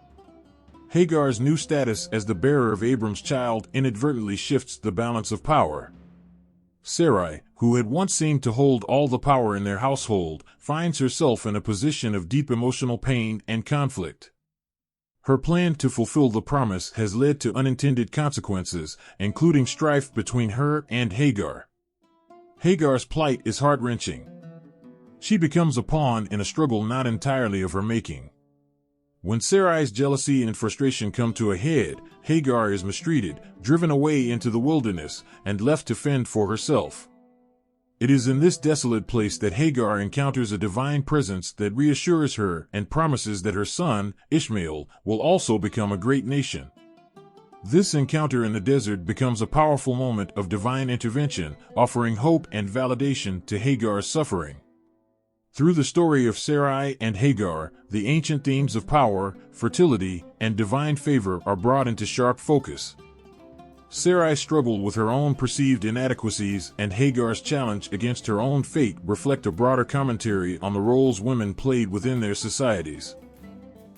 Hagar's new status as the bearer of Abram's child inadvertently shifts the balance of power. Sarai, who had once seemed to hold all the power in their household, finds herself in a position of deep emotional pain and conflict. Her plan to fulfill the promise has led to unintended consequences, including strife between her and Hagar. Hagar's plight is heart-wrenching. She becomes a pawn in a struggle not entirely of her making. When Sarai's jealousy and frustration come to a head, Hagar is mistreated, driven away into the wilderness, and left to fend for herself. It is in this desolate place that Hagar encounters a divine presence that reassures her and promises that her son, Ishmael, will also become a great nation. This encounter in the desert becomes a powerful moment of divine intervention, offering hope and validation to Hagar's suffering. Through the story of Sarai and Hagar, the ancient themes of power, fertility, and divine favor are brought into sharp focus. Sarai struggled with her own perceived inadequacies, and Hagar's challenge against her own fate reflect a broader commentary on the roles women played within their societies.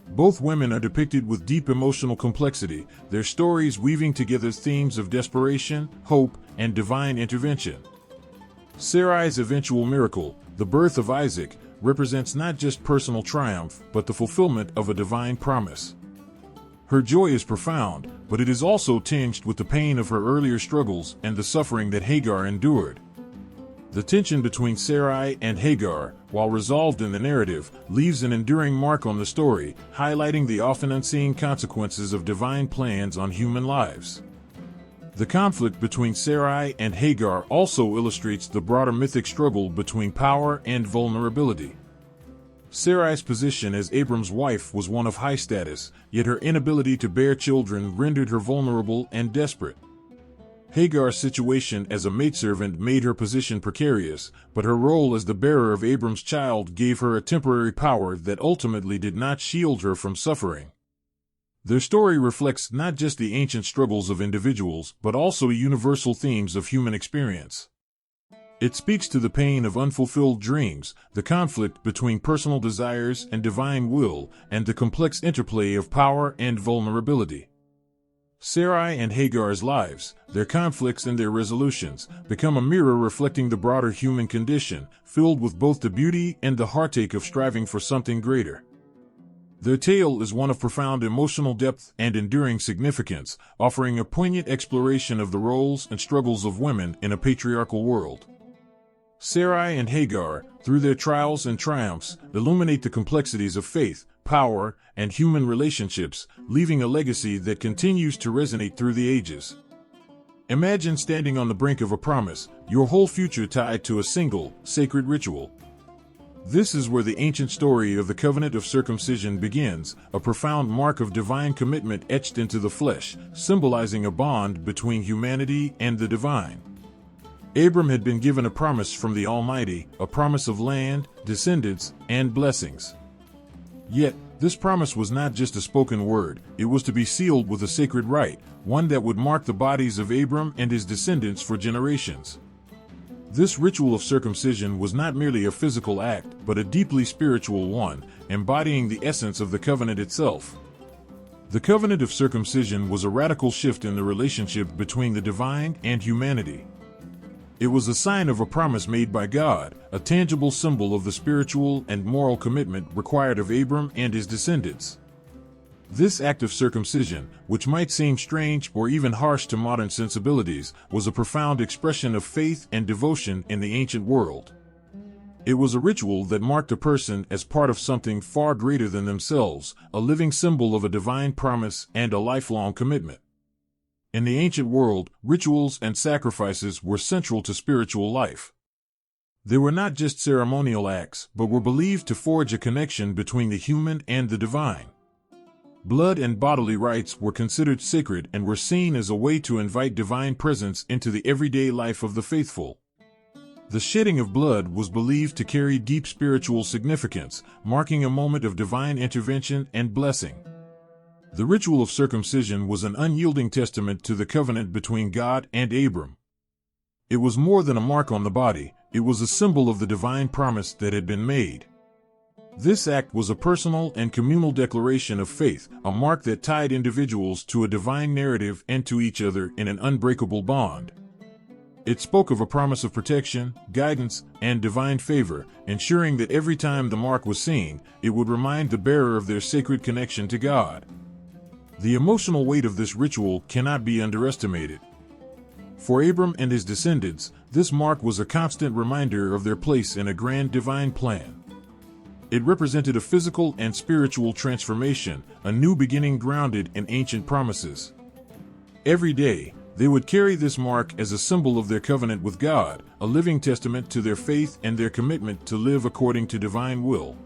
Both women are depicted with deep emotional complexity, their stories weaving together themes of desperation, hope, and divine intervention. Sarai's eventual miracle, the birth of Isaac, represents not just personal triumph, but the fulfillment of a divine promise. Her joy is profound, but it is also tinged with the pain of her earlier struggles and the suffering that Hagar endured. The tension between Sarai and Hagar, while resolved in the narrative, leaves an enduring mark on the story, highlighting the often unseen consequences of divine plans on human lives. The conflict between Sarai and Hagar also illustrates the broader mythic struggle between power and vulnerability. Sarai's position as Abram's wife was one of high status, yet her inability to bear children rendered her vulnerable and desperate. Hagar's situation as a maidservant made her position precarious, but her role as the bearer of Abram's child gave her a temporary power that ultimately did not shield her from suffering. Their story reflects not just the ancient struggles of individuals, but also universal themes of human experience. It speaks to the pain of unfulfilled dreams, the conflict between personal desires and divine will, and the complex interplay of power and vulnerability. Sarai and Hagar's lives, their conflicts and their resolutions, become a mirror reflecting the broader human condition, filled with both the beauty and the heartache of striving for something greater. Their tale is one of profound emotional depth and enduring significance, offering a poignant exploration of the roles and struggles of women in a patriarchal world. Sarai and Hagar, through their trials and triumphs, illuminate the complexities of faith, power, and human relationships, leaving a legacy that continues to resonate through the ages. Imagine standing on the brink of a promise, your whole future tied to a single, sacred ritual. This is where the ancient story of the covenant of circumcision begins, a profound mark of divine commitment etched into the flesh, symbolizing a bond between humanity and the divine. Abram had been given a promise from the Almighty, a promise of land, descendants, and blessings. Yet, this promise was not just a spoken word, it was to be sealed with a sacred rite, one that would mark the bodies of Abram and his descendants for generations. This ritual of circumcision was not merely a physical act, but a deeply spiritual one, embodying the essence of the covenant itself. The covenant of circumcision was a radical shift in the relationship between the divine and humanity. It was a sign of a promise made by God, a tangible symbol of the spiritual and moral commitment required of Abram and his descendants. This act of circumcision, which might seem strange or even harsh to modern sensibilities, was a profound expression of faith and devotion in the ancient world. It was a ritual that marked a person as part of something far greater than themselves, a living symbol of a divine promise and a lifelong commitment. In the ancient world, rituals and sacrifices were central to spiritual life. They were not just ceremonial acts, but were believed to forge a connection between the human and the divine. Blood and bodily rites were considered sacred and were seen as a way to invite divine presence into the everyday life of the faithful. The shedding of blood was believed to carry deep spiritual significance, marking a moment of divine intervention and blessing. The ritual of circumcision was an unyielding testament to the covenant between God and Abram. It was more than a mark on the body, it was a symbol of the divine promise that had been made. This act was a personal and communal declaration of faith, a mark that tied individuals to a divine narrative and to each other in an unbreakable bond. It spoke of a promise of protection, guidance, and divine favor, ensuring that every time the mark was seen, it would remind the bearer of their sacred connection to God. The emotional weight of this ritual cannot be underestimated. For Abram and his descendants, this mark was a constant reminder of their place in a grand divine plan. It represented a physical and spiritual transformation, a new beginning grounded in ancient promises. Every day, they would carry this mark as a symbol of their covenant with God, a living testament to their faith and their commitment to live according to divine will.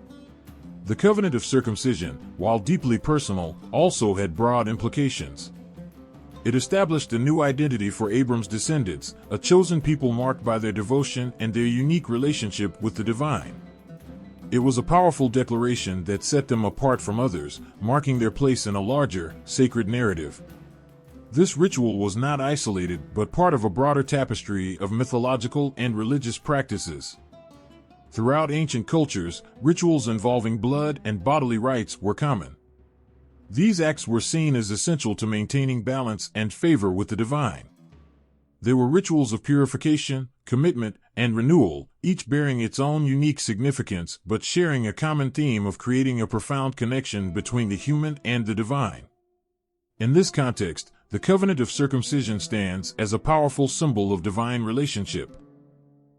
The covenant of circumcision, while deeply personal, also had broad implications. It established a new identity for Abram's descendants, a chosen people marked by their devotion and their unique relationship with the divine. It was a powerful declaration that set them apart from others, marking their place in a larger, sacred narrative. This ritual was not isolated but part of a broader tapestry of mythological and religious practices. Throughout ancient cultures, rituals involving blood and bodily rites were common. These acts were seen as essential to maintaining balance and favor with the divine. They were rituals of purification, commitment, and renewal, each bearing its own unique significance but sharing a common theme of creating a profound connection between the human and the divine. In this context, the covenant of circumcision stands as a powerful symbol of divine relationship.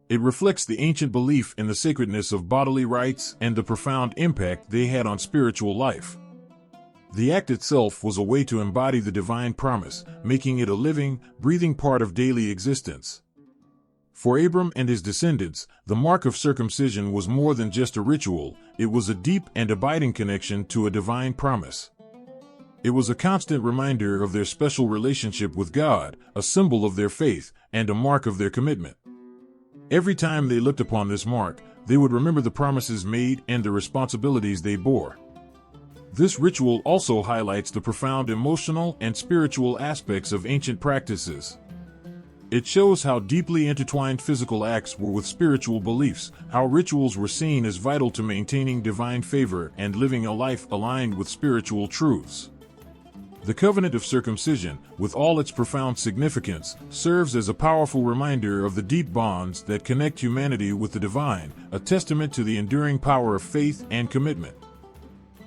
It reflects the ancient belief in the sacredness of bodily rites and the profound impact they had on spiritual life. The act itself was a way to embody the divine promise, making it a living, breathing part of daily existence. For Abram and his descendants, the mark of circumcision was more than just a ritual, it was a deep and abiding connection to a divine promise. It was a constant reminder of their special relationship with God, a symbol of their faith, and a mark of their commitment. Every time they looked upon this mark, they would remember the promises made and the responsibilities they bore. This ritual also highlights the profound emotional and spiritual aspects of ancient practices. It shows how deeply intertwined physical acts were with spiritual beliefs, how rituals were seen as vital to maintaining divine favor and living a life aligned with spiritual truths. The covenant of circumcision, with all its profound significance, serves as a powerful reminder of the deep bonds that connect humanity with the divine, a testament to the enduring power of faith and commitment.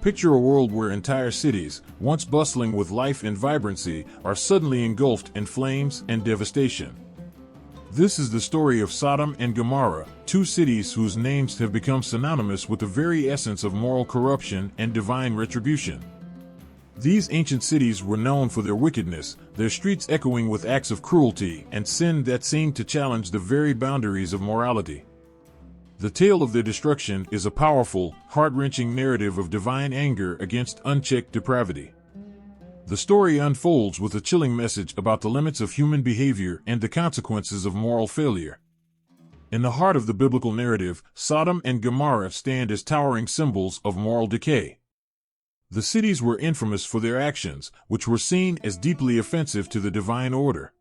Picture a world where entire cities, once bustling with life and vibrancy, are suddenly engulfed in flames and devastation. This is the story of Sodom and Gomorrah, two cities whose names have become synonymous with the very essence of moral corruption and divine retribution. These ancient cities were known for their wickedness, their streets echoing with acts of cruelty and sin that seemed to challenge the very boundaries of morality. The tale of their destruction is a powerful, heart-wrenching narrative of divine anger against unchecked depravity. The story unfolds with a chilling message about the limits of human behavior and the consequences of moral failure. In the heart of the biblical narrative, Sodom and Gomorrah stand as towering symbols of moral decay. The cities were infamous for their actions, which were seen as deeply offensive to the divine order.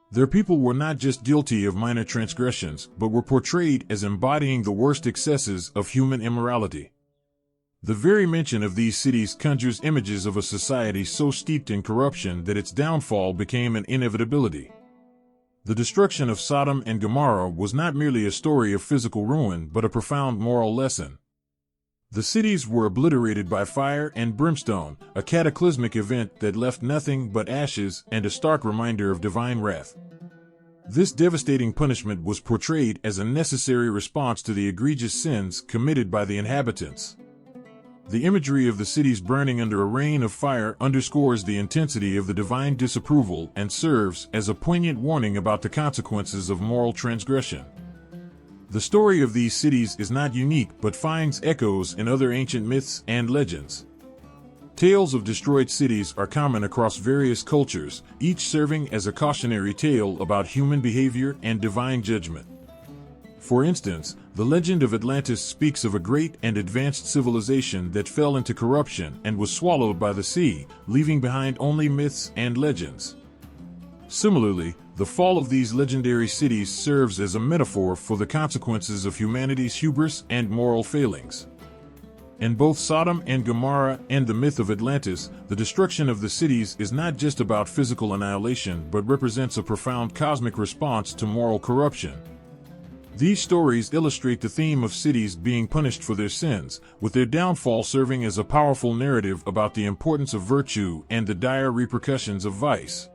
Their people were not just guilty of minor transgressions, but were portrayed as embodying the worst excesses of human immorality. The very mention of these cities conjures images of a society so steeped in corruption that its downfall became an inevitability. The destruction of Sodom and Gomorrah was not merely a story of physical ruin but a profound moral lesson. The cities were obliterated by fire and brimstone, a cataclysmic event that left nothing but ashes and a stark reminder of divine wrath. This devastating punishment was portrayed as a necessary response to the egregious sins committed by the inhabitants. The imagery of the cities burning under a rain of fire underscores the intensity of the divine disapproval and serves as a poignant warning about the consequences of moral transgression. The story of these cities is not unique but finds echoes in other ancient myths and legends. Tales of destroyed cities are common across various cultures, each serving as a cautionary tale about human behavior and divine judgment. For instance, the legend of Atlantis speaks of a great and advanced civilization that fell into corruption and was swallowed by the sea, leaving behind only myths and legends. Similarly, the fall of these legendary cities serves as a metaphor for the consequences of humanity's hubris and moral failings. In both Sodom and Gomorrah and the myth of Atlantis, the destruction of the cities is not just about physical annihilation but represents a profound cosmic response to moral corruption. These stories illustrate the theme of cities being punished for their sins, with their downfall serving as a powerful narrative about the importance of virtue and the dire repercussions of vice.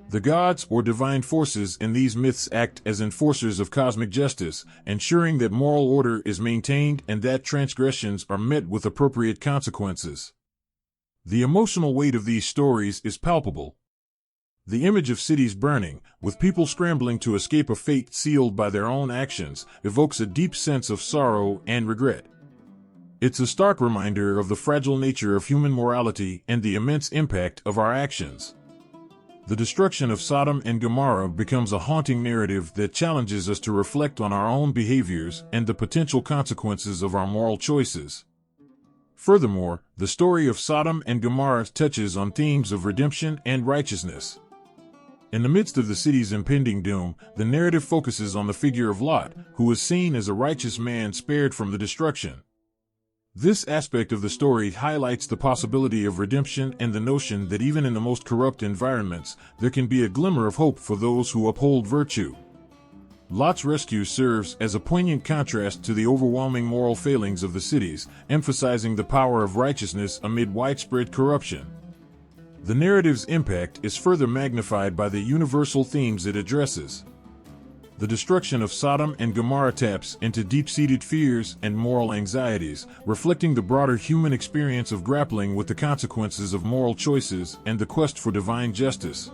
The gods or divine forces in these myths act as enforcers of cosmic justice, ensuring that moral order is maintained and that transgressions are met with appropriate consequences. The emotional weight of these stories is palpable. The image of cities burning, with people scrambling to escape a fate sealed by their own actions, evokes a deep sense of sorrow and regret. It's a stark reminder of the fragile nature of human morality and the immense impact of our actions. The destruction of Sodom and Gomorrah becomes a haunting narrative that challenges us to reflect on our own behaviors and the potential consequences of our moral choices. Furthermore, the story of Sodom and Gomorrah touches on themes of redemption and righteousness. In the midst of the city's impending doom, the narrative focuses on the figure of Lot, who is seen as a righteous man spared from the destruction. This aspect of the story highlights the possibility of redemption and the notion that even in the most corrupt environments, there can be a glimmer of hope for those who uphold virtue. Lot's rescue serves as a poignant contrast to the overwhelming moral failings of the cities, emphasizing the power of righteousness amid widespread corruption. The narrative's impact is further magnified by the universal themes it addresses. The destruction of Sodom and Gomorrah taps into deep-seated fears and moral anxieties, reflecting the broader human experience of grappling with the consequences of moral choices and the quest for divine justice.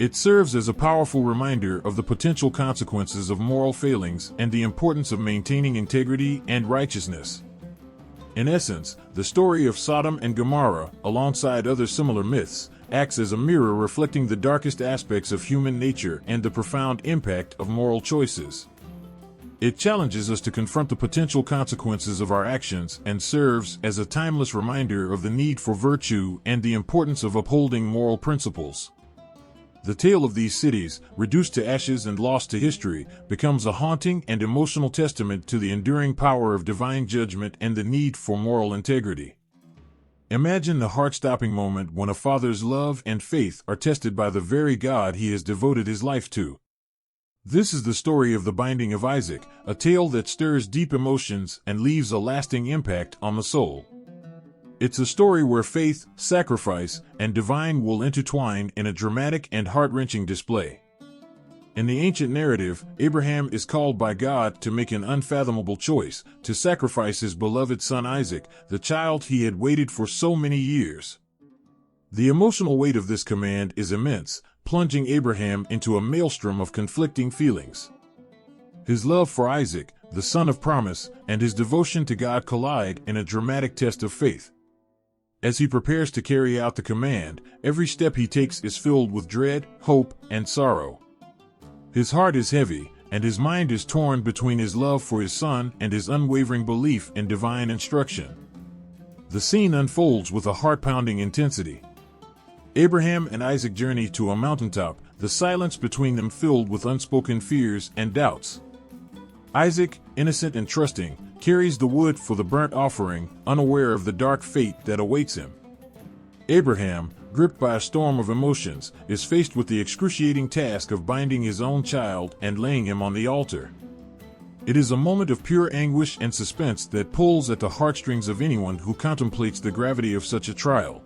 It serves as a powerful reminder of the potential consequences of moral failings and the importance of maintaining integrity and righteousness. In essence, the story of Sodom and Gomorrah, alongside other similar myths, acts as a mirror reflecting the darkest aspects of human nature and the profound impact of moral choices. It challenges us to confront the potential consequences of our actions and serves as a timeless reminder of the need for virtue and the importance of upholding moral principles. The tale of these cities, reduced to ashes and lost to history, becomes a haunting and emotional testament to the enduring power of divine judgment and the need for moral integrity. Imagine the heart-stopping moment when a father's love and faith are tested by the very God he has devoted his life to. This is the story of the binding of Isaac, a tale that stirs deep emotions and leaves a lasting impact on the soul. It's a story where faith, sacrifice, and divine will intertwine in a dramatic and heart-wrenching display. In the ancient narrative, Abraham is called by God to make an unfathomable choice, to sacrifice his beloved son Isaac, the child he had waited for so many years. The emotional weight of this command is immense, plunging Abraham into a maelstrom of conflicting feelings. His love for Isaac, the son of promise, and his devotion to God collide in a dramatic test of faith. As he prepares to carry out the command, every step he takes is filled with dread, hope, and sorrow. His heart is heavy, and his mind is torn between his love for his son and his unwavering belief in divine instruction. The scene unfolds with a heart-pounding intensity. Abraham and Isaac journey to a mountaintop, the silence between them filled with unspoken fears and doubts. Isaac, innocent and trusting, carries the wood for the burnt offering, unaware of the dark fate that awaits him. Abraham, gripped by a storm of emotions, is faced with the excruciating task of binding his own child and laying him on the altar. It is a moment of pure anguish and suspense that pulls at the heartstrings of anyone who contemplates the gravity of such a trial.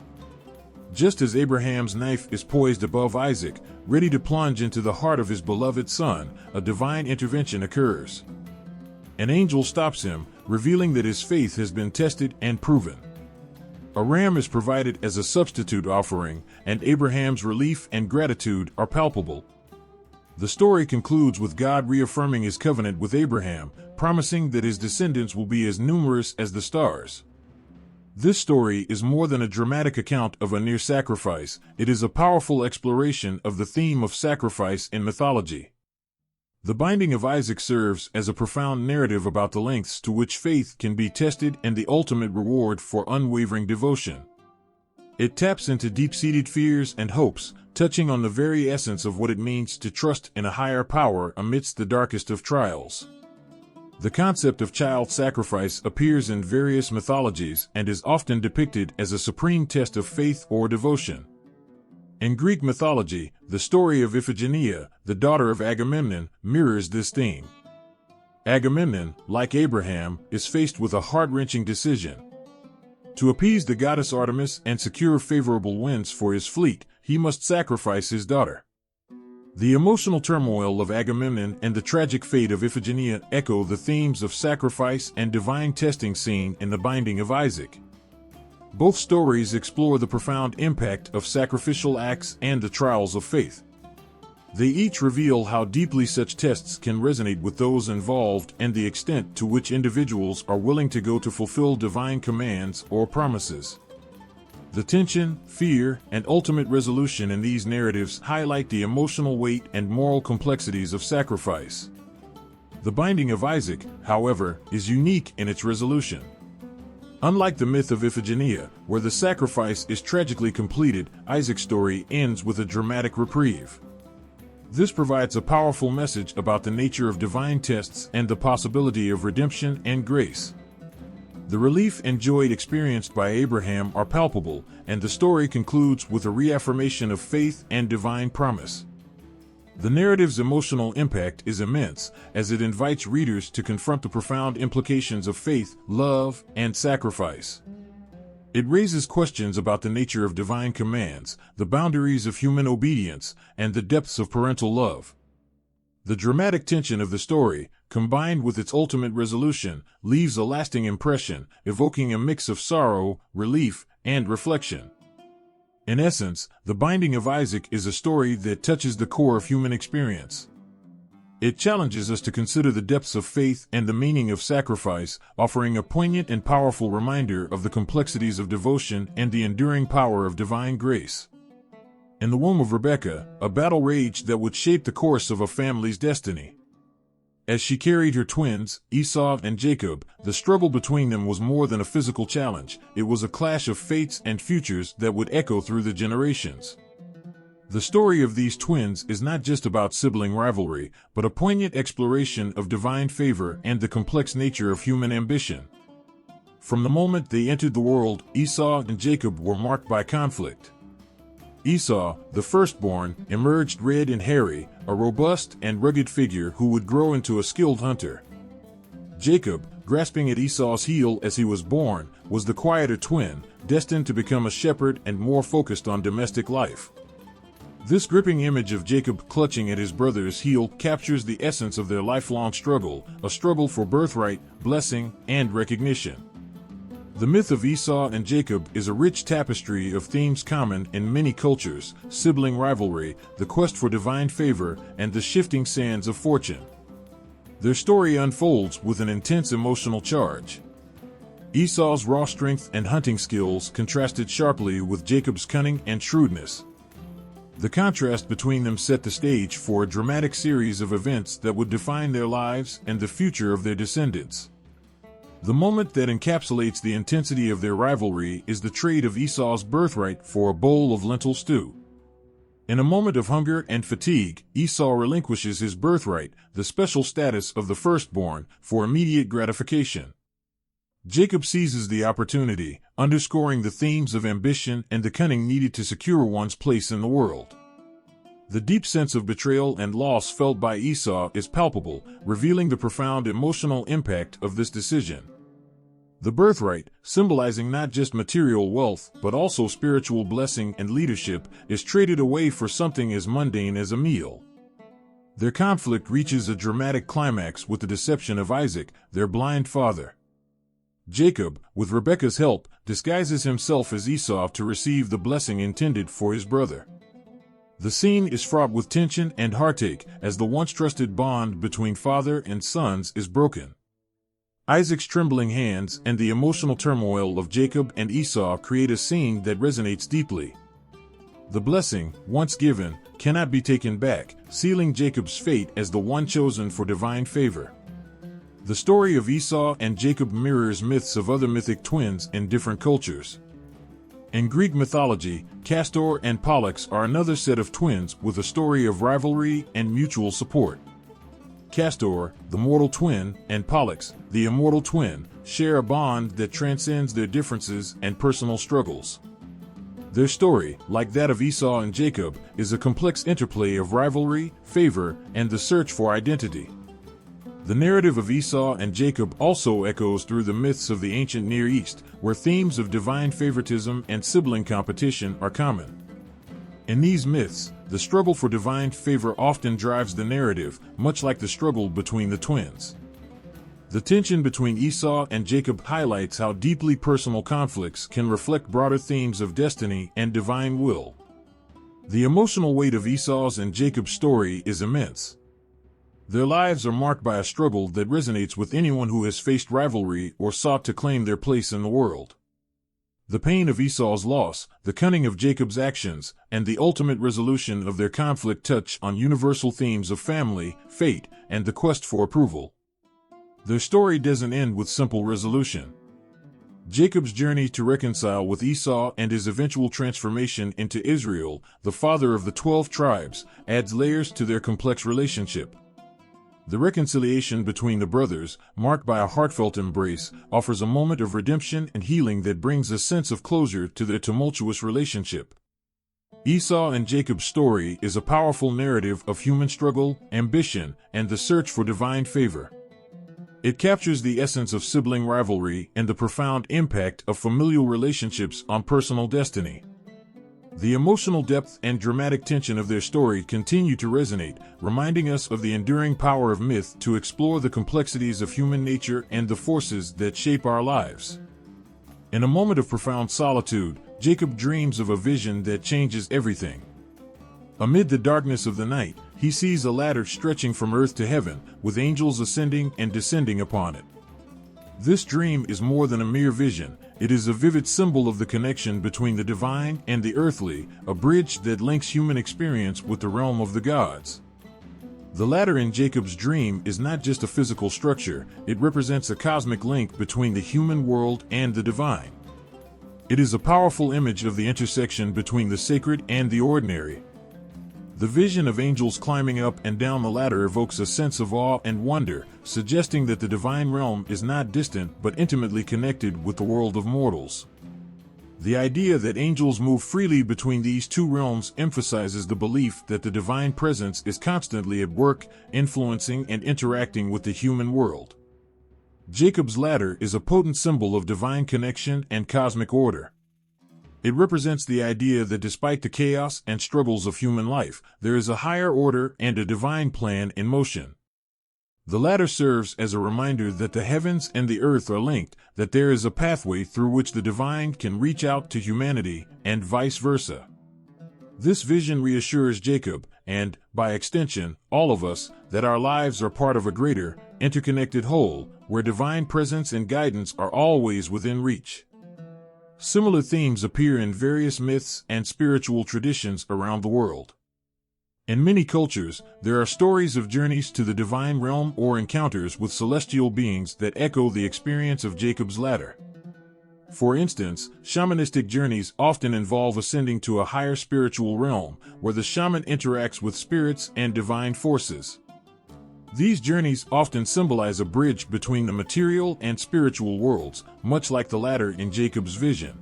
Just as Abraham's knife is poised above Isaac, ready to plunge into the heart of his beloved son, a divine intervention occurs. An angel stops him, revealing that his faith has been tested and proven. A ram is provided as a substitute offering, and Abraham's relief and gratitude are palpable. The story concludes with God reaffirming his covenant with Abraham, promising that his descendants will be as numerous as the stars. This story is more than a dramatic account of a near sacrifice, it is a powerful exploration of the theme of sacrifice in mythology. The binding of Isaac serves as a profound narrative about the lengths to which faith can be tested and the ultimate reward for unwavering devotion. It taps into deep-seated fears and hopes, touching on the very essence of what it means to trust in a higher power amidst the darkest of trials. The concept of child sacrifice appears in various mythologies and is often depicted as a supreme test of faith or devotion. In Greek mythology, the story of Iphigenia, the daughter of Agamemnon, mirrors this theme. Agamemnon, like Abraham, is faced with a heart-wrenching decision. To appease the goddess Artemis and secure favorable winds for his fleet, he must sacrifice his daughter. The emotional turmoil of Agamemnon and the tragic fate of Iphigenia echo the themes of sacrifice and divine testing seen in the binding of Isaac. Both stories explore the profound impact of sacrificial acts and the trials of faith. They each reveal how deeply such tests can resonate with those involved and the extent to which individuals are willing to go to fulfill divine commands or promises. The tension, fear, and ultimate resolution in these narratives highlight the emotional weight and moral complexities of sacrifice. The binding of Isaac, however, is unique in its resolution. Unlike the myth of Iphigenia, where the sacrifice is tragically completed, Isaac's story ends with a dramatic reprieve. This provides a powerful message about the nature of divine tests and the possibility of redemption and grace. The relief and joy experienced by Abraham are palpable, and the story concludes with a reaffirmation of faith and divine promise. The narrative's emotional impact is immense, as it invites readers to confront the profound implications of faith, love, and sacrifice. It raises questions about the nature of divine commands, the boundaries of human obedience, and the depths of parental love. The dramatic tension of the story, combined with its ultimate resolution, leaves a lasting impression, evoking a mix of sorrow, relief, and reflection. In essence, The Binding of Isaac is a story that touches the core of human experience. It challenges us to consider the depths of faith and the meaning of sacrifice, offering a poignant and powerful reminder of the complexities of devotion and the enduring power of divine grace. In the womb of Rebekah, a battle raged that would shape the course of a family's destiny. As she carried her twins, Esau and Jacob, the struggle between them was more than a physical challenge. It was a clash of fates and futures that would echo through the generations. The story of these twins is not just about sibling rivalry, but a poignant exploration of divine favor and the complex nature of human ambition. From the moment they entered the world, Esau and Jacob were marked by conflict. Esau, the firstborn, emerged red and hairy, a robust and rugged figure who would grow into a skilled hunter. Jacob, grasping at Esau's heel as he was born, was the quieter twin, destined to become a shepherd and more focused on domestic life. This gripping image of Jacob clutching at his brother's heel captures the essence of their lifelong struggle, a struggle for birthright, blessing, and recognition. The myth of Esau and Jacob is a rich tapestry of themes common in many cultures: sibling rivalry, the quest for divine favor, and the shifting sands of fortune. Their story unfolds with an intense emotional charge. Esau's raw strength and hunting skills contrasted sharply with Jacob's cunning and shrewdness. The contrast between them set the stage for a dramatic series of events that would define their lives and the future of their descendants. The moment that encapsulates the intensity of their rivalry is the trade of Esau's birthright for a bowl of lentil stew. In a moment of hunger and fatigue, Esau relinquishes his birthright, the special status of the firstborn, for immediate gratification. Jacob seizes the opportunity, underscoring the themes of ambition and the cunning needed to secure one's place in the world. The deep sense of betrayal and loss felt by Esau is palpable, revealing the profound emotional impact of this decision. The birthright, symbolizing not just material wealth but also spiritual blessing and leadership, is traded away for something as mundane as a meal. Their conflict reaches a dramatic climax with the deception of Isaac, their blind father. Jacob, with Rebekah's help, disguises himself as Esau to receive the blessing intended for his brother. The scene is fraught with tension and heartache as the once trusted bond between father and sons is broken. Isaac's trembling hands and the emotional turmoil of Jacob and Esau create a scene that resonates deeply. The blessing, once given, cannot be taken back, sealing Jacob's fate as the one chosen for divine favor. The story of Esau and Jacob mirrors myths of other mythic twins in different cultures. In Greek mythology, Castor and Pollux are another set of twins with a story of rivalry and mutual support. Castor, the mortal twin, and Pollux, the immortal twin, share a bond that transcends their differences and personal struggles. Their story, like that of Esau and Jacob, is a complex interplay of rivalry, favor, and the search for identity. The narrative of Esau and Jacob also echoes through the myths of the ancient Near East, where themes of divine favoritism and sibling competition are common. In these myths, the struggle for divine favor often drives the narrative, much like the struggle between the twins. The tension between Esau and Jacob highlights how deeply personal conflicts can reflect broader themes of destiny and divine will. The emotional weight of Esau's and Jacob's story is immense. Their lives are marked by a struggle that resonates with anyone who has faced rivalry or sought to claim their place in the world. The pain of Esau's loss, the cunning of Jacob's actions, and the ultimate resolution of their conflict touch on universal themes of family, fate, and the quest for approval. Their story doesn't end with simple resolution. Jacob's journey to reconcile with Esau and his eventual transformation into Israel, the father of the 12 tribes, adds layers to their complex relationship. The reconciliation between the brothers, marked by a heartfelt embrace, offers a moment of redemption and healing that brings a sense of closure to their tumultuous relationship. Esau and Jacob's story is a powerful narrative of human struggle, ambition, and the search for divine favor. It captures the essence of sibling rivalry and the profound impact of familial relationships on personal destiny. The emotional depth and dramatic tension of their story continue to resonate, reminding us of the enduring power of myth to explore the complexities of human nature and the forces that shape our lives. In a moment of profound solitude, Jacob dreams of a vision that changes everything. Amid the darkness of the night, he sees a ladder stretching from earth to heaven, with angels ascending and descending upon it. This dream is more than a mere vision. It is a vivid symbol of the connection between the divine and the earthly, a bridge that links human experience with the realm of the gods. The ladder in Jacob's dream is not just a physical structure, it represents a cosmic link between the human world and the divine. It is a powerful image of the intersection between the sacred and the ordinary. The vision of angels climbing up and down the ladder evokes a sense of awe and wonder, suggesting that the divine realm is not distant but intimately connected with the world of mortals. The idea that angels move freely between these two realms emphasizes the belief that the divine presence is constantly at work, influencing and interacting with the human world. Jacob's ladder is a potent symbol of divine connection and cosmic order. It represents the idea that despite the chaos and struggles of human life, there is a higher order and a divine plan in motion. The ladder serves as a reminder that the heavens and the earth are linked, that there is a pathway through which the divine can reach out to humanity, and vice versa. This vision reassures Jacob, and, by extension, all of us, that our lives are part of a greater, interconnected whole, where divine presence and guidance are always within reach. Similar themes appear in various myths and spiritual traditions around the world. In many cultures, there are stories of journeys to the divine realm or encounters with celestial beings that echo the experience of Jacob's ladder. For instance, shamanistic journeys often involve ascending to a higher spiritual realm, where the shaman interacts with spirits and divine forces. These journeys often symbolize a bridge between the material and spiritual worlds, much like the ladder in Jacob's vision.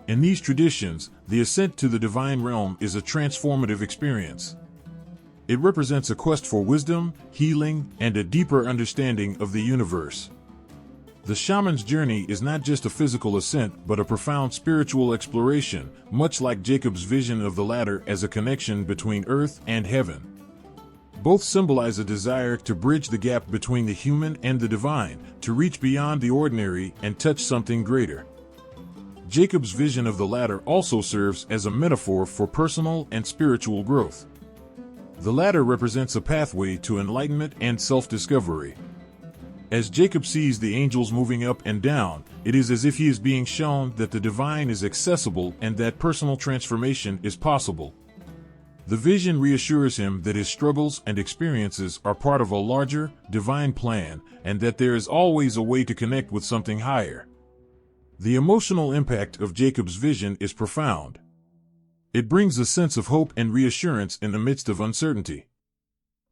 In these traditions, the ascent to the divine realm is a transformative experience. It represents a quest for wisdom, healing, and a deeper understanding of the universe. The shaman's journey is not just a physical ascent but a profound spiritual exploration, much like Jacob's vision of the ladder as a connection between earth and heaven. Both symbolize a desire to bridge the gap between the human and the divine, to reach beyond the ordinary and touch something greater. Jacob's vision of the ladder also serves as a metaphor for personal and spiritual growth. The ladder represents a pathway to enlightenment and self-discovery. As Jacob sees the angels moving up and down, it is as if he is being shown that the divine is accessible and that personal transformation is possible. The vision reassures him that his struggles and experiences are part of a larger, divine plan, and that there is always a way to connect with something higher. The emotional impact of Jacob's vision is profound. It brings a sense of hope and reassurance in the midst of uncertainty.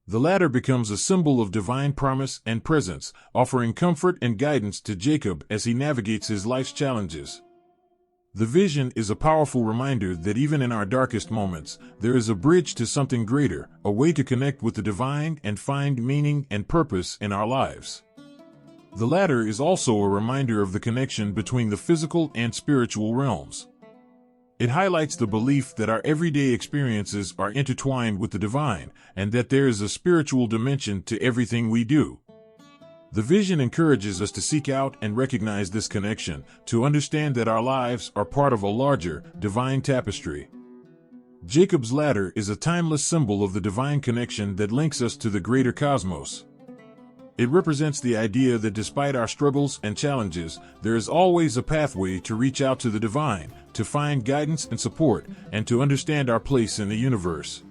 The ladder becomes a symbol of divine promise and presence, offering comfort and guidance to Jacob as he navigates his life's challenges. The vision is a powerful reminder that even in our darkest moments, there is a bridge to something greater, a way to connect with the divine and find meaning and purpose in our lives. The ladder is also a reminder of the connection between the physical and spiritual realms. It highlights the belief that our everyday experiences are intertwined with the divine, and that there is a spiritual dimension to everything we do. The vision encourages us to seek out and recognize this connection, to understand that our lives are part of a larger, divine tapestry. Jacob's ladder is a timeless symbol of the divine connection that links us to the greater cosmos. It represents the idea that despite our struggles and challenges, there is always a pathway to reach out to the divine, to find guidance and support, and to understand our place in the universe.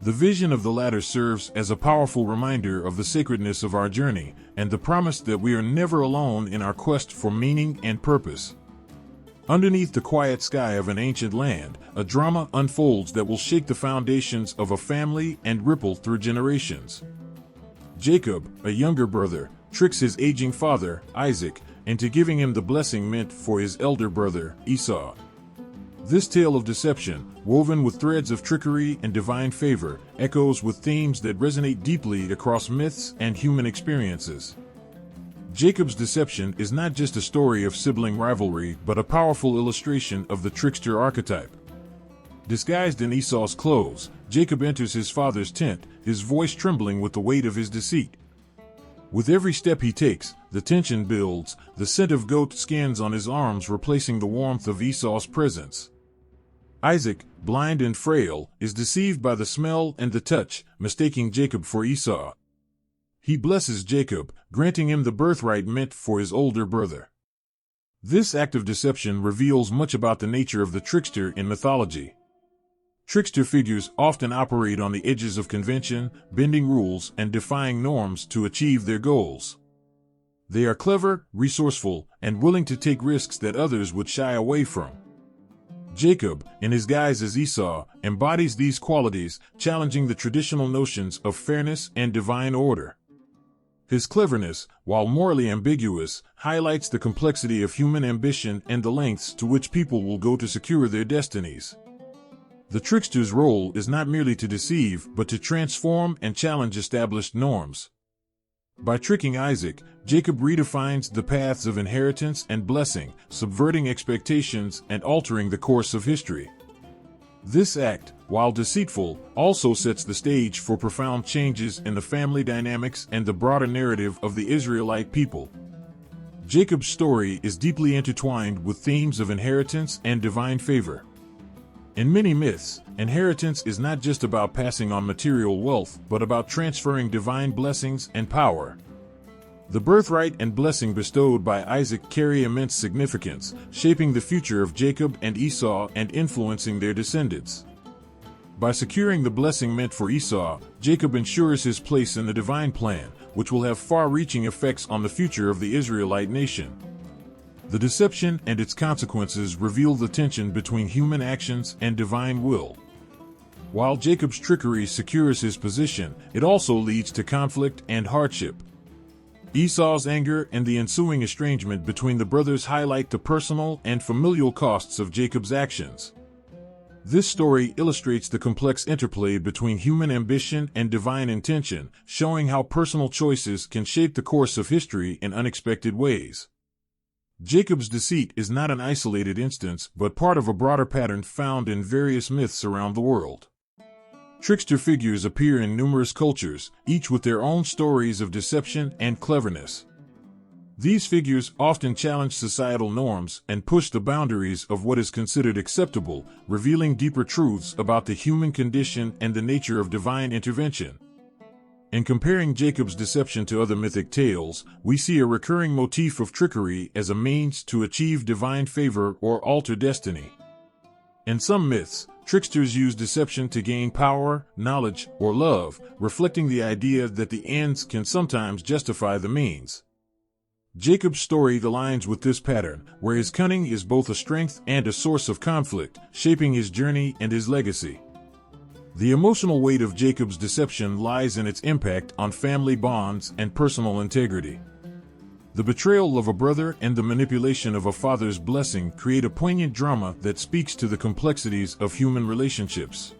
The vision of the latter serves as a powerful reminder of the sacredness of our journey, and the promise that we are never alone in our quest for meaning and purpose. Underneath the quiet sky of an ancient land, a drama unfolds that will shake the foundations of a family and ripple through generations. Jacob, a younger brother, tricks his aging father, Isaac, into giving him the blessing meant for his elder brother, Esau. This tale of deception, woven with threads of trickery and divine favor, echoes with themes that resonate deeply across myths and human experiences. Jacob's deception is not just a story of sibling rivalry, but a powerful illustration of the trickster archetype. Disguised in Esau's clothes, Jacob enters his father's tent, his voice trembling with the weight of his deceit. With every step he takes, the tension builds, the scent of goat skins on his arms replacing the warmth of Esau's presence. Isaac, blind and frail, is deceived by the smell and the touch, mistaking Jacob for Esau. He blesses Jacob, granting him the birthright meant for his older brother. This act of deception reveals much about the nature of the trickster in mythology. Trickster figures often operate on the edges of convention, bending rules and defying norms to achieve their goals. They are clever, resourceful, and willing to take risks that others would shy away from. Jacob, in his guise as Esau, embodies these qualities, challenging the traditional notions of fairness and divine order. His cleverness, while morally ambiguous, highlights the complexity of human ambition and the lengths to which people will go to secure their destinies. The trickster's role is not merely to deceive, but to transform and challenge established norms. By tricking Isaac, Jacob redefines the paths of inheritance and blessing, subverting expectations and altering the course of history. This act, while deceitful, also sets the stage for profound changes in the family dynamics and the broader narrative of the Israelite people. Jacob's story is deeply intertwined with themes of inheritance and divine favor. In many myths, inheritance is not just about passing on material wealth, but about transferring divine blessings and power. The birthright and blessing bestowed by Isaac carry immense significance, shaping the future of Jacob and Esau and influencing their descendants. By securing the blessing meant for Esau, Jacob ensures his place in the divine plan, which will have far-reaching effects on the future of the Israelite nation. The deception and its consequences reveal the tension between human actions and divine will. While Jacob's trickery secures his position, it also leads to conflict and hardship. Esau's anger and the ensuing estrangement between the brothers highlight the personal and familial costs of Jacob's actions. This story illustrates the complex interplay between human ambition and divine intention, showing how personal choices can shape the course of history in unexpected ways. Jacob's deceit is not an isolated instance, but part of a broader pattern found in various myths around the world. Trickster figures appear in numerous cultures, each with their own stories of deception and cleverness. These figures often challenge societal norms and push the boundaries of what is considered acceptable, revealing deeper truths about the human condition and the nature of divine intervention. In comparing Jacob's deception to other mythic tales, we see a recurring motif of trickery as a means to achieve divine favor or alter destiny. In some myths, tricksters use deception to gain power, knowledge, or love, reflecting the idea that the ends can sometimes justify the means. Jacob's story aligns with this pattern, where his cunning is both a strength and a source of conflict, shaping his journey and his legacy. The emotional weight of Jacob's deception lies in its impact on family bonds and personal integrity. The betrayal of a brother and the manipulation of a father's blessing create a poignant drama that speaks to the complexities of human relationships.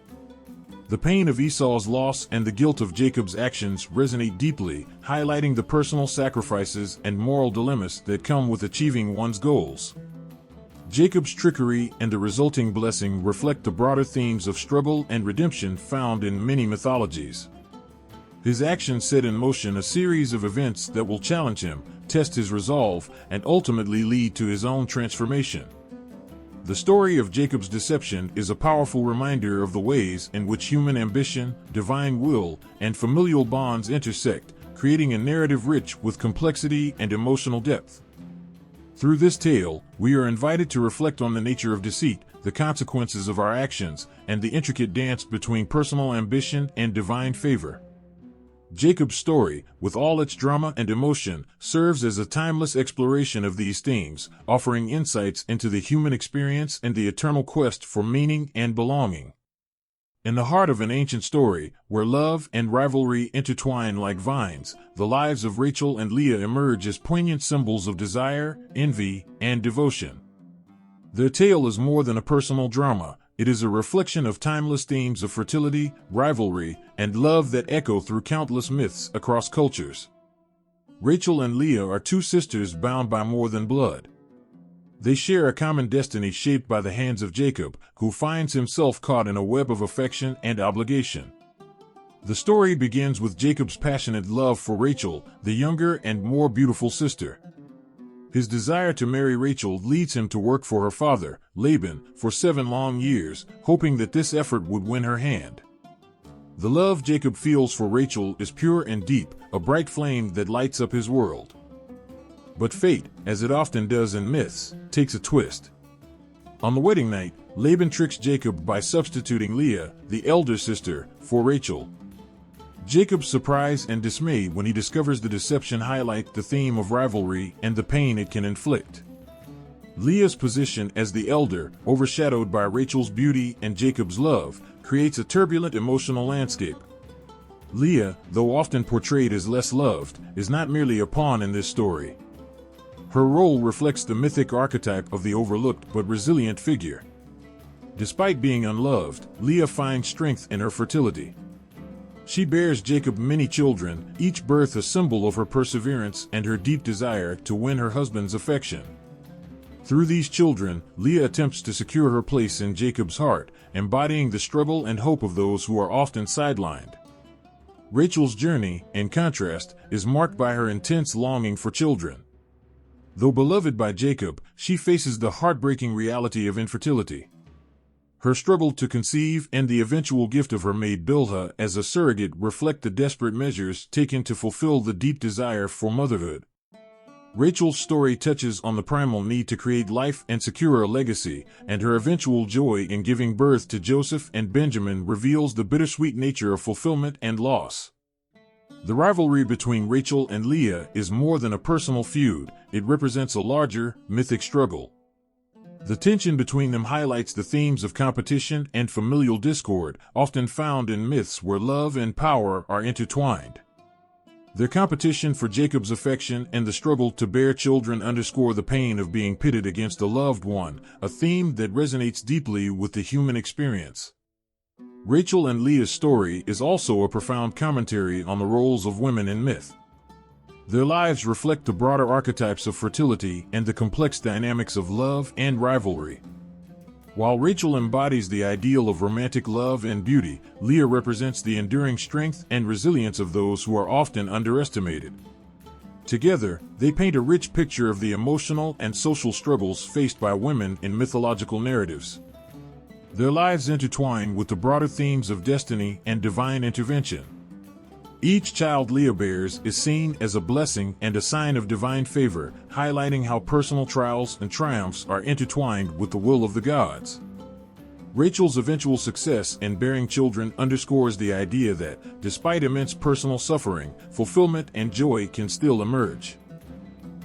The pain of Esau's loss and the guilt of Jacob's actions resonate deeply, highlighting the personal sacrifices and moral dilemmas that come with achieving one's goals. Jacob's trickery and the resulting blessing reflect the broader themes of struggle and redemption found in many mythologies. His actions set in motion a series of events that will challenge him, test his resolve, and ultimately lead to his own transformation. The story of Jacob's deception is a powerful reminder of the ways in which human ambition, divine will, and familial bonds intersect, creating a narrative rich with complexity and emotional depth. Through this tale, we are invited to reflect on the nature of deceit, the consequences of our actions, and the intricate dance between personal ambition and divine favor. Jacob's story, with all its drama and emotion, serves as a timeless exploration of these themes, offering insights into the human experience and the eternal quest for meaning and belonging. In the heart of an ancient story, where love and rivalry intertwine like vines, the lives of Rachel and Leah emerge as poignant symbols of desire, envy, and devotion. Their tale is more than a personal drama. It is a reflection of timeless themes of fertility, rivalry, and love that echo through countless myths across cultures. Rachel and Leah are two sisters bound by more than blood. They share a common destiny shaped by the hands of Jacob, who finds himself caught in a web of affection and obligation. The story begins with Jacob's passionate love for Rachel, the younger and more beautiful sister. His desire to marry Rachel leads him to work for her father, Laban, for 7 long years, hoping that this effort would win her hand. The love Jacob feels for Rachel is pure and deep, a bright flame that lights up his world. But fate, as it often does in myths, takes a twist. On the wedding night, Laban tricks Jacob by substituting Leah, the elder sister, for Rachel. Jacob's surprise and dismay when he discovers the deception highlight the theme of rivalry and the pain it can inflict. Leah's position as the elder, overshadowed by Rachel's beauty and Jacob's love, creates a turbulent emotional landscape. Leah, though often portrayed as less loved, is not merely a pawn in this story. Her role reflects the mythic archetype of the overlooked but resilient figure. Despite being unloved, Leah finds strength in her fertility. She bears Jacob many children, each birth a symbol of her perseverance and her deep desire to win her husband's affection. Through these children, Leah attempts to secure her place in Jacob's heart, embodying the struggle and hope of those who are often sidelined. Rachel's journey, in contrast, is marked by her intense longing for children. Though beloved by Jacob, she faces the heartbreaking reality of infertility. Her struggle to conceive and the eventual gift of her maid Bilhah as a surrogate reflect the desperate measures taken to fulfill the deep desire for motherhood. Rachel's story touches on the primal need to create life and secure a legacy, and her eventual joy in giving birth to Joseph and Benjamin reveals the bittersweet nature of fulfillment and loss. The rivalry between Rachel and Leah is more than a personal feud, it represents a larger, mythic struggle. The tension between them highlights the themes of competition and familial discord, often found in myths where love and power are intertwined. Their competition for Jacob's affection and the struggle to bear children underscore the pain of being pitted against a loved one, a theme that resonates deeply with the human experience. Rachel and Leah's story is also a profound commentary on the roles of women in myth. Their lives reflect the broader archetypes of fertility and the complex dynamics of love and rivalry. While Rachel embodies the ideal of romantic love and beauty, Leah represents the enduring strength and resilience of those who are often underestimated. Together, they paint a rich picture of the emotional and social struggles faced by women in mythological narratives. Their lives intertwine with the broader themes of destiny and divine intervention. Each child Leah bears is seen as a blessing and a sign of divine favor, highlighting how personal trials and triumphs are intertwined with the will of the gods. Rachel's eventual success in bearing children underscores the idea that, despite immense personal suffering, fulfillment and joy can still emerge.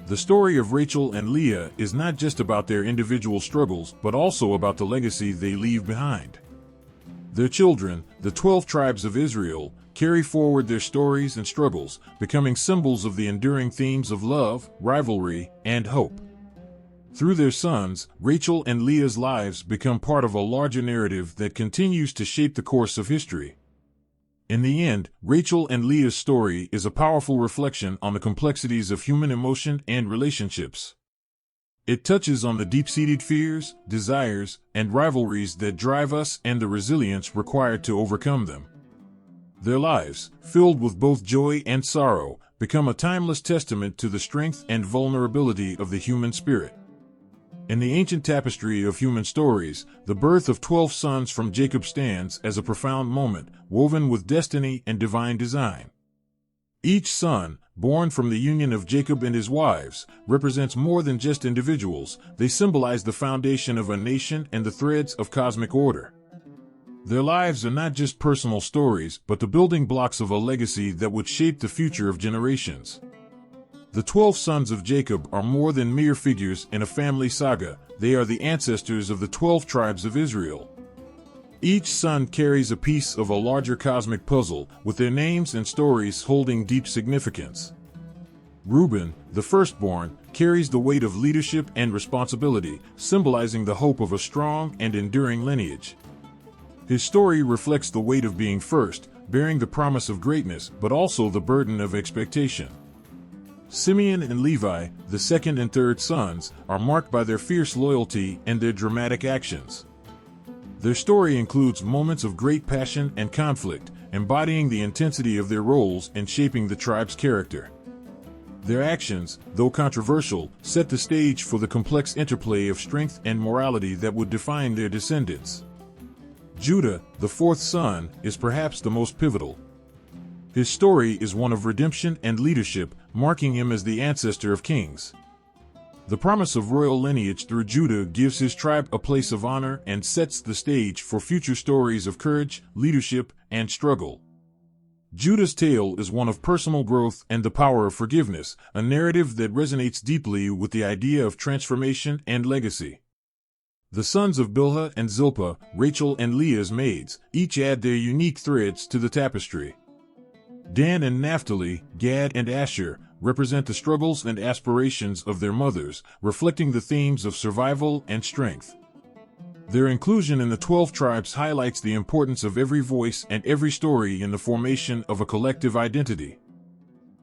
The story of Rachel and Leah is not just about their individual struggles, but also about the legacy they leave behind. Their children, the 12 tribes of Israel, carry forward their stories and struggles, becoming symbols of the enduring themes of love, rivalry, and hope. Through their sons, Rachel and Leah's lives become part of a larger narrative that continues to shape the course of history. In the end, Rachel and Leah's story is a powerful reflection on the complexities of human emotion and relationships. It touches on the deep-seated fears, desires, and rivalries that drive us and the resilience required to overcome them. Their lives, filled with both joy and sorrow, become a timeless testament to the strength and vulnerability of the human spirit. In the ancient tapestry of human stories, the birth of 12 sons from Jacob stands as a profound moment, woven with destiny and divine design. Each son, born from the union of Jacob and his wives, represents more than just individuals. They symbolize the foundation of a nation and the threads of cosmic order. Their lives are not just personal stories, but the building blocks of a legacy that would shape the future of generations. The 12 sons of Jacob are more than mere figures in a family saga. They are the ancestors of the 12 tribes of Israel. Each son carries a piece of a larger cosmic puzzle, with their names and stories holding deep significance. Reuben, the firstborn, carries the weight of leadership and responsibility, symbolizing the hope of a strong and enduring lineage. His story reflects the weight of being first, bearing the promise of greatness, but also the burden of expectation. Simeon and Levi, the second and third sons, are marked by their fierce loyalty and their dramatic actions. Their story includes moments of great passion and conflict, embodying the intensity of their roles in shaping the tribe's character. Their actions, though controversial, set the stage for the complex interplay of strength and morality that would define their descendants. Judah, the fourth son, is perhaps the most pivotal. His story is one of redemption and leadership, marking him as the ancestor of kings. The promise of royal lineage through Judah gives his tribe a place of honor and sets the stage for future stories of courage, leadership, and struggle. Judah's tale is one of personal growth and the power of forgiveness, a narrative that resonates deeply with the idea of transformation and legacy. The sons of Bilhah and Zilpah, Rachel and Leah's maids, each add their unique threads to the tapestry. Dan and Naphtali, Gad and Asher, represent the struggles and aspirations of their mothers, reflecting the themes of survival and strength. Their inclusion in the 12 tribes highlights the importance of every voice and every story in the formation of a collective identity.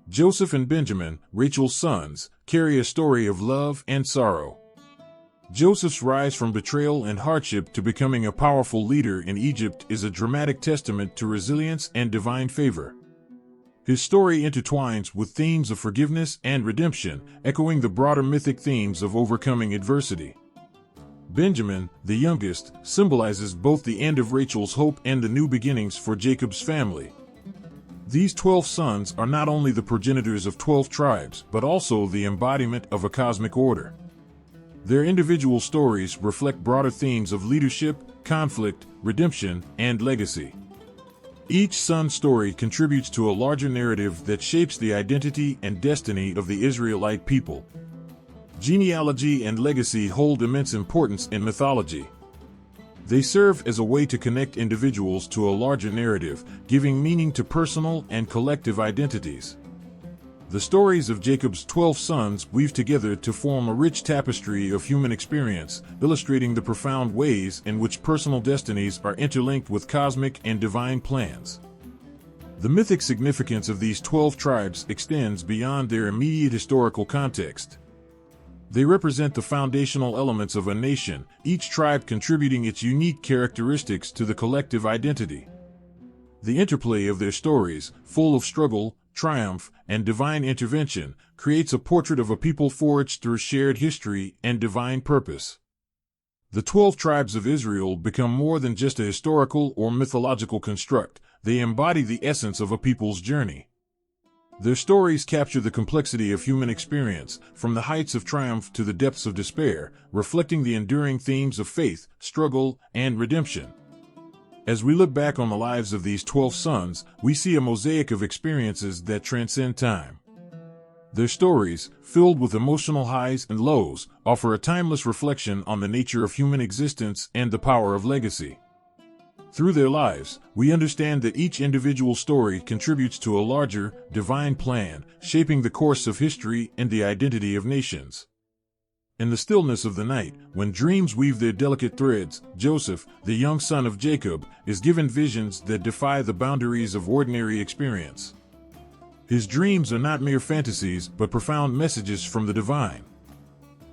Joseph and Benjamin, Rachel's sons, carry a story of love and sorrow. Joseph's rise from betrayal and hardship to becoming a powerful leader in Egypt is a dramatic testament to resilience and divine favor. His story intertwines with themes of forgiveness and redemption, echoing the broader mythic themes of overcoming adversity. Benjamin, the youngest, symbolizes both the end of Rachel's hope and the new beginnings for Jacob's family. These 12 sons are not only the progenitors of 12 tribes, but also the embodiment of a cosmic order. Their individual stories reflect broader themes of leadership, conflict, redemption, and legacy. Each son's story contributes to a larger narrative that shapes the identity and destiny of the Israelite people. Genealogy and legacy hold immense importance in mythology. They serve as a way to connect individuals to a larger narrative, giving meaning to personal and collective identities. The stories of Jacob's 12 sons weave together to form a rich tapestry of human experience, illustrating the profound ways in which personal destinies are interlinked with cosmic and divine plans. The mythic significance of these 12 tribes extends beyond their immediate historical context. They represent the foundational elements of a nation, each tribe contributing its unique characteristics to the collective identity. The interplay of their stories, full of struggle, triumph, and divine intervention, creates a portrait of a people forged through shared history and divine purpose. The 12 tribes of Israel become more than just a historical or mythological construct. They embody the essence of a people's journey. Their stories capture the complexity of human experience, from the heights of triumph to the depths of despair, reflecting the enduring themes of faith, struggle, and redemption. As we look back on the lives of these 12 sons, we see a mosaic of experiences that transcend time. Their stories, filled with emotional highs and lows, offer a timeless reflection on the nature of human existence and the power of legacy. Through their lives, we understand that each individual story contributes to a larger, divine plan, shaping the course of history and the identity of nations. In the stillness of the night, when dreams weave their delicate threads, Joseph, the young son of Jacob, is given visions that defy the boundaries of ordinary experience. His dreams are not mere fantasies, but profound messages from the divine.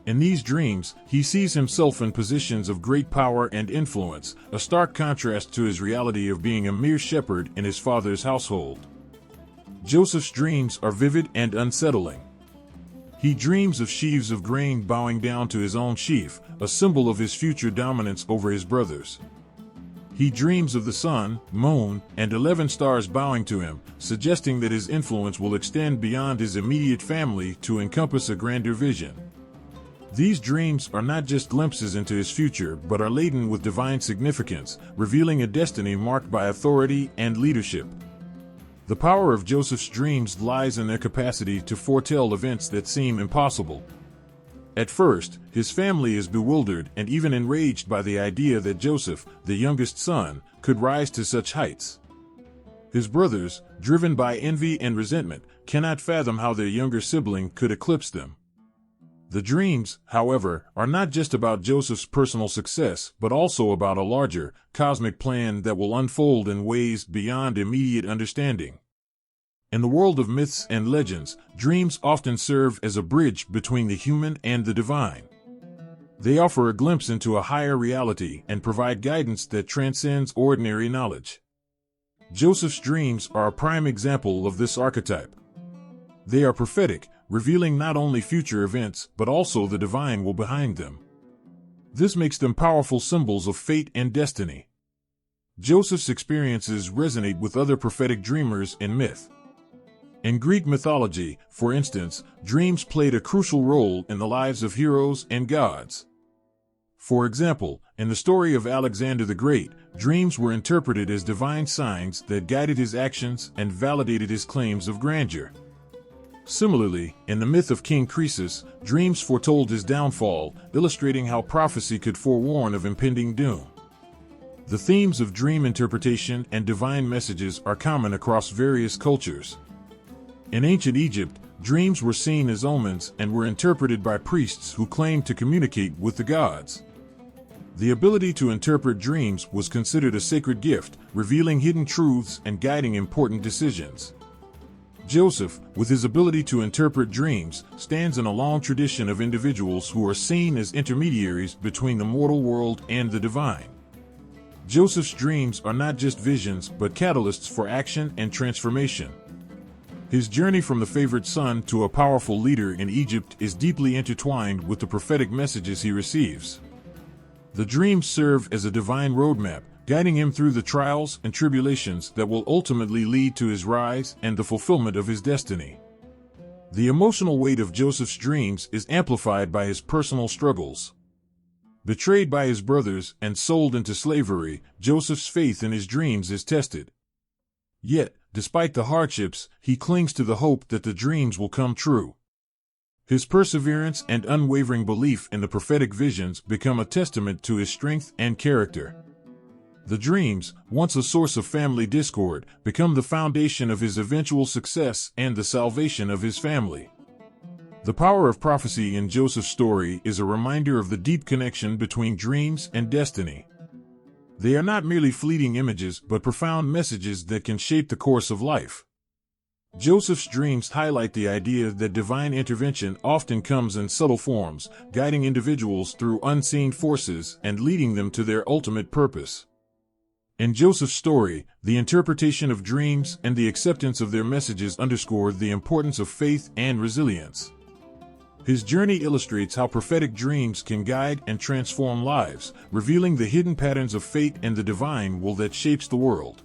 In these dreams, he sees himself in positions of great power and influence, a stark contrast to his reality of being a mere shepherd in his father's household. Joseph's dreams are vivid and unsettling. He dreams of sheaves of grain bowing down to his own sheaf, a symbol of his future dominance over his brothers. He dreams of the sun, moon, and 11 stars bowing to him, suggesting that his influence will extend beyond his immediate family to encompass a grander vision. These dreams are not just glimpses into his future, but are laden with divine significance, revealing a destiny marked by authority and leadership. The power of Joseph's dreams lies in their capacity to foretell events that seem impossible. At first, his family is bewildered and even enraged by the idea that Joseph, the youngest son, could rise to such heights. His brothers, driven by envy and resentment, cannot fathom how their younger sibling could eclipse them. The dreams, however, are not just about Joseph's personal success, but also about a larger, cosmic plan that will unfold in ways beyond immediate understanding. In the world of myths and legends, dreams often serve as a bridge between the human and the divine. They offer a glimpse into a higher reality and provide guidance that transcends ordinary knowledge. Joseph's dreams are a prime example of this archetype. They are prophetic, revealing not only future events, but also the divine will behind them. This makes them powerful symbols of fate and destiny. Joseph's experiences resonate with other prophetic dreamers in myth. In Greek mythology, for instance, dreams played a crucial role in the lives of heroes and gods. For example, in the story of Alexander the Great, dreams were interpreted as divine signs that guided his actions and validated his claims of grandeur. Similarly, in the myth of King Croesus, dreams foretold his downfall, illustrating how prophecy could forewarn of impending doom. The themes of dream interpretation and divine messages are common across various cultures. In ancient Egypt, dreams were seen as omens and were interpreted by priests who claimed to communicate with the gods. The ability to interpret dreams was considered a sacred gift, revealing hidden truths and guiding important decisions. Joseph, with his ability to interpret dreams, stands in a long tradition of individuals who are seen as intermediaries between the mortal world and the divine. Joseph's dreams are not just visions but catalysts for action and transformation. His journey from the favored son to a powerful leader in Egypt is deeply intertwined with the prophetic messages he receives. The dreams serve as a divine roadmap, guiding him through the trials and tribulations that will ultimately lead to his rise and the fulfillment of his destiny. The emotional weight of Joseph's dreams is amplified by his personal struggles. Betrayed by his brothers and sold into slavery, Joseph's faith in his dreams is tested. Yet, despite the hardships, he clings to the hope that the dreams will come true. His perseverance and unwavering belief in the prophetic visions become a testament to his strength and character. The dreams, once a source of family discord, become the foundation of his eventual success and the salvation of his family. The power of prophecy in Joseph's story is a reminder of the deep connection between dreams and destiny. They are not merely fleeting images but profound messages that can shape the course of life. Joseph's dreams highlight the idea that divine intervention often comes in subtle forms, guiding individuals through unseen forces and leading them to their ultimate purpose. In Joseph's story, the interpretation of dreams and the acceptance of their messages underscore the importance of faith and resilience. His journey illustrates how prophetic dreams can guide and transform lives, revealing the hidden patterns of fate and the divine will that shapes the world.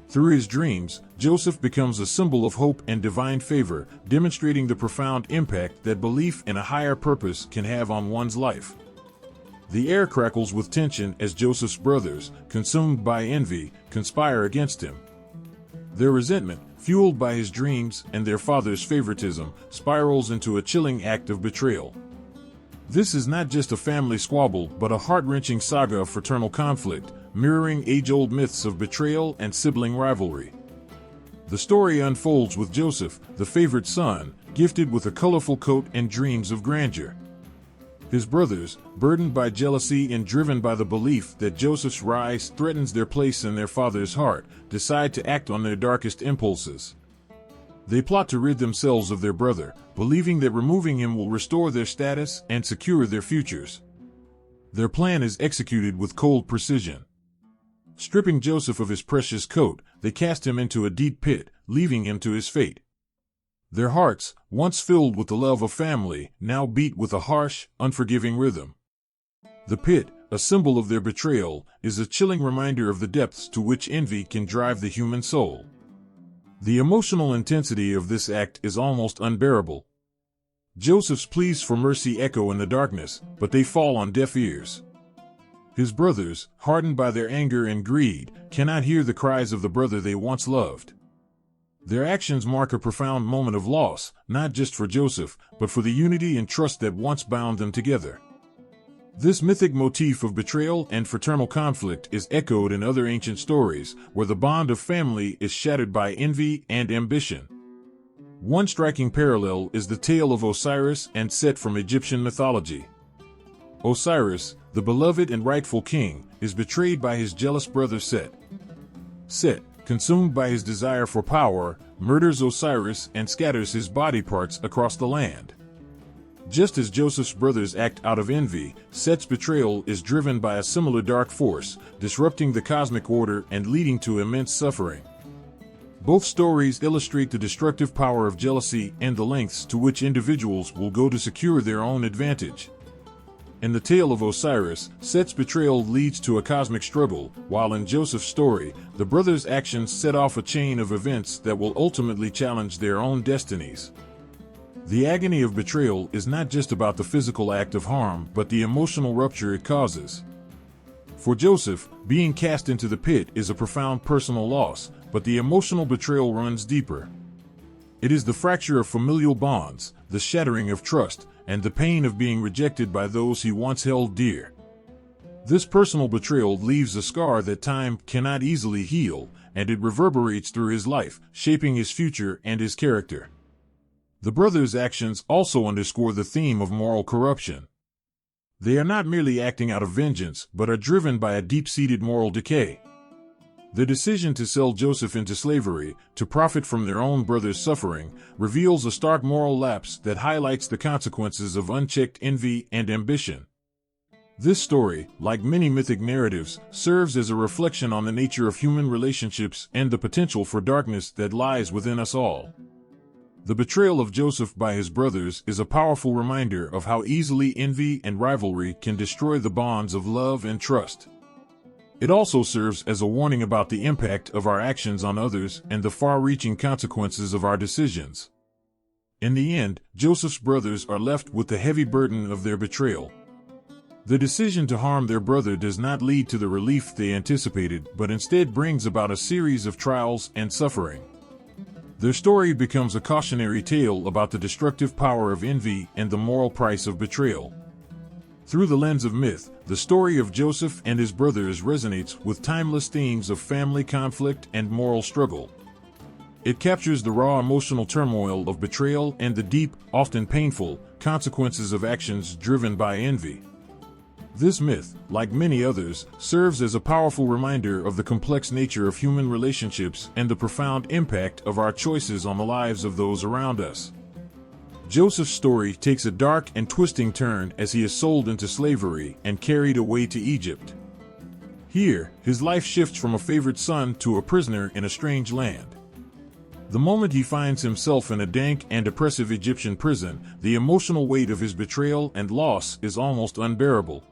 Through his dreams, Joseph becomes a symbol of hope and divine favor, demonstrating the profound impact that belief in a higher purpose can have on one's life. The air crackles with tension as Joseph's brothers, consumed by envy, conspire against him. Their resentment, fueled by his dreams and their father's favoritism, spirals into a chilling act of betrayal. This is not just a family squabble but a heart-wrenching saga of fraternal conflict, mirroring age-old myths of betrayal and sibling rivalry. The story unfolds with Joseph, the favored son, gifted with a colorful coat and dreams of grandeur. His brothers, burdened by jealousy and driven by the belief that Joseph's rise threatens their place in their father's heart, decide to act on their darkest impulses. They plot to rid themselves of their brother, believing that removing him will restore their status and secure their futures. Their plan is executed with cold precision. Stripping Joseph of his precious coat, they cast him into a deep pit, leaving him to his fate. Their hearts, once filled with the love of family, now beat with a harsh, unforgiving rhythm. The pit, a symbol of their betrayal, is a chilling reminder of the depths to which envy can drive the human soul. The emotional intensity of this act is almost unbearable. Joseph's pleas for mercy echo in the darkness, but they fall on deaf ears. His brothers, hardened by their anger and greed, cannot hear the cries of the brother they once loved. Their actions mark a profound moment of loss, not just for Joseph, but for the unity and trust that once bound them together. This mythic motif of betrayal and fraternal conflict is echoed in other ancient stories, where the bond of family is shattered by envy and ambition. One striking parallel is the tale of Osiris and Seth from Egyptian mythology. Osiris, the beloved and rightful king, is betrayed by his jealous brother Seth. Seth, consumed by his desire for power, murders Osiris and scatters his body parts across the land. Just as Joseph's brothers act out of envy, Seth's betrayal is driven by a similar dark force, disrupting the cosmic order and leading to immense suffering. Both stories illustrate the destructive power of jealousy and the lengths to which individuals will go to secure their own advantage. In the tale of Osiris, Seth's betrayal leads to a cosmic struggle, while in Joseph's story, the brothers' actions set off a chain of events that will ultimately challenge their own destinies. The agony of betrayal is not just about the physical act of harm, but the emotional rupture it causes. For Joseph, being cast into the pit is a profound personal loss, but the emotional betrayal runs deeper. It is the fracture of familial bonds, the shattering of trust, and the pain of being rejected by those he once held dear. This personal betrayal leaves a scar that time cannot easily heal, and it reverberates through his life, shaping his future and his character. The brothers' actions also underscore the theme of moral corruption. They are not merely acting out of vengeance, but are driven by a deep-seated moral decay. The decision to sell Joseph into slavery, to profit from their own brother's suffering, reveals a stark moral lapse that highlights the consequences of unchecked envy and ambition. This story, like many mythic narratives, serves as a reflection on the nature of human relationships and the potential for darkness that lies within us all. The betrayal of Joseph by his brothers is a powerful reminder of how easily envy and rivalry can destroy the bonds of love and trust. It also serves as a warning about the impact of our actions on others and the far-reaching consequences of our decisions. In the end, Joseph's brothers are left with the heavy burden of their betrayal. The decision to harm their brother does not lead to the relief they anticipated, but instead brings about a series of trials and suffering. Their story becomes a cautionary tale about the destructive power of envy and the moral price of betrayal. Through the lens of myth, the story of Joseph and his brothers resonates with timeless themes of family conflict and moral struggle. It captures the raw emotional turmoil of betrayal and the deep, often painful, consequences of actions driven by envy. This myth, like many others, serves as a powerful reminder of the complex nature of human relationships and the profound impact of our choices on the lives of those around us. Joseph's story takes a dark and twisting turn as he is sold into slavery and carried away to Egypt. Here, his life shifts from a favored son to a prisoner in a strange land. The moment he finds himself in a dank and oppressive Egyptian prison, the emotional weight of his betrayal and loss is almost unbearable.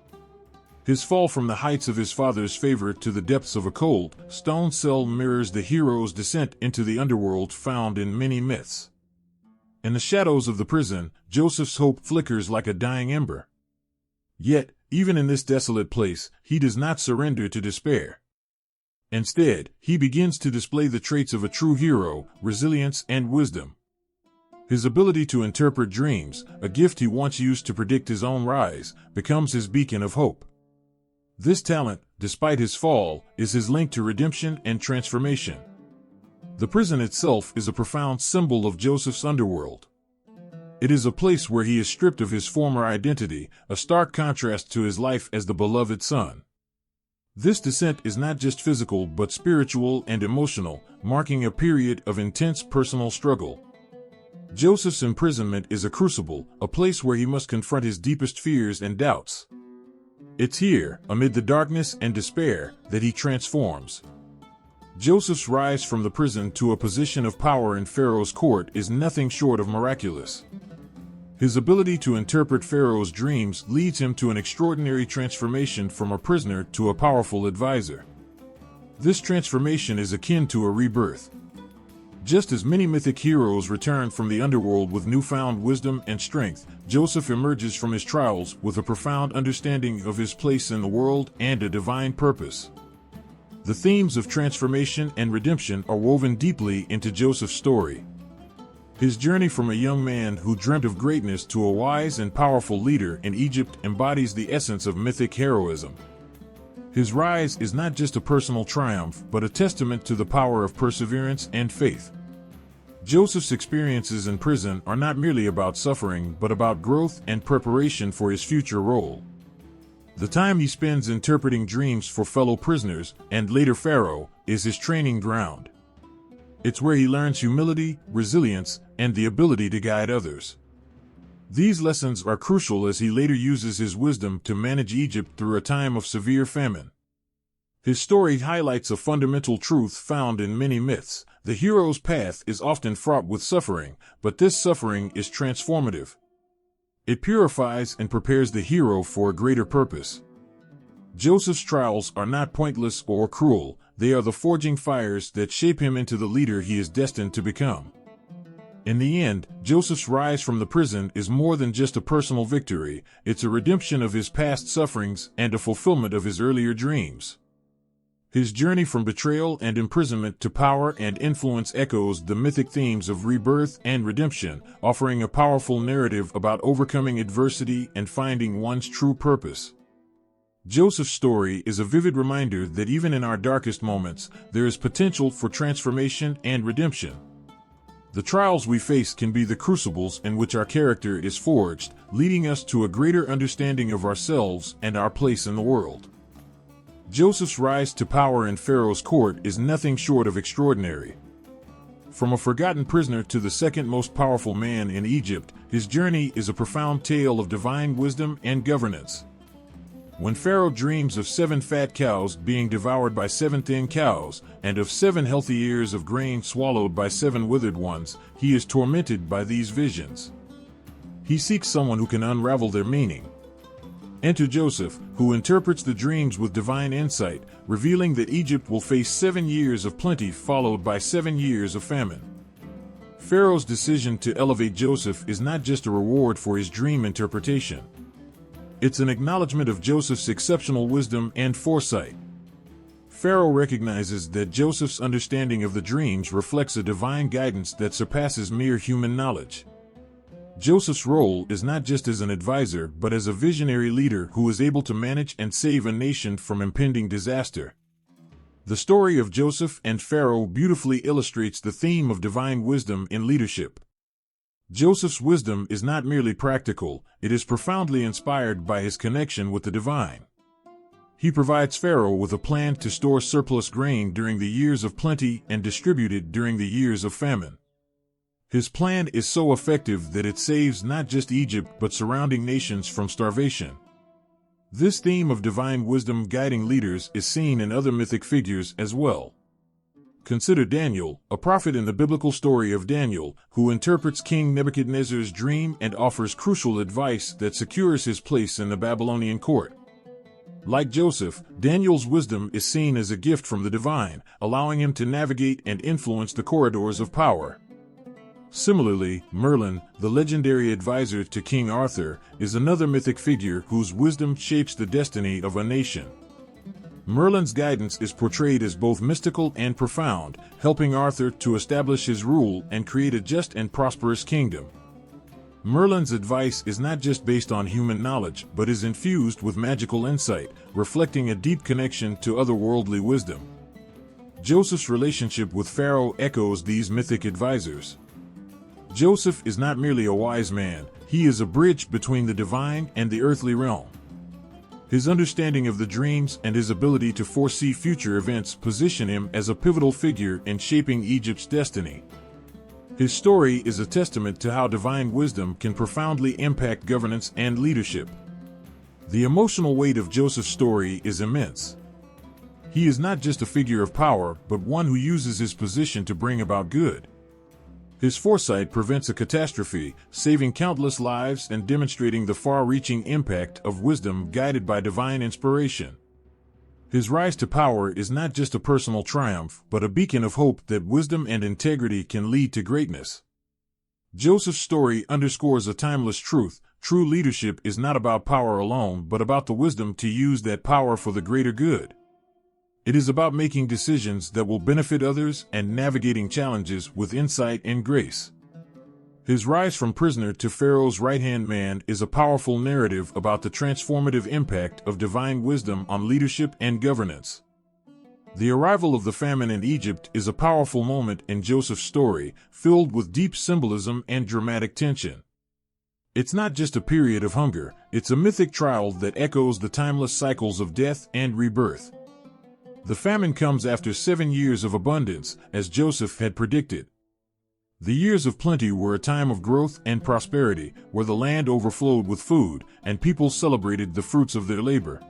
His fall from the heights of his father's favor to the depths of a cold, stone cell mirrors the hero's descent into the underworld found in many myths. In the shadows of the prison, Joseph's hope flickers like a dying ember. Yet, even in this desolate place, he does not surrender to despair. Instead, he begins to display the traits of a true hero, resilience and wisdom. His ability to interpret dreams, a gift he once used to predict his own rise, becomes his beacon of hope. This talent, despite his fall, is his link to redemption and transformation. The prison itself is a profound symbol of Joseph's underworld. It is a place where he is stripped of his former identity, a stark contrast to his life as the beloved son. This descent is not just physical but spiritual and emotional, marking a period of intense personal struggle. Joseph's imprisonment is a crucible, a place where he must confront his deepest fears and doubts. It's here, amid the darkness and despair, that he transforms. Joseph's rise from the prison to a position of power in Pharaoh's court is nothing short of miraculous. His ability to interpret Pharaoh's dreams leads him to an extraordinary transformation from a prisoner to a powerful advisor. This transformation is akin to a rebirth. Just as many mythic heroes return from the underworld with newfound wisdom and strength, Joseph emerges from his trials with a profound understanding of his place in the world and a divine purpose. The themes of transformation and redemption are woven deeply into Joseph's story. His journey from a young man who dreamt of greatness to a wise and powerful leader in Egypt embodies the essence of mythic heroism. His rise is not just a personal triumph, but a testament to the power of perseverance and faith. Joseph's experiences in prison are not merely about suffering, but about growth and preparation for his future role. The time he spends interpreting dreams for fellow prisoners, and later Pharaoh, is his training ground. It's where he learns humility, resilience, and the ability to guide others. These lessons are crucial as he later uses his wisdom to manage Egypt through a time of severe famine. His story highlights a fundamental truth found in many myths. The hero's path is often fraught with suffering, but this suffering is transformative. It purifies and prepares the hero for a greater purpose. Joseph's trials are not pointless or cruel, they are the forging fires that shape him into the leader he is destined to become. In the end, Joseph's rise from the prison is more than just a personal victory, it's a redemption of his past sufferings and a fulfillment of his earlier dreams. His journey from betrayal and imprisonment to power and influence echoes the mythic themes of rebirth and redemption, offering a powerful narrative about overcoming adversity and finding one's true purpose. Joseph's story is a vivid reminder that even in our darkest moments, there is potential for transformation and redemption. The trials we face can be the crucibles in which our character is forged, leading us to a greater understanding of ourselves and our place in the world. Joseph's rise to power in Pharaoh's court is nothing short of extraordinary. From a forgotten prisoner to the second most powerful man in Egypt, his journey is a profound tale of divine wisdom and governance. When Pharaoh dreams of 7 fat cows being devoured by 7 thin cows, and of 7 healthy ears of grain swallowed by 7 withered ones, he is tormented by these visions. He seeks someone who can unravel their meaning. Enter Joseph, who interprets the dreams with divine insight, revealing that Egypt will face 7 years of plenty followed by 7 years of famine. Pharaoh's decision to elevate Joseph is not just a reward for his dream interpretation. It's an acknowledgement of Joseph's exceptional wisdom and foresight. Pharaoh recognizes that Joseph's understanding of the dreams reflects a divine guidance that surpasses mere human knowledge. Joseph's role is not just as an advisor, but as a visionary leader who is able to manage and save a nation from impending disaster. The story of Joseph and Pharaoh beautifully illustrates the theme of divine wisdom in leadership. Joseph's wisdom is not merely practical, it is profoundly inspired by his connection with the divine. He provides Pharaoh with a plan to store surplus grain during the years of plenty and distribute it during the years of famine. His plan is so effective that it saves not just Egypt but surrounding nations from starvation. This theme of divine wisdom guiding leaders is seen in other mythic figures as well. Consider Daniel, a prophet in the biblical story of Daniel, who interprets King Nebuchadnezzar's dream and offers crucial advice that secures his place in the Babylonian court. Like Joseph, Daniel's wisdom is seen as a gift from the divine, allowing him to navigate and influence the corridors of power. Similarly, Merlin, the legendary advisor to King Arthur, is another mythic figure whose wisdom shapes the destiny of a nation. Merlin's guidance is portrayed as both mystical and profound, helping Arthur to establish his rule and create a just and prosperous kingdom. Merlin's advice is not just based on human knowledge, but is infused with magical insight, reflecting a deep connection to otherworldly wisdom. Joseph's relationship with Pharaoh echoes these mythic advisors. Joseph is not merely a wise man, he is a bridge between the divine and the earthly realm. His understanding of the dreams and his ability to foresee future events position him as a pivotal figure in shaping Egypt's destiny. His story is a testament to how divine wisdom can profoundly impact governance and leadership. The emotional weight of Joseph's story is immense. He is not just a figure of power, but one who uses his position to bring about good. His foresight prevents a catastrophe, saving countless lives and demonstrating the far-reaching impact of wisdom guided by divine inspiration. His rise to power is not just a personal triumph, but a beacon of hope that wisdom and integrity can lead to greatness. Joseph's story underscores a timeless truth: true leadership is not about power alone, but about the wisdom to use that power for the greater good. It is about making decisions that will benefit others and navigating challenges with insight and grace. His rise from prisoner to Pharaoh's right-hand man is a powerful narrative about the transformative impact of divine wisdom on leadership and governance. The arrival of the famine in Egypt is a powerful moment in Joseph's story, filled with deep symbolism and dramatic tension. It's not just a period of hunger, it's a mythic trial that echoes the timeless cycles of death and rebirth. The famine comes after 7 years of abundance, as Joseph had predicted. The years of plenty were a time of growth and prosperity, where the land overflowed with food, and people celebrated the fruits of their labor.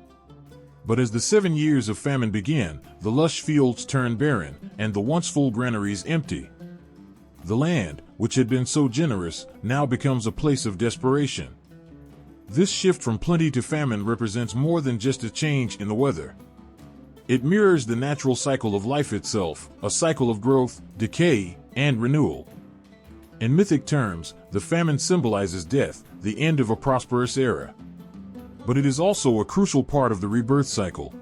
But as the 7 years of famine began, the lush fields turned barren, and the once full granaries empty. The land, which had been so generous, now becomes a place of desperation. This shift from plenty to famine represents more than just a change in the weather. It mirrors the natural cycle of life itself, a cycle of growth, decay, and renewal. In mythic terms, the famine symbolizes death, the end of a prosperous era. But it is also a crucial part of the rebirth cycle.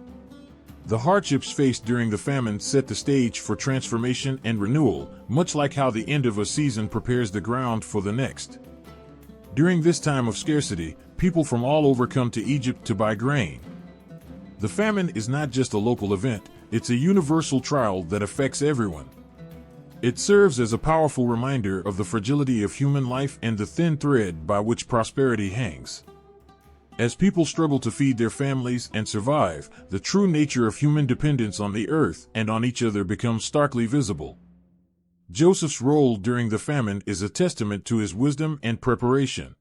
The hardships faced during the famine set the stage for transformation and renewal, much like how the end of a season prepares the ground for the next. During this time of scarcity, people from all over come to Egypt to buy grain. The famine is not just a local event, it's a universal trial that affects everyone. It serves as a powerful reminder of the fragility of human life and the thin thread by which prosperity hangs. As people struggle to feed their families and survive, the true nature of human dependence on the earth and on each other becomes starkly visible. Joseph's role during the famine is a testament to his wisdom and preparation.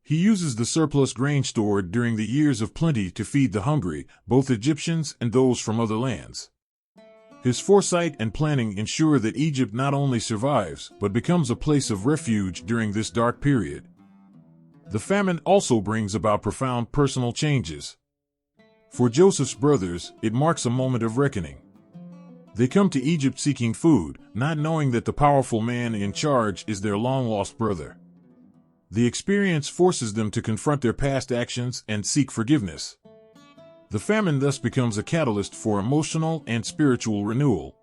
He uses the surplus grain stored during the years of plenty to feed the hungry, both Egyptians and those from other lands. His foresight and planning ensure that Egypt not only survives, but becomes a place of refuge during this dark period. The famine also brings about profound personal changes. For Joseph's brothers, it marks a moment of reckoning. They come to Egypt seeking food, not knowing that the powerful man in charge is their long-lost brother. The experience forces them to confront their past actions and seek forgiveness. The famine thus becomes a catalyst for emotional and spiritual renewal.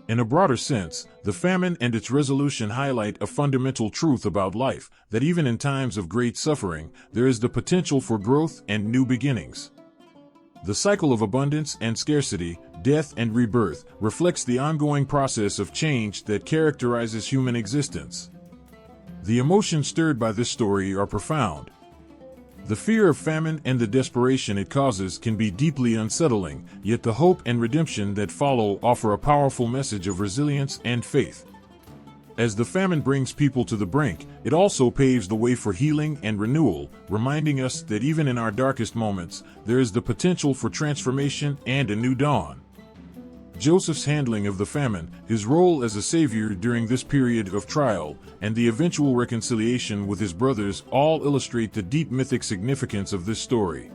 In a broader sense, the famine and its resolution highlight a fundamental truth about life, that even in times of great suffering, there is the potential for growth and new beginnings. The cycle of abundance and scarcity, death and rebirth, reflects the ongoing process of change that characterizes human existence. The emotions stirred by this story are profound. The fear of famine and the desperation it causes can be deeply unsettling, yet the hope and redemption that follow offer a powerful message of resilience and faith. As the famine brings people to the brink, it also paves the way for healing and renewal, reminding us that even in our darkest moments, there is the potential for transformation and a new dawn. Joseph's handling of the famine, his role as a savior during this period of trial, and the eventual reconciliation with his brothers all illustrate the deep mythic significance of this story.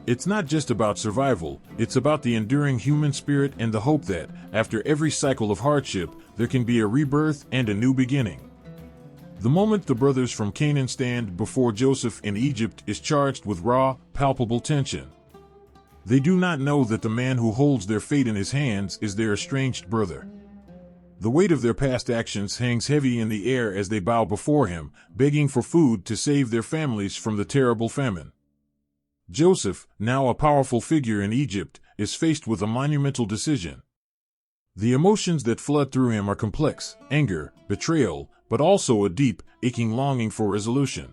It's not just about survival, it's about the enduring human spirit and the hope that, after every cycle of hardship, there can be a rebirth and a new beginning. The moment the brothers from Canaan stand before Joseph in Egypt is charged with raw, palpable tension. They do not know that the man who holds their fate in his hands is their estranged brother. The weight of their past actions hangs heavy in the air as they bow before him, begging for food to save their families from the terrible famine. Joseph, now a powerful figure in Egypt, is faced with a monumental decision. The emotions that flood through him are complex: anger, betrayal, but also a deep, aching longing for resolution.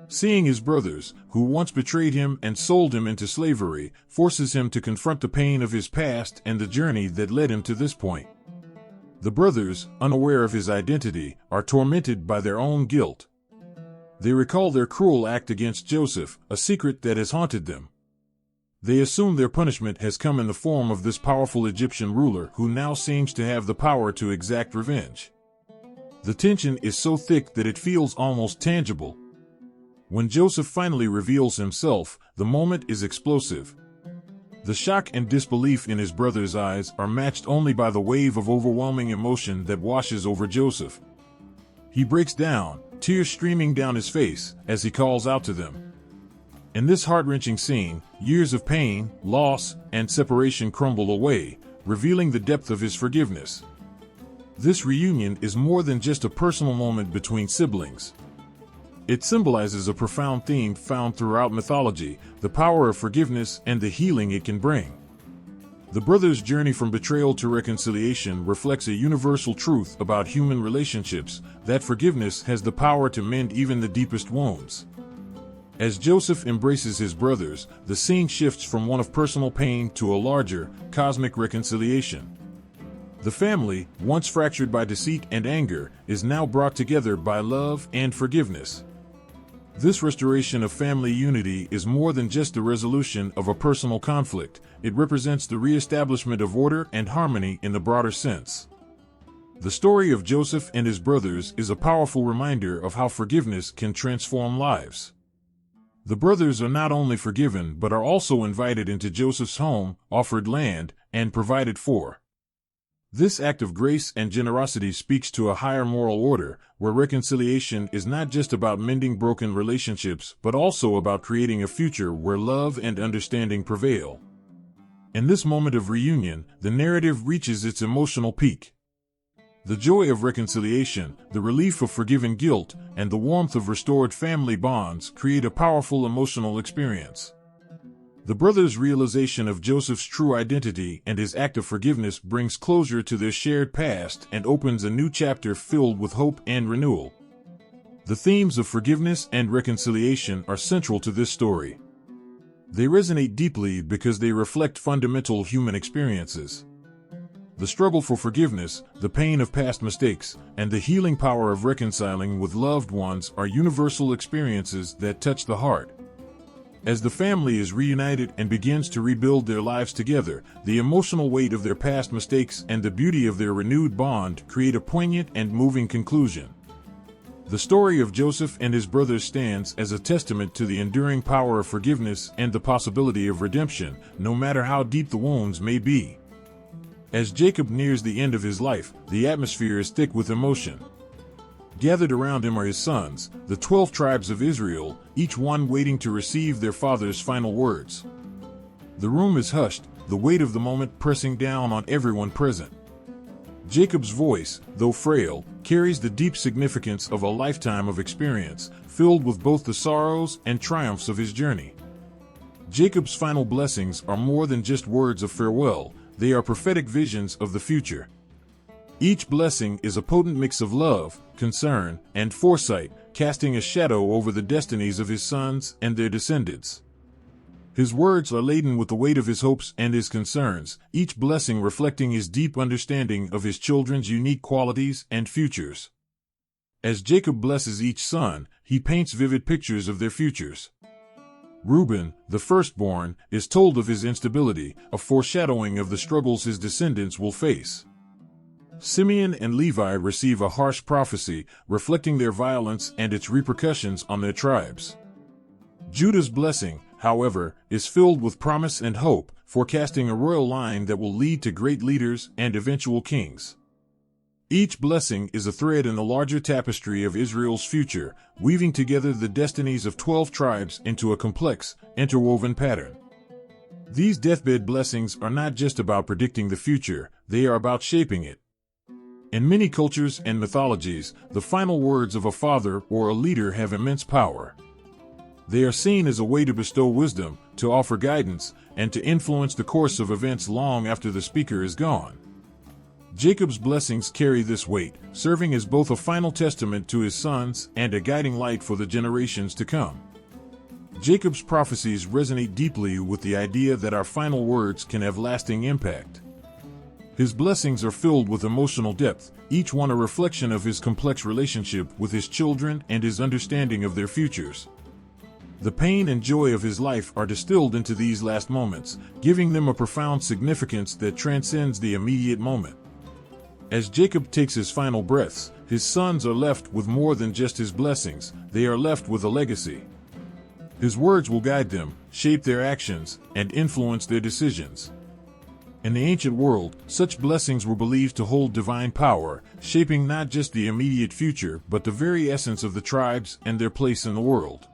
Seeing his brothers, who once betrayed him and sold him into slavery, forces him to confront the pain of his past and the journey that led him to this point. The brothers, unaware of his identity, are tormented by their own guilt. They recall their cruel act against Joseph, a secret that has haunted them. They assume their punishment has come in the form of this powerful Egyptian ruler who now seems to have the power to exact revenge. The tension is so thick that it feels almost tangible. When Joseph finally reveals himself, the moment is explosive. The shock and disbelief in his brother's eyes are matched only by the wave of overwhelming emotion that washes over Joseph. He breaks down, tears streaming down his face, as he calls out to them. In this heart-wrenching scene, years of pain, loss, and separation crumble away, revealing the depth of his forgiveness. This reunion is more than just a personal moment between siblings. It symbolizes a profound theme found throughout mythology, the power of forgiveness and the healing it can bring. The brothers' journey from betrayal to reconciliation reflects a universal truth about human relationships, that forgiveness has the power to mend even the deepest wounds. As Joseph embraces his brothers, the scene shifts from one of personal pain to a larger, cosmic reconciliation. The family, once fractured by deceit and anger, is now brought together by love and forgiveness. This restoration of family unity is more than just the resolution of a personal conflict. It represents the reestablishment of order and harmony in the broader sense. The story of Joseph and his brothers is a powerful reminder of how forgiveness can transform lives. The brothers are not only forgiven but are also invited into Joseph's home, offered land, and provided for. This act of grace and generosity speaks to a higher moral order, where reconciliation is not just about mending broken relationships but also about creating a future where love and understanding prevail. In this moment of reunion, the narrative reaches its emotional peak. The joy of reconciliation, the relief of forgiven guilt, and the warmth of restored family bonds create a powerful emotional experience. The brothers' realization of Joseph's true identity and his act of forgiveness brings closure to their shared past and opens a new chapter filled with hope and renewal. The themes of forgiveness and reconciliation are central to this story. They resonate deeply because they reflect fundamental human experiences. The struggle for forgiveness, the pain of past mistakes, and the healing power of reconciling with loved ones are universal experiences that touch the heart. As the family is reunited and begins to rebuild their lives together, the emotional weight of their past mistakes and the beauty of their renewed bond create a poignant and moving conclusion. The story of Joseph and his brothers stands as a testament to the enduring power of forgiveness and the possibility of redemption, no matter how deep the wounds may be. As Jacob nears the end of his life, the atmosphere is thick with emotion. Gathered around him are his sons, the 12 tribes of Israel, each one waiting to receive their father's final words. The room is hushed, the weight of the moment pressing down on everyone present. Jacob's voice, though frail, carries the deep significance of a lifetime of experience, filled with both the sorrows and triumphs of his journey. Jacob's final blessings are more than just words of farewell, they are prophetic visions of the future. Each blessing is a potent mix of love, concern, and foresight, casting a shadow over the destinies of his sons and their descendants. His words are laden with the weight of his hopes and his concerns, each blessing reflecting his deep understanding of his children's unique qualities and futures. As Jacob blesses each son, he paints vivid pictures of their futures. Reuben, the firstborn, is told of his instability, a foreshadowing of the struggles his descendants will face. Simeon and Levi receive a harsh prophecy, reflecting their violence and its repercussions on their tribes. Judah's blessing, however, is filled with promise and hope, forecasting a royal line that will lead to great leaders and eventual kings. Each blessing is a thread in the larger tapestry of Israel's future, weaving together the destinies of 12 tribes into a complex, interwoven pattern. These deathbed blessings are not just about predicting the future, they are about shaping it. In many cultures and mythologies, the final words of a father or a leader have immense power. They are seen as a way to bestow wisdom, to offer guidance, and to influence the course of events long after the speaker is gone. Jacob's blessings carry this weight, serving as both a final testament to his sons and a guiding light for the generations to come. Jacob's prophecies resonate deeply with the idea that our final words can have lasting impact. His blessings are filled with emotional depth, each one a reflection of his complex relationship with his children and his understanding of their futures. The pain and joy of his life are distilled into these last moments, giving them a profound significance that transcends the immediate moment. As Jacob takes his final breaths, his sons are left with more than just his blessings, they are left with a legacy. His words will guide them, shape their actions, and influence their decisions. In the ancient world, such blessings were believed to hold divine power, shaping not just the immediate future but the very essence of the tribes and their place in the world.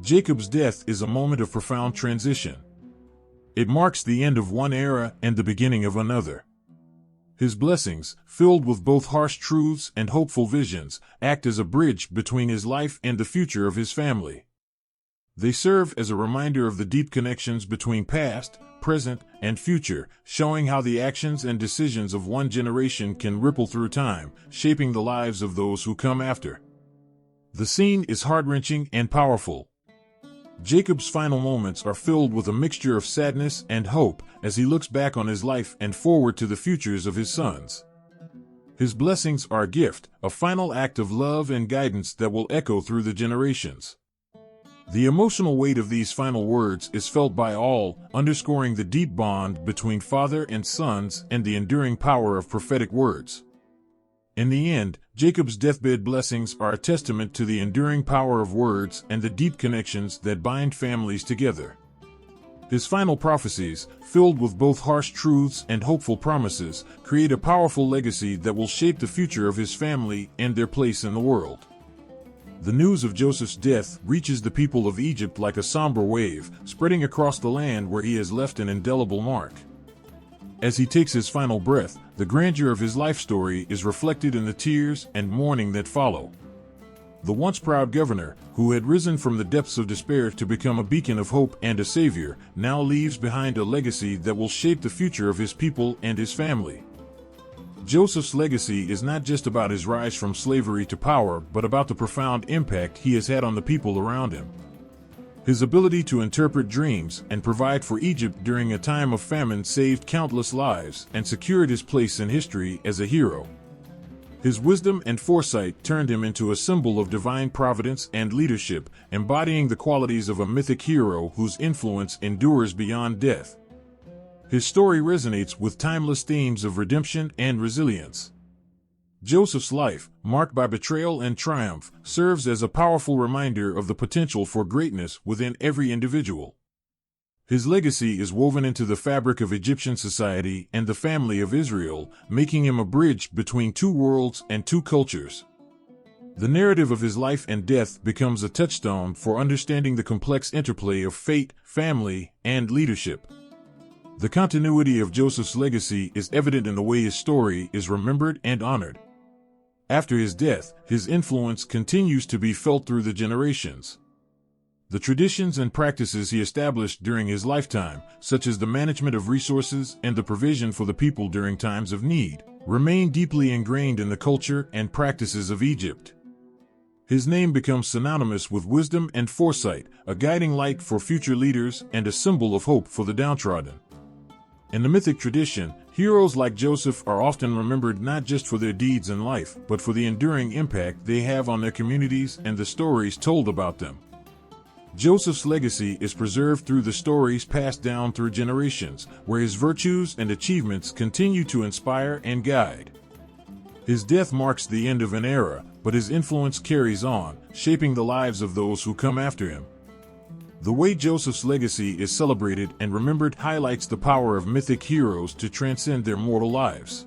Jacob's death is a moment of profound transition. It marks the end of one era and the beginning of another. His blessings, filled with both harsh truths and hopeful visions, act as a bridge between his life and the future of his family. They serve as a reminder of the deep connections between past, present, and future, showing how the actions and decisions of one generation can ripple through time, shaping the lives of those who come after. The scene is heart-wrenching and powerful. Jacob's final moments are filled with a mixture of sadness and hope as he looks back on his life and forward to the futures of his sons. His blessings are a gift, a final act of love and guidance that will echo through the generations. The emotional weight of these final words is felt by all, underscoring the deep bond between father and sons and the enduring power of prophetic words. In the end, Jacob's deathbed blessings are a testament to the enduring power of words and the deep connections that bind families together. His final prophecies, filled with both harsh truths and hopeful promises, create a powerful legacy that will shape the future of his family and their place in the world. The news of Joseph's death reaches the people of Egypt like a somber wave, spreading across the land where he has left an indelible mark. As he takes his final breath, the grandeur of his life story is reflected in the tears and mourning that follow. The once proud governor, who had risen from the depths of despair to become a beacon of hope and a savior, now leaves behind a legacy that will shape the future of his people and his family. Joseph's legacy is not just about his rise from slavery to power, but about the profound impact he has had on the people around him. His ability to interpret dreams and provide for Egypt during a time of famine saved countless lives and secured his place in history as a hero. His wisdom and foresight turned him into a symbol of divine providence and leadership, embodying the qualities of a mythic hero whose influence endures beyond death. His story resonates with timeless themes of redemption and resilience. Joseph's life, marked by betrayal and triumph, serves as a powerful reminder of the potential for greatness within every individual. His legacy is woven into the fabric of Egyptian society and the family of Israel, making him a bridge between two worlds and two cultures. The narrative of his life and death becomes a touchstone for understanding the complex interplay of fate, family, and leadership. The continuity of Joseph's legacy is evident in the way his story is remembered and honored. After his death, his influence continues to be felt through the generations. The traditions and practices he established during his lifetime, such as the management of resources and the provision for the people during times of need, remain deeply ingrained in the culture and practices of Egypt. His name becomes synonymous with wisdom and foresight, a guiding light for future leaders and a symbol of hope for the downtrodden. In the mythic tradition, heroes like Joseph are often remembered not just for their deeds in life, but for the enduring impact they have on their communities and the stories told about them. Joseph's legacy is preserved through the stories passed down through generations, where his virtues and achievements continue to inspire and guide. His death marks the end of an era, but his influence carries on, shaping the lives of those who come after him. The way Joseph's legacy is celebrated and remembered highlights the power of mythic heroes to transcend their mortal lives.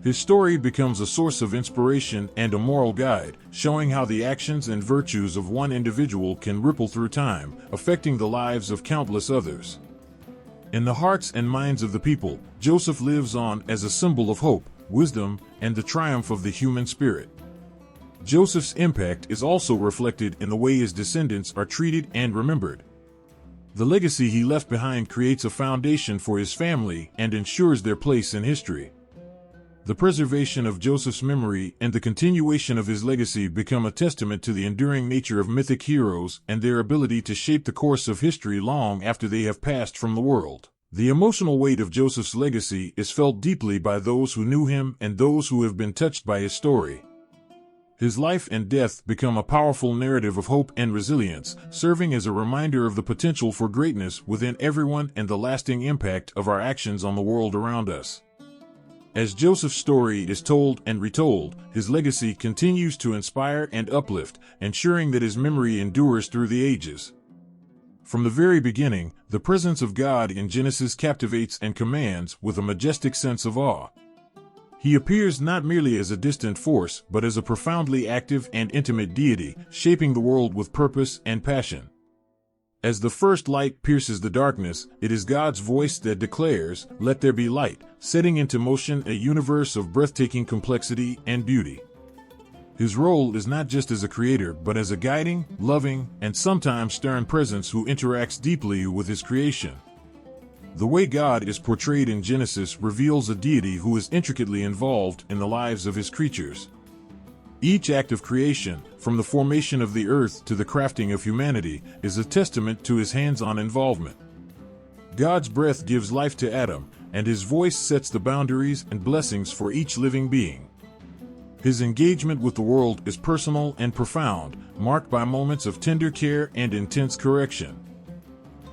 His story becomes a source of inspiration and a moral guide, showing how the actions and virtues of one individual can ripple through time, affecting the lives of countless others. In the hearts and minds of the people, Joseph lives on as a symbol of hope, wisdom, and the triumph of the human spirit. Joseph's impact is also reflected in the way his descendants are treated and remembered. The legacy he left behind creates a foundation for his family and ensures their place in history. The preservation of Joseph's memory and the continuation of his legacy become a testament to the enduring nature of mythic heroes and their ability to shape the course of history long after they have passed from the world. The emotional weight of Joseph's legacy is felt deeply by those who knew him and those who have been touched by his story. His life and death become a powerful narrative of hope and resilience, serving as a reminder of the potential for greatness within everyone and the lasting impact of our actions on the world around us. As Joseph's story is told and retold, his legacy continues to inspire and uplift, ensuring that his memory endures through the ages. From the very beginning, the presence of God in Genesis captivates and commands with a majestic sense of awe. He appears not merely as a distant force, but as a profoundly active and intimate deity, shaping the world with purpose and passion. As the first light pierces the darkness, it is God's voice that declares, "Let there be light," setting into motion a universe of breathtaking complexity and beauty. His role is not just as a creator, but as a guiding, loving, and sometimes stern presence who interacts deeply with his creation. The way God is portrayed in Genesis reveals a deity who is intricately involved in the lives of his creatures. Each act of creation, from the formation of the earth to the crafting of humanity, is a testament to his hands-on involvement. God's breath gives life to Adam, and his voice sets the boundaries and blessings for each living being. His engagement with the world is personal and profound, marked by moments of tender care and intense correction.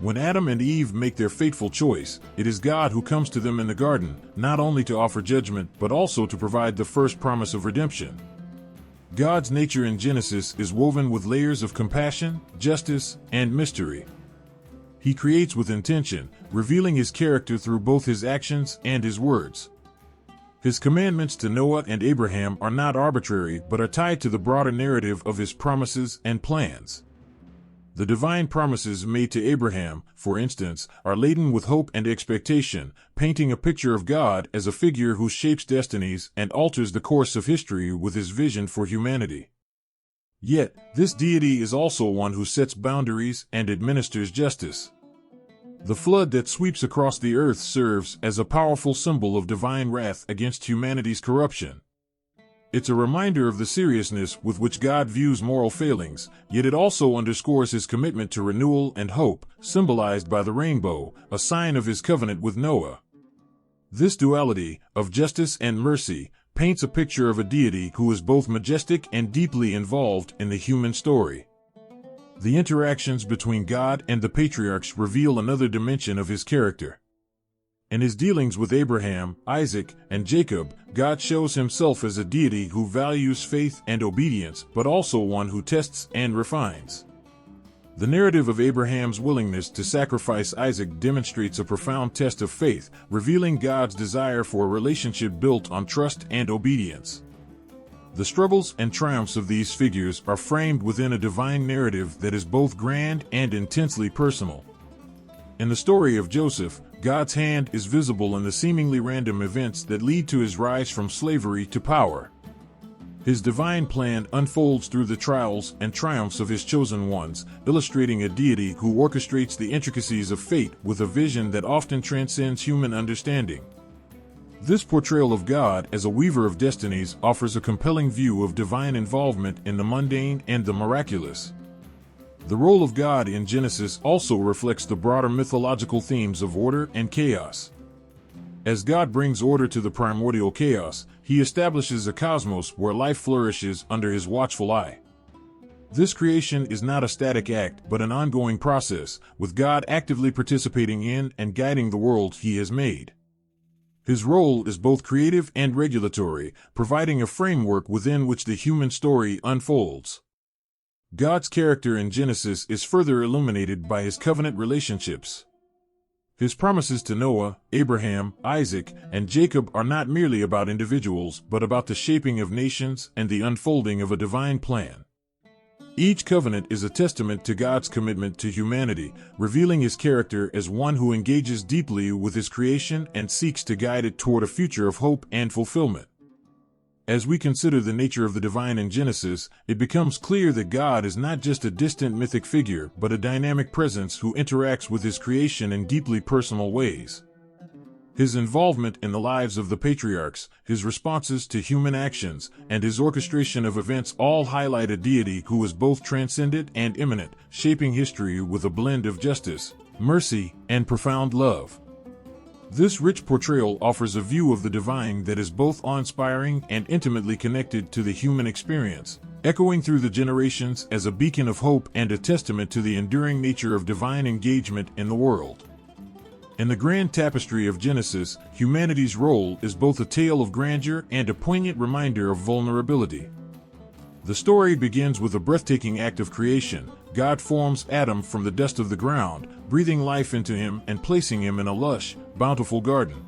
When Adam and Eve make their fateful choice, it is God who comes to them in the garden, not only to offer judgment but also to provide the first promise of redemption. God's nature in Genesis is woven with layers of compassion, justice, and mystery. He creates with intention, revealing his character through both his actions and his words. His commandments to Noah and Abraham are not arbitrary but are tied to the broader narrative of his promises and plans. The divine promises made to Abraham, for instance, are laden with hope and expectation, painting a picture of God as a figure who shapes destinies and alters the course of history with his vision for humanity. Yet, this deity is also one who sets boundaries and administers justice. The flood that sweeps across the earth serves as a powerful symbol of divine wrath against humanity's corruption. It's a reminder of the seriousness with which God views moral failings, yet it also underscores his commitment to renewal and hope, symbolized by the rainbow, a sign of his covenant with Noah. This duality, of justice and mercy, paints a picture of a deity who is both majestic and deeply involved in the human story. The interactions between God and the patriarchs reveal another dimension of his character. In his dealings with Abraham, Isaac, and Jacob, God shows himself as a deity who values faith and obedience, but also one who tests and refines. The narrative of Abraham's willingness to sacrifice Isaac demonstrates a profound test of faith, revealing God's desire for a relationship built on trust and obedience. The struggles and triumphs of these figures are framed within a divine narrative that is both grand and intensely personal. In the story of Joseph, God's hand is visible in the seemingly random events that lead to his rise from slavery to power. His divine plan unfolds through the trials and triumphs of his chosen ones, illustrating a deity who orchestrates the intricacies of fate with a vision that often transcends human understanding. This portrayal of God as a weaver of destinies offers a compelling view of divine involvement in the mundane and the miraculous. The role of God in Genesis also reflects the broader mythological themes of order and chaos. As God brings order to the primordial chaos, he establishes a cosmos where life flourishes under his watchful eye. This creation is not a static act but an ongoing process, with God actively participating in and guiding the world he has made. His role is both creative and regulatory, providing a framework within which the human story unfolds. God's character in Genesis is further illuminated by his covenant relationships. His promises to Noah, Abraham, Isaac, and Jacob are not merely about individuals but about the shaping of nations and the unfolding of a divine plan. Each covenant is a testament to God's commitment to humanity, revealing his character as one who engages deeply with his creation and seeks to guide it toward a future of hope and fulfillment. As we consider the nature of the divine in Genesis, it becomes clear that God is not just a distant mythic figure but a dynamic presence who interacts with his creation in deeply personal ways. His involvement in the lives of the patriarchs, his responses to human actions, and his orchestration of events all highlight a deity who is both transcendent and immanent, shaping history with a blend of justice, mercy, and profound love. This rich portrayal offers a view of the divine that is both awe-inspiring and intimately connected to the human experience, echoing through the generations as a beacon of hope and a testament to the enduring nature of divine engagement in the world. In the grand tapestry of Genesis, humanity's role is both a tale of grandeur and a poignant reminder of vulnerability. The story begins with a breathtaking act of creation. God forms Adam from the dust of the ground, breathing life into him and placing him in a lush, bountiful garden.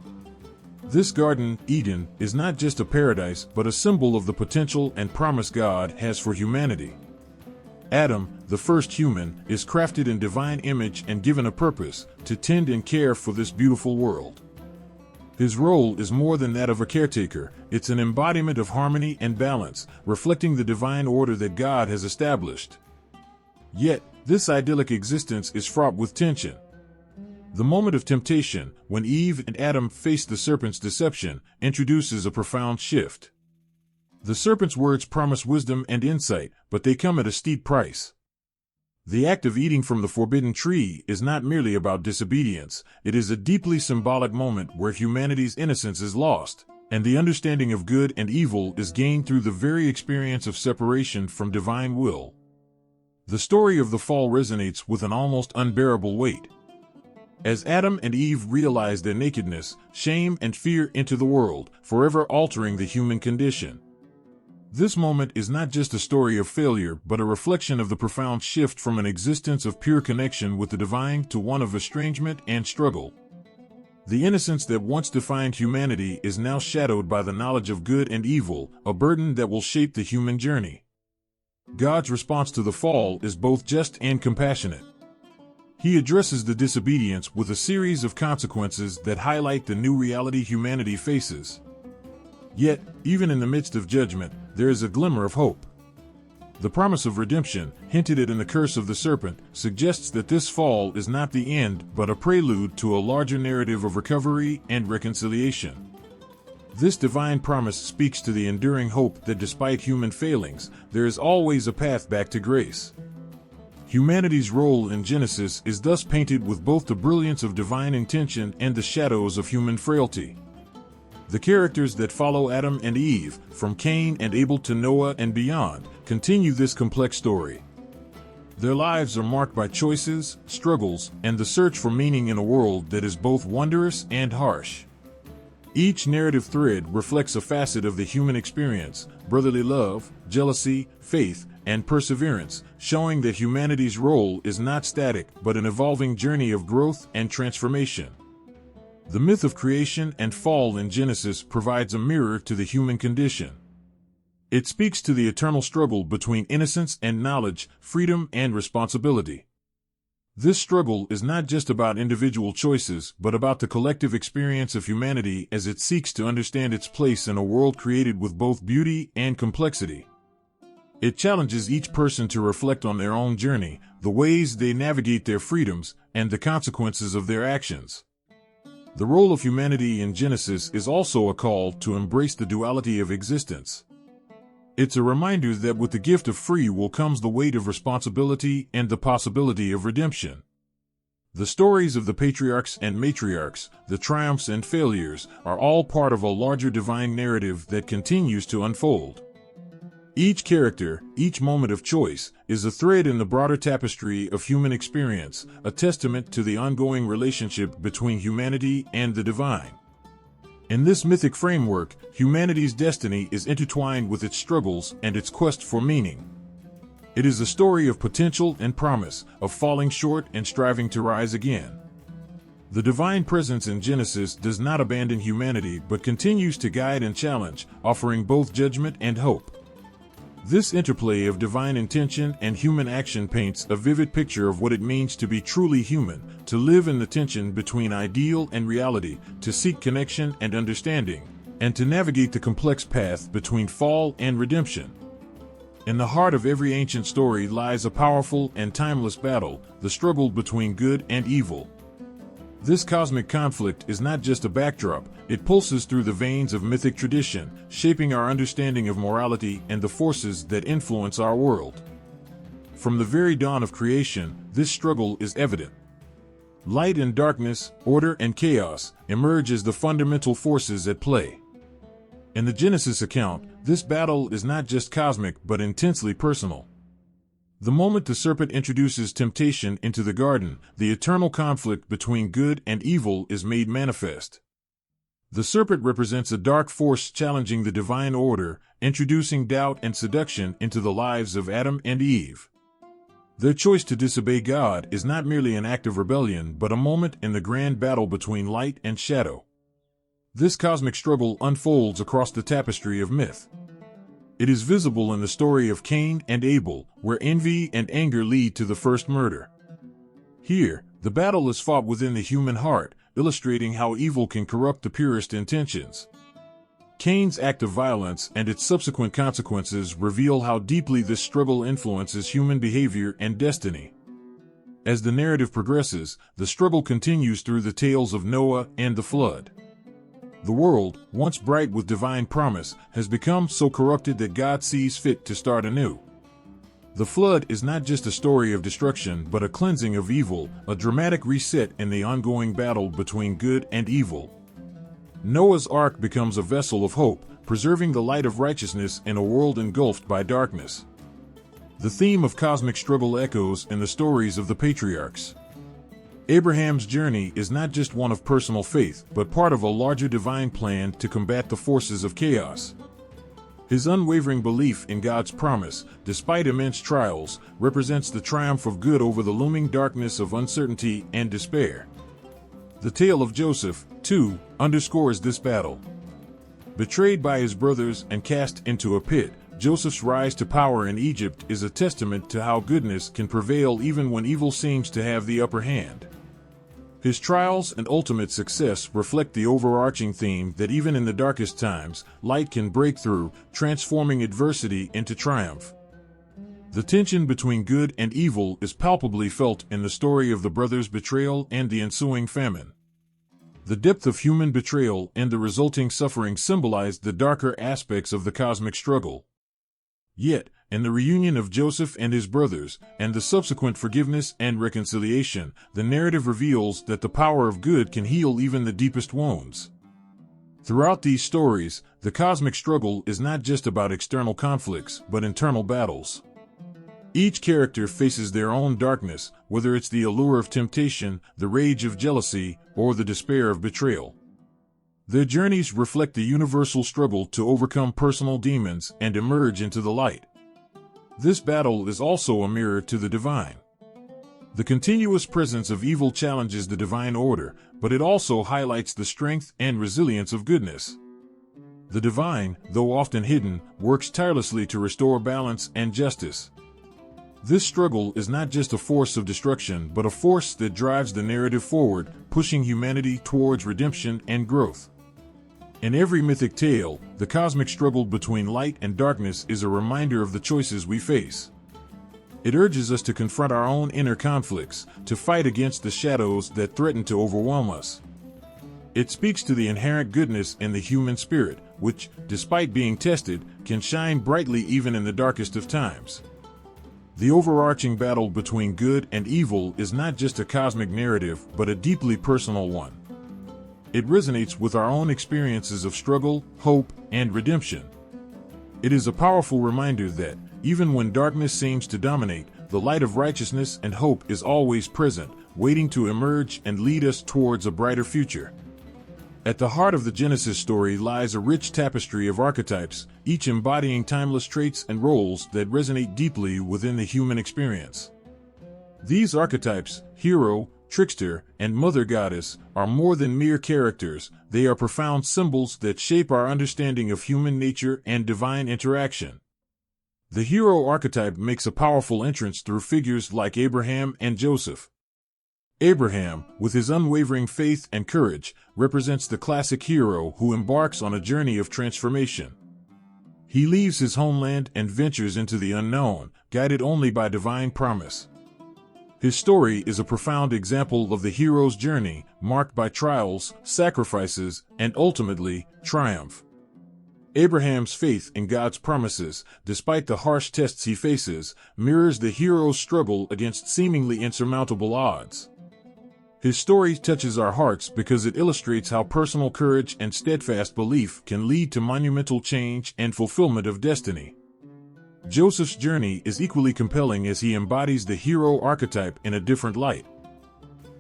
This garden, Eden, is not just a paradise but a symbol of the potential and promise God has for humanity. Adam, the first human, is crafted in divine image and given a purpose, to tend and care for this beautiful world. His role is more than that of a caretaker. It's an embodiment of harmony and balance, reflecting the divine order that God has established. Yet, this idyllic existence is fraught with tension. The moment of temptation, when Eve and Adam face the serpent's deception, introduces a profound shift. The serpent's words promise wisdom and insight, but they come at a steep price. The act of eating from the forbidden tree is not merely about disobedience, it is a deeply symbolic moment where humanity's innocence is lost, and the understanding of good and evil is gained through the very experience of separation from divine will. The story of the fall resonates with an almost unbearable weight. As Adam and Eve realize their nakedness, shame and fear enter the world, forever altering the human condition. This moment is not just a story of failure but a reflection of the profound shift from an existence of pure connection with the divine to one of estrangement and struggle. The innocence that once defined humanity is now shadowed by the knowledge of good and evil, a burden that will shape the human journey. God's response to the fall is both just and compassionate. He addresses the disobedience with a series of consequences that highlight the new reality humanity faces. Yet, even in the midst of judgment, there is a glimmer of hope. The promise of redemption, hinted at in the curse of the serpent, suggests that this fall is not the end but a prelude to a larger narrative of recovery and reconciliation. This divine promise speaks to the enduring hope that despite human failings, there is always a path back to grace. Humanity's role in Genesis is thus painted with both the brilliance of divine intention and the shadows of human frailty. The characters that follow Adam and Eve, from Cain and Abel to Noah and beyond, continue this complex story. Their lives are marked by choices, struggles, and the search for meaning in a world that is both wondrous and harsh. Each narrative thread reflects a facet of the human experience: brotherly love, jealousy, faith, and perseverance, showing that humanity's role is not static but an evolving journey of growth and transformation. The myth of creation and fall in Genesis provides a mirror to the human condition. It speaks to the eternal struggle between innocence and knowledge, freedom and responsibility. This struggle is not just about individual choices, but about the collective experience of humanity as it seeks to understand its place in a world created with both beauty and complexity. It challenges each person to reflect on their own journey, the ways they navigate their freedoms, and the consequences of their actions. The role of humanity in Genesis is also a call to embrace the duality of existence. It's a reminder that with the gift of free will comes the weight of responsibility and the possibility of redemption. The stories of the patriarchs and matriarchs, the triumphs and failures, are all part of a larger divine narrative that continues to unfold. Each character, each moment of choice, is a thread in the broader tapestry of human experience, a testament to the ongoing relationship between humanity and the divine. In this mythic framework, humanity's destiny is intertwined with its struggles and its quest for meaning. It is a story of potential and promise, of falling short and striving to rise again. The divine presence in Genesis does not abandon humanity but continues to guide and challenge, offering both judgment and hope. This interplay of divine intention and human action paints a vivid picture of what it means to be truly human, to live in the tension between ideal and reality, to seek connection and understanding, and to navigate the complex path between fall and redemption. In the heart of every ancient story lies a powerful and timeless battle, the struggle between good and evil. This cosmic conflict is not just a backdrop, it pulses through the veins of mythic tradition, shaping our understanding of morality and the forces that influence our world. From the very dawn of creation, this struggle is evident. Light and darkness, order and chaos, emerge as the fundamental forces at play. In the Genesis account, this battle is not just cosmic but intensely personal. The moment the serpent introduces temptation into the garden, the eternal conflict between good and evil is made manifest. The serpent represents a dark force challenging the divine order, introducing doubt and seduction into the lives of Adam and Eve. Their choice to disobey God is not merely an act of rebellion, but a moment in the grand battle between light and shadow. This cosmic struggle unfolds across the tapestry of myth. It is visible in the story of Cain and Abel, where envy and anger lead to the first murder. Here, the battle is fought within the human heart, illustrating how evil can corrupt the purest intentions. Cain's act of violence and its subsequent consequences reveal how deeply this struggle influences human behavior and destiny. As the narrative progresses, the struggle continues through the tales of Noah and the flood. The world, once bright with divine promise, has become so corrupted that God sees fit to start anew. The flood is not just a story of destruction but a cleansing of evil, a dramatic reset in the ongoing battle between good and evil. Noah's ark becomes a vessel of hope, preserving the light of righteousness in a world engulfed by darkness. The theme of cosmic struggle echoes in the stories of the Patriarchs. Abraham's journey is not just one of personal faith, but part of a larger divine plan to combat the forces of chaos. His unwavering belief in God's promise, despite immense trials, represents the triumph of good over the looming darkness of uncertainty and despair. The tale of Joseph, too, underscores this battle. Betrayed by his brothers and cast into a pit, Joseph's rise to power in Egypt is a testament to how goodness can prevail even when evil seems to have the upper hand. His trials and ultimate success reflect the overarching theme that even in the darkest times, light can break through, transforming adversity into triumph. The tension between good and evil is palpably felt in the story of the brothers' betrayal and the ensuing famine. The depth of human betrayal and the resulting suffering symbolize the darker aspects of the cosmic struggle. Yet, in the reunion of Joseph and his brothers, and the subsequent forgiveness and reconciliation, the narrative reveals that the power of good can heal even the deepest wounds. Throughout these stories, the cosmic struggle is not just about external conflicts, but internal battles. Each character faces their own darkness, whether it's the allure of temptation, the rage of jealousy, or the despair of betrayal. Their journeys reflect the universal struggle to overcome personal demons and emerge into the light. This battle is also a mirror to the divine. The continuous presence of evil challenges the divine order, but it also highlights the strength and resilience of goodness. The divine, though often hidden, works tirelessly to restore balance and justice. This struggle is not just a force of destruction, but a force that drives the narrative forward, pushing humanity towards redemption and growth. In every mythic tale, the cosmic struggle between light and darkness is a reminder of the choices we face. It urges us to confront our own inner conflicts, to fight against the shadows that threaten to overwhelm us. It speaks to the inherent goodness in the human spirit, which, despite being tested, can shine brightly even in the darkest of times. The overarching battle between good and evil is not just a cosmic narrative, but a deeply personal one. It resonates with our own experiences of struggle, hope, and redemption. It is a powerful reminder that, even when darkness seems to dominate, the light of righteousness and hope is always present, waiting to emerge and lead us towards a brighter future. At the heart of the Genesis story lies a rich tapestry of archetypes, each embodying timeless traits and roles that resonate deeply within the human experience. These archetypes, hero, trickster, and mother goddess, are more than mere characters. They are profound symbols that shape our understanding of human nature and divine interaction. The hero archetype makes a powerful entrance through figures like Abraham and Joseph. Abraham, with his unwavering faith and courage, represents the classic hero who embarks on a journey of transformation. He leaves his homeland and ventures into the unknown, guided only by divine promise. His story is a profound example of the hero's journey, marked by trials, sacrifices, and ultimately, triumph. Abraham's faith in God's promises, despite the harsh tests he faces, mirrors the hero's struggle against seemingly insurmountable odds. His story touches our hearts because it illustrates how personal courage and steadfast belief can lead to monumental change and fulfillment of destiny. Joseph's journey is equally compelling as he embodies the hero archetype in a different light.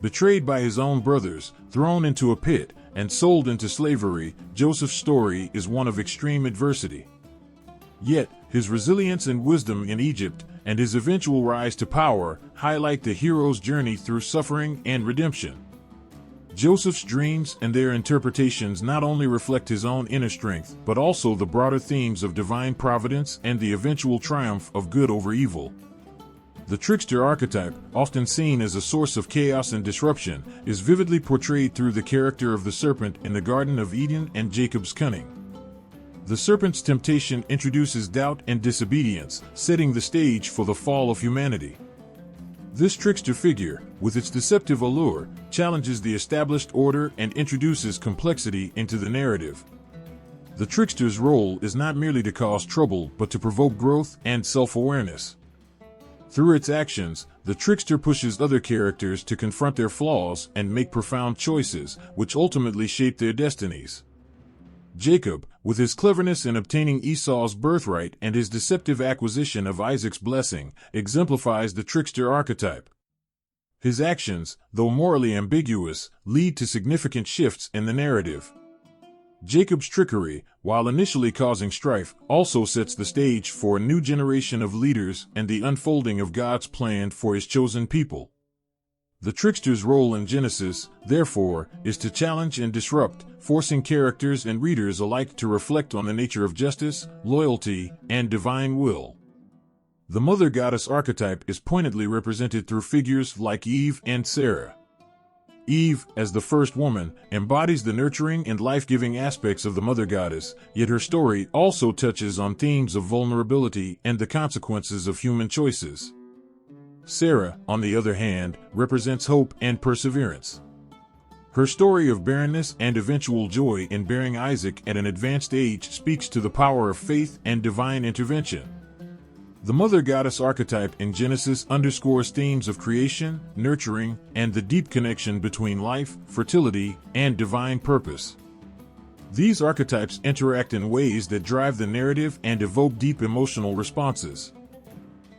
Betrayed by his own brothers, thrown into a pit, and sold into slavery, Joseph's story is one of extreme adversity. Yet, his resilience and wisdom in Egypt, and his eventual rise to power, highlight the hero's journey through suffering and redemption. Joseph's dreams and their interpretations not only reflect his own inner strength, but also the broader themes of divine providence and the eventual triumph of good over evil. The trickster archetype, often seen as a source of chaos and disruption, is vividly portrayed through the character of the serpent in the Garden of Eden and Jacob's cunning. The serpent's temptation introduces doubt and disobedience, setting the stage for the fall of humanity. This trickster figure, with its deceptive allure, challenges the established order and introduces complexity into the narrative. The trickster's role is not merely to cause trouble but to provoke growth and self-awareness. Through its actions, the trickster pushes other characters to confront their flaws and make profound choices, which ultimately shape their destinies. Jacob, with his cleverness in obtaining Esau's birthright and his deceptive acquisition of Isaac's blessing, exemplifies the trickster archetype. His actions, though morally ambiguous, lead to significant shifts in the narrative. Jacob's trickery, while initially causing strife, also sets the stage for a new generation of leaders and the unfolding of God's plan for his chosen people. The trickster's role in Genesis, therefore, is to challenge and disrupt, forcing characters and readers alike to reflect on the nature of justice, loyalty, and divine will. The mother goddess archetype is pointedly represented through figures like Eve and Sarah. Eve, as the first woman, embodies the nurturing and life-giving aspects of the mother goddess, yet her story also touches on themes of vulnerability and the consequences of human choices. Sarah, on the other hand, represents hope and perseverance. Her story of barrenness and eventual joy in bearing Isaac at an advanced age speaks to the power of faith and divine intervention. The mother goddess archetype in Genesis underscores themes of creation, nurturing, and the deep connection between life, fertility, and divine purpose. These archetypes interact in ways that drive the narrative and evoke deep emotional responses.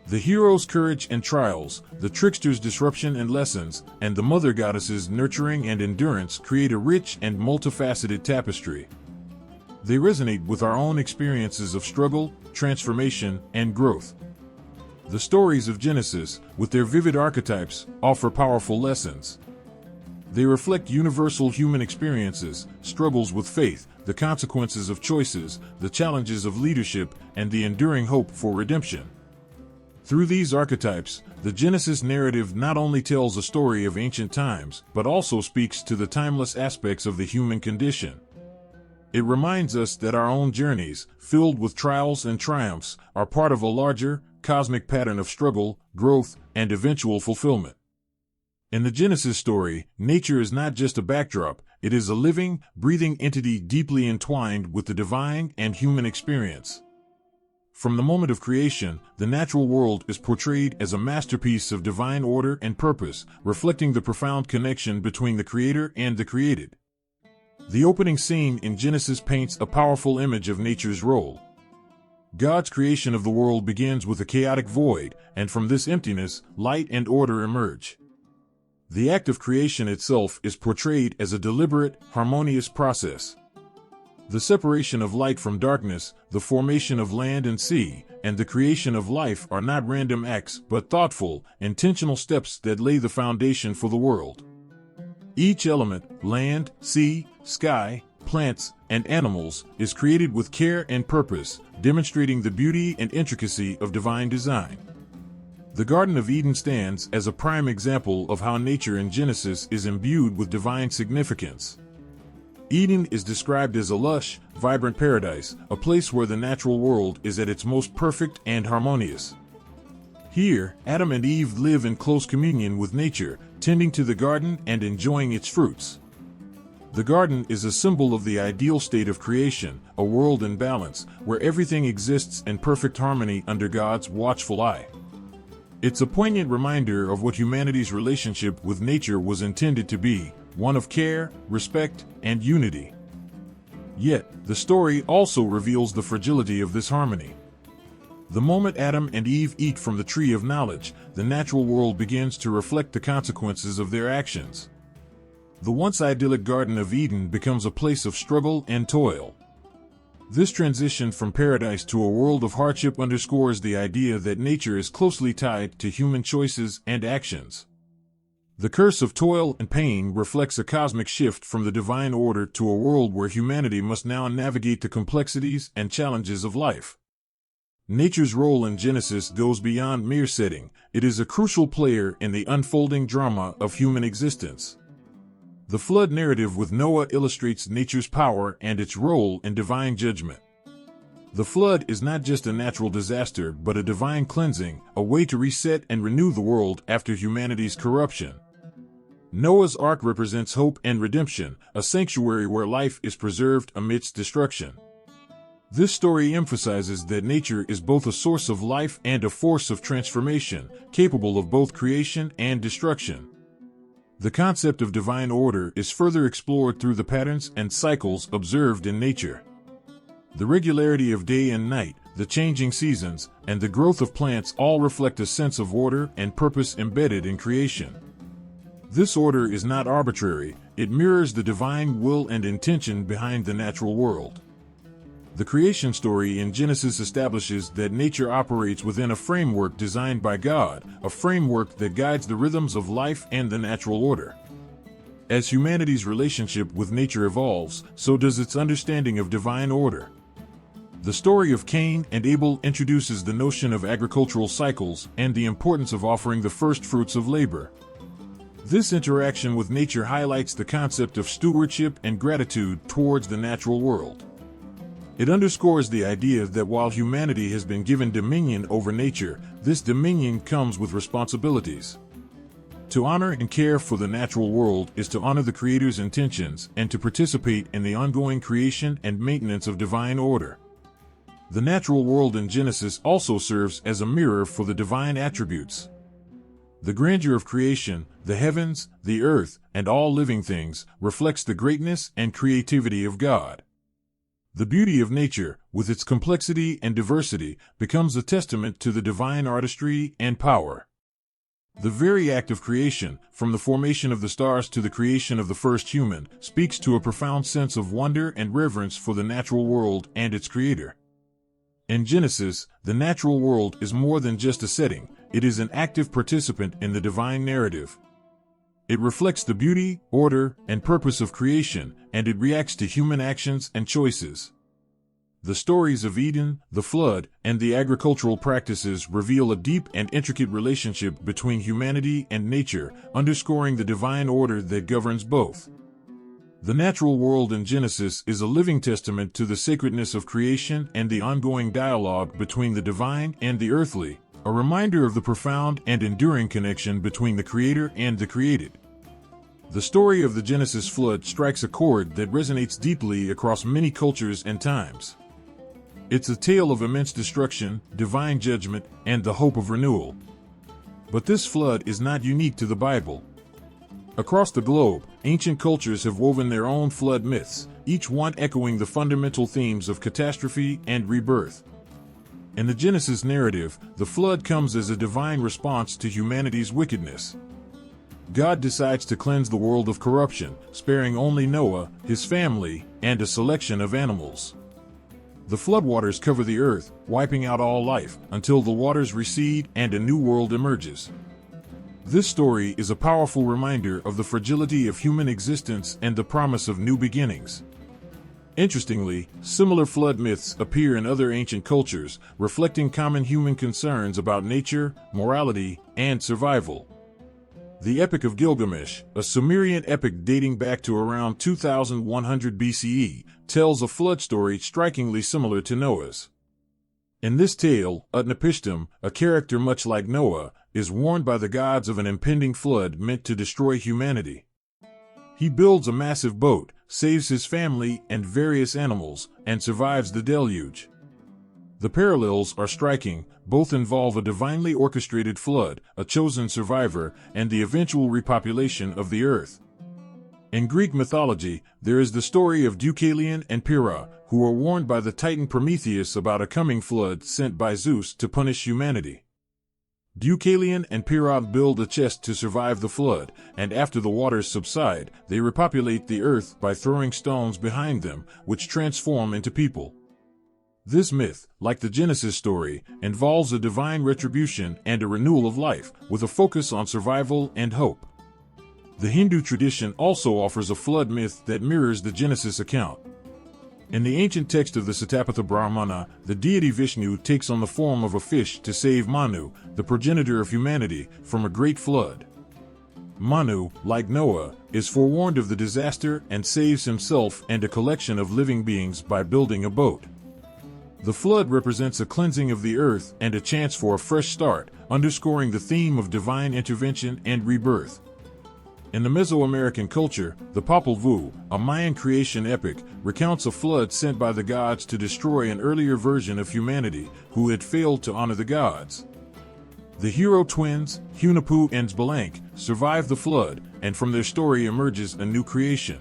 The hero's courage and trials, the trickster's disruption and lessons, and the mother goddess's nurturing and endurance create a rich and multifaceted tapestry. They resonate with our own experiences of struggle, transformation, and growth. The stories of Genesis, with their vivid archetypes, offer powerful lessons. They reflect universal human experiences, struggles with faith, the consequences of choices, the challenges of leadership, and the enduring hope for redemption. Through these archetypes, the Genesis narrative not only tells a story of ancient times, but also speaks to the timeless aspects of the human condition. It reminds us that our own journeys, filled with trials and triumphs, are part of a larger, cosmic pattern of struggle, growth, and eventual fulfillment. In the Genesis story, nature is not just a backdrop, it is a living, breathing entity deeply entwined with the divine and human experience. From the moment of creation, the natural world is portrayed as a masterpiece of divine order and purpose, reflecting the profound connection between the Creator and the created. The opening scene in Genesis paints a powerful image of nature's role. God's creation of the world begins with a chaotic void, and from this emptiness, light and order emerge. The act of creation itself is portrayed as a deliberate, harmonious process. The separation of light from darkness, the formation of land and sea, and the creation of life are not random acts but thoughtful, intentional steps that lay the foundation for the world. Each element, land, sea, sky, plants, and animals, is created with care and purpose, demonstrating the beauty and intricacy of divine design. The Garden of Eden stands as a prime example of how nature in Genesis is imbued with divine significance. Eden is described as a lush, vibrant paradise, a place where the natural world is at its most perfect and harmonious. Here, Adam and Eve live in close communion with nature, tending to the garden and enjoying its fruits. The garden is a symbol of the ideal state of creation, a world in balance, where everything exists in perfect harmony under God's watchful eye. It's a poignant reminder of what humanity's relationship with nature was intended to be, one of care, respect, and unity. Yet, the story also reveals the fragility of this harmony. The moment Adam and Eve eat from the tree of knowledge, the natural world begins to reflect the consequences of their actions. The once idyllic Garden of Eden becomes a place of struggle and toil. This transition from paradise to a world of hardship underscores the idea that nature is closely tied to human choices and actions. The curse of toil and pain reflects a cosmic shift from the divine order to a world where humanity must now navigate the complexities and challenges of life. Nature's role in Genesis goes beyond mere setting. It is a crucial player in the unfolding drama of human existence. The flood narrative with Noah illustrates nature's power and its role in divine judgment. The flood is not just a natural disaster but a divine cleansing, a way to reset and renew the world after humanity's corruption. Noah's Ark represents hope and redemption, a sanctuary where life is preserved amidst destruction. This story emphasizes that nature is both a source of life and a force of transformation, capable of both creation and destruction. The concept of divine order is further explored through the patterns and cycles observed in nature. The regularity of day and night, the changing seasons, and the growth of plants all reflect a sense of order and purpose embedded in creation. This order is not arbitrary, it mirrors the divine will and intention behind the natural world. The creation story in Genesis establishes that nature operates within a framework designed by God, a framework that guides the rhythms of life and the natural order. As humanity's relationship with nature evolves, so does its understanding of divine order. The story of Cain and Abel introduces the notion of agricultural cycles and the importance of offering the first fruits of labor. This interaction with nature highlights the concept of stewardship and gratitude towards the natural world. It underscores the idea that while humanity has been given dominion over nature, this dominion comes with responsibilities. To honor and care for the natural world is to honor the Creator's intentions and to participate in the ongoing creation and maintenance of divine order. The natural world in Genesis also serves as a mirror for the divine attributes. The grandeur of creation, the heavens, the earth, and all living things, reflects the greatness and creativity of God. The beauty of nature, with its complexity and diversity, becomes a testament to the divine artistry and power. The very act of creation, from the formation of the stars to the creation of the first human, speaks to a profound sense of wonder and reverence for the natural world and its creator. In Genesis, the natural world is more than just a setting, it is an active participant in the divine narrative. It reflects the beauty, order, and purpose of creation, and it reacts to human actions and choices. The stories of Eden, the flood, and the agricultural practices reveal a deep and intricate relationship between humanity and nature, underscoring the divine order that governs both. The natural world in Genesis is a living testament to the sacredness of creation and the ongoing dialogue between the divine and the earthly, a reminder of the profound and enduring connection between the Creator and the created. The story of the Genesis flood strikes a chord that resonates deeply across many cultures and times. It's a tale of immense destruction, divine judgment, and the hope of renewal. But this flood is not unique to the Bible. Across the globe, ancient cultures have woven their own flood myths, each one echoing the fundamental themes of catastrophe and rebirth. In the Genesis narrative, the flood comes as a divine response to humanity's wickedness. God decides to cleanse the world of corruption, sparing only Noah, his family, and a selection of animals. The floodwaters cover the earth, wiping out all life, until the waters recede and a new world emerges. This story is a powerful reminder of the fragility of human existence and the promise of new beginnings. Interestingly, similar flood myths appear in other ancient cultures, reflecting common human concerns about nature, morality, and survival. The Epic of Gilgamesh, a Sumerian epic dating back to around 2100 BCE, tells a flood story strikingly similar to Noah's. In this tale, Utnapishtim, a character much like Noah, is warned by the gods of an impending flood meant to destroy humanity. He builds a massive boat, saves his family and various animals, and survives the deluge. The parallels are striking, both involve a divinely orchestrated flood, a chosen survivor, and the eventual repopulation of the earth. In Greek mythology, there is the story of Deucalion and Pyrrha, who were warned by the Titan Prometheus about a coming flood sent by Zeus to punish humanity. Deucalion and Pyrrha build a chest to survive the flood, and after the waters subside, they repopulate the earth by throwing stones behind them, which transform into people. This myth, like the Genesis story, involves a divine retribution and a renewal of life, with a focus on survival and hope. The Hindu tradition also offers a flood myth that mirrors the Genesis account. In the ancient text of the Satapatha Brahmana, the deity Vishnu takes on the form of a fish to save Manu, the progenitor of humanity, from a great flood. Manu, like Noah, is forewarned of the disaster and saves himself and a collection of living beings by building a boat. The flood represents a cleansing of the earth and a chance for a fresh start, underscoring the theme of divine intervention and rebirth. In the Mesoamerican culture, the Popol Vuh, a Mayan creation epic, recounts a flood sent by the gods to destroy an earlier version of humanity who had failed to honor the gods. The hero twins, Hunahpu and Xbalanque, survive the flood, and from their story emerges a new creation.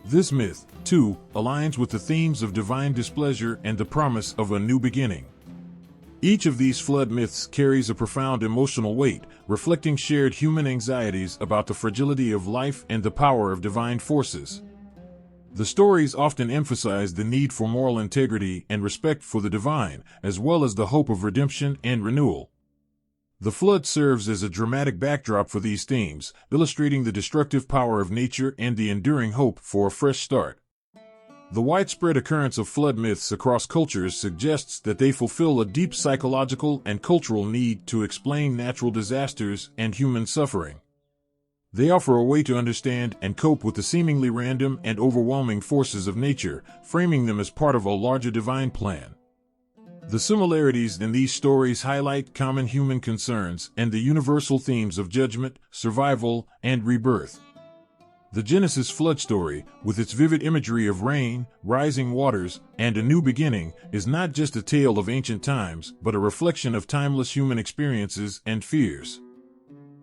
This myth, too, aligns with the themes of divine displeasure and the promise of a new beginning. Each of these flood myths carries a profound emotional weight, reflecting shared human anxieties about the fragility of life and the power of divine forces. The stories often emphasize the need for moral integrity and respect for the divine, as well as the hope of redemption and renewal. The flood serves as a dramatic backdrop for these themes, illustrating the destructive power of nature and the enduring hope for a fresh start. The widespread occurrence of flood myths across cultures suggests that they fulfill a deep psychological and cultural need to explain natural disasters and human suffering. They offer a way to understand and cope with the seemingly random and overwhelming forces of nature, framing them as part of a larger divine plan. The similarities in these stories highlight common human concerns and the universal themes of judgment, survival, and rebirth. The Genesis flood story, with its vivid imagery of rain, rising waters, and a new beginning, is not just a tale of ancient times, but a reflection of timeless human experiences and fears.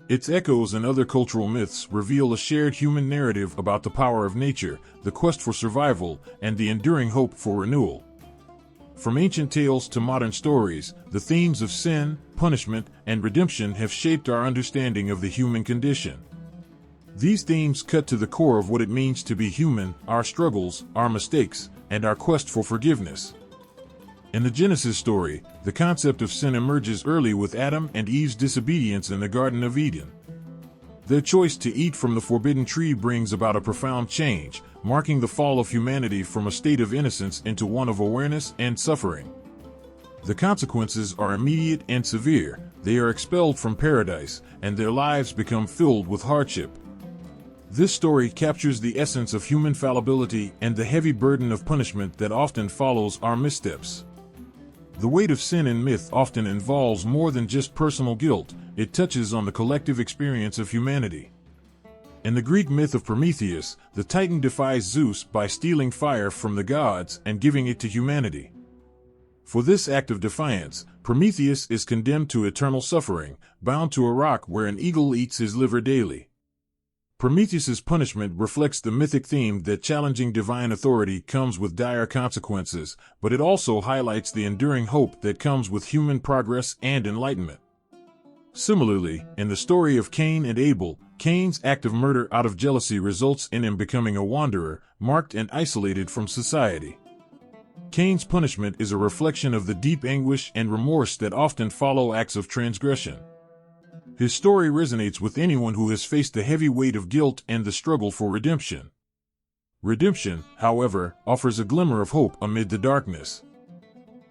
Its echoes in other cultural myths reveal a shared human narrative about the power of nature, the quest for survival, and the enduring hope for renewal. From ancient tales to modern stories, the themes of sin, punishment, and redemption have shaped our understanding of the human condition. These themes cut to the core of what it means to be human, our struggles, our mistakes, and our quest for forgiveness. In the Genesis story, the concept of sin emerges early with Adam and Eve's disobedience in the Garden of Eden. Their choice to eat from the forbidden tree brings about a profound change, marking the fall of humanity from a state of innocence into one of awareness and suffering. The consequences are immediate and severe. They are expelled from paradise, and their lives become filled with hardship. This story captures the essence of human fallibility and the heavy burden of punishment that often follows our missteps. The weight of sin in myth often involves more than just personal guilt, it touches on the collective experience of humanity. In the Greek myth of Prometheus, the Titan defies Zeus by stealing fire from the gods and giving it to humanity. For this act of defiance, Prometheus is condemned to eternal suffering, bound to a rock where an eagle eats his liver daily. Prometheus's punishment reflects the mythic theme that challenging divine authority comes with dire consequences, but it also highlights the enduring hope that comes with human progress and enlightenment. Similarly, in the story of Cain and Abel, Cain's act of murder out of jealousy results in him becoming a wanderer, marked and isolated from society. Cain's punishment is a reflection of the deep anguish and remorse that often follow acts of transgression. His story resonates with anyone who has faced the heavy weight of guilt and the struggle for redemption. Redemption, however, offers a glimmer of hope amid the darkness.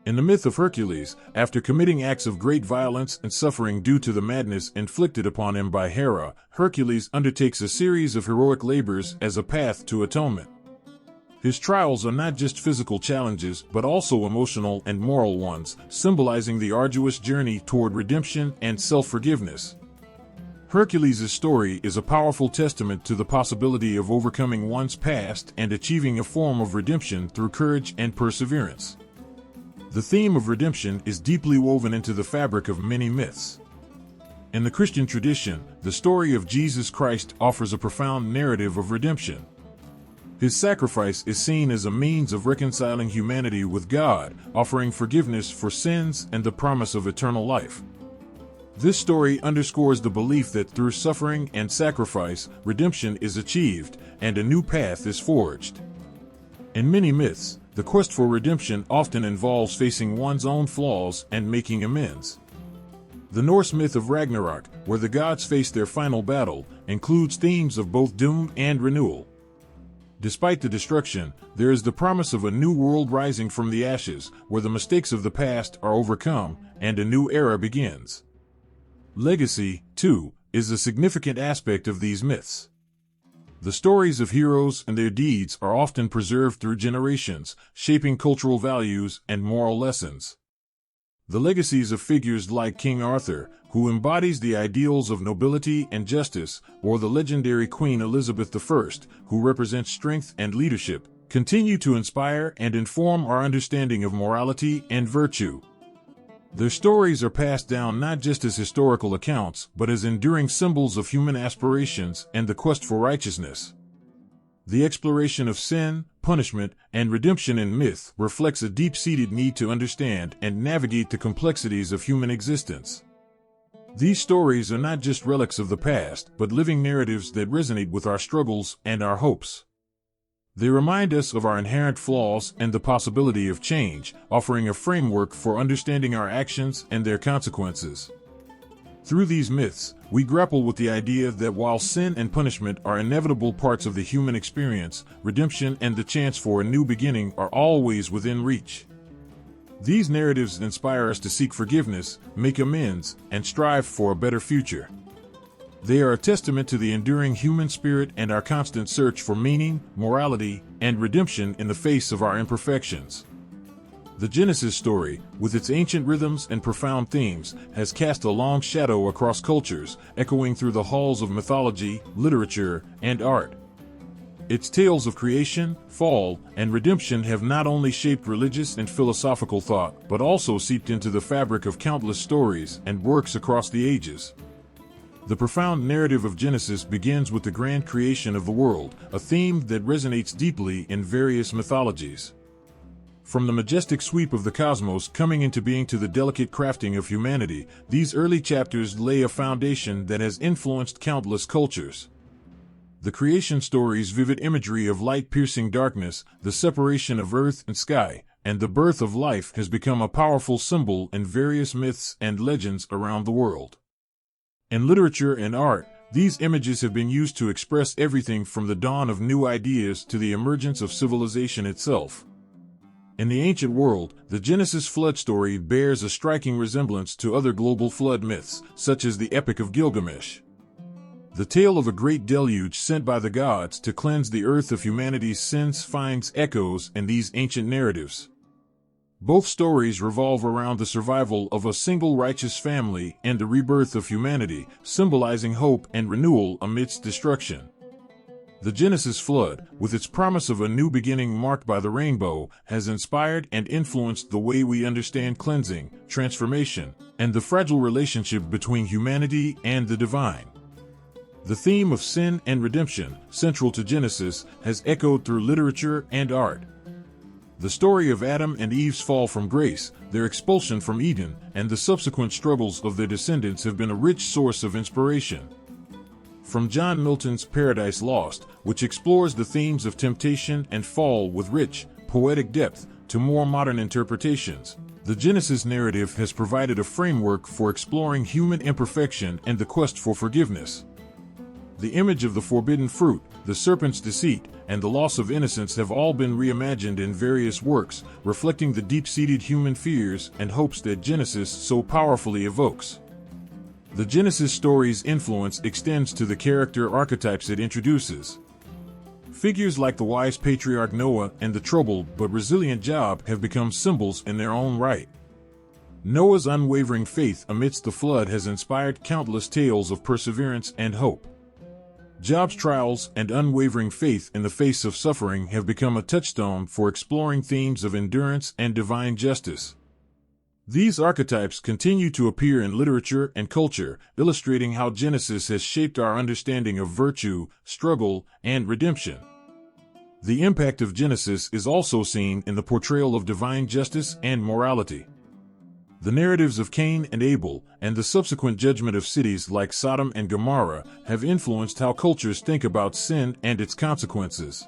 In the myth of Hercules, after committing acts of great violence and suffering due to the madness inflicted upon him by Hera, Hercules undertakes a series of heroic labors as a path to atonement. His trials are not just physical challenges, but also emotional and moral ones, symbolizing the arduous journey toward redemption and self-forgiveness. Hercules' story is a powerful testament to the possibility of overcoming one's past and achieving a form of redemption through courage and perseverance. The theme of redemption is deeply woven into the fabric of many myths. In the Christian tradition, the story of Jesus Christ offers a profound narrative of redemption. His sacrifice is seen as a means of reconciling humanity with God, offering forgiveness for sins and the promise of eternal life. This story underscores the belief that through suffering and sacrifice, redemption is achieved, and a new path is forged. In many myths, the quest for redemption often involves facing one's own flaws and making amends. The Norse myth of Ragnarok, where the gods face their final battle, includes themes of both doom and renewal. Despite the destruction, there is the promise of a new world rising from the ashes, where the mistakes of the past are overcome and a new era begins. Legacy, too, is a significant aspect of these myths. The stories of heroes and their deeds are often preserved through generations, shaping cultural values and moral lessons. The legacies of figures like King Arthur, who embodies the ideals of nobility and justice, or the legendary Queen Elizabeth I, who represents strength and leadership, continue to inspire and inform our understanding of morality and virtue. Their stories are passed down not just as historical accounts, but as enduring symbols of human aspirations and the quest for righteousness. The exploration of sin, punishment, and redemption in myth reflects a deep-seated need to understand and navigate the complexities of human existence. These stories are not just relics of the past, but living narratives that resonate with our struggles and our hopes. They remind us of our inherent flaws and the possibility of change, offering a framework for understanding our actions and their consequences. Through these myths, we grapple with the idea that while sin and punishment are inevitable parts of the human experience, redemption and the chance for a new beginning are always within reach. These narratives inspire us to seek forgiveness, make amends, and strive for a better future. They are a testament to the enduring human spirit and our constant search for meaning, morality, and redemption in the face of our imperfections. The Genesis story, with its ancient rhythms and profound themes, has cast a long shadow across cultures, echoing through the halls of mythology, literature, and art. Its tales of creation, fall, and redemption have not only shaped religious and philosophical thought, but also seeped into the fabric of countless stories and works across the ages. The profound narrative of Genesis begins with the grand creation of the world, a theme that resonates deeply in various mythologies. From the majestic sweep of the cosmos coming into being to the delicate crafting of humanity, these early chapters lay a foundation that has influenced countless cultures. The creation story's vivid imagery of light piercing darkness, the separation of earth and sky, and the birth of life has become a powerful symbol in various myths and legends around the world. In literature and art, these images have been used to express everything from the dawn of new ideas to the emergence of civilization itself. In the ancient world, the Genesis flood story bears a striking resemblance to other global flood myths, such as the Epic of Gilgamesh. The tale of a great deluge sent by the gods to cleanse the earth of humanity's sins finds echoes in these ancient narratives. Both stories revolve around the survival of a single righteous family and the rebirth of humanity, symbolizing hope and renewal amidst destruction. The Genesis flood, with its promise of a new beginning marked by the rainbow, has inspired and influenced the way we understand cleansing, transformation, and the fragile relationship between humanity and the divine. The theme of sin and redemption, central to Genesis, has echoed through literature and art. The story of Adam and Eve's fall from grace, their expulsion from Eden, and the subsequent struggles of their descendants have been a rich source of inspiration. From John Milton's Paradise Lost, which explores the themes of temptation and fall with rich, poetic depth, to more modern interpretations, the Genesis narrative has provided a framework for exploring human imperfection and the quest for forgiveness. The image of the forbidden fruit, the serpent's deceit, and the loss of innocence have all been reimagined in various works, reflecting the deep-seated human fears and hopes that Genesis so powerfully evokes. The Genesis story's influence extends to the character archetypes it introduces. Figures like the wise patriarch Noah and the troubled but resilient Job have become symbols in their own right. Noah's unwavering faith amidst the flood has inspired countless tales of perseverance and hope. Job's trials and unwavering faith in the face of suffering have become a touchstone for exploring themes of endurance and divine justice. These archetypes continue to appear in literature and culture, illustrating how Genesis has shaped our understanding of virtue, struggle, and redemption. The impact of Genesis is also seen in the portrayal of divine justice and morality. The narratives of Cain and Abel, and the subsequent judgment of cities like Sodom and Gomorrah, have influenced how cultures think about sin and its consequences.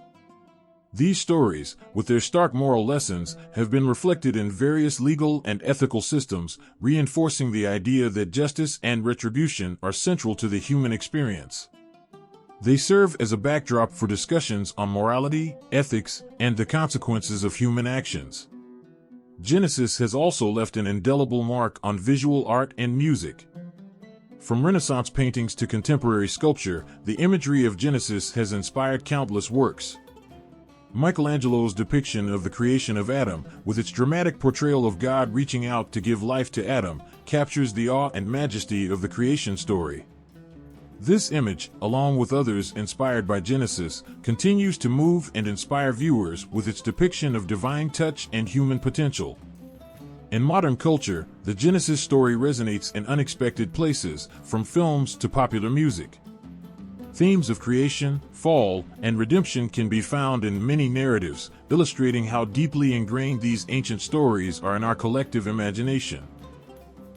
These stories, with their stark moral lessons, have been reflected in various legal and ethical systems, reinforcing the idea that justice and retribution are central to the human experience. They serve as a backdrop for discussions on morality, ethics, and the consequences of human actions. Genesis has also left an indelible mark on visual art and music. From Renaissance paintings to contemporary sculpture, the imagery of Genesis has inspired countless works. Michelangelo's depiction of the creation of Adam, with its dramatic portrayal of God reaching out to give life to Adam, captures the awe and majesty of the creation story. This image, along with others inspired by Genesis, continues to move and inspire viewers with its depiction of divine touch and human potential. In modern culture, the Genesis story resonates in unexpected places, from films to popular music. Themes of creation, fall, and redemption can be found in many narratives, illustrating how deeply ingrained these ancient stories are in our collective imagination.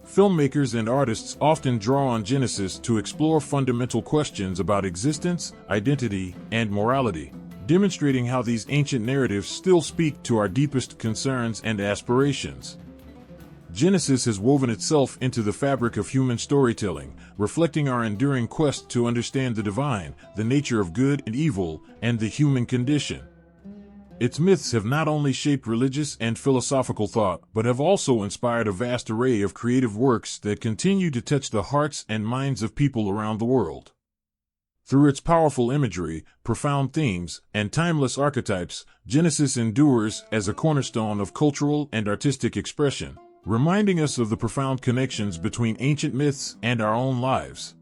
Filmmakers and artists often draw on Genesis to explore fundamental questions about existence, identity, and morality, demonstrating how these ancient narratives still speak to our deepest concerns and aspirations. Genesis has woven itself into the fabric of human storytelling, reflecting our enduring quest to understand the divine, the nature of good and evil, and the human condition. Its myths have not only shaped religious and philosophical thought, but have also inspired a vast array of creative works that continue to touch the hearts and minds of people around the world. Through its powerful imagery, profound themes, and timeless archetypes, Genesis endures as a cornerstone of cultural and artistic expression, reminding us of the profound connections between ancient myths and our own lives.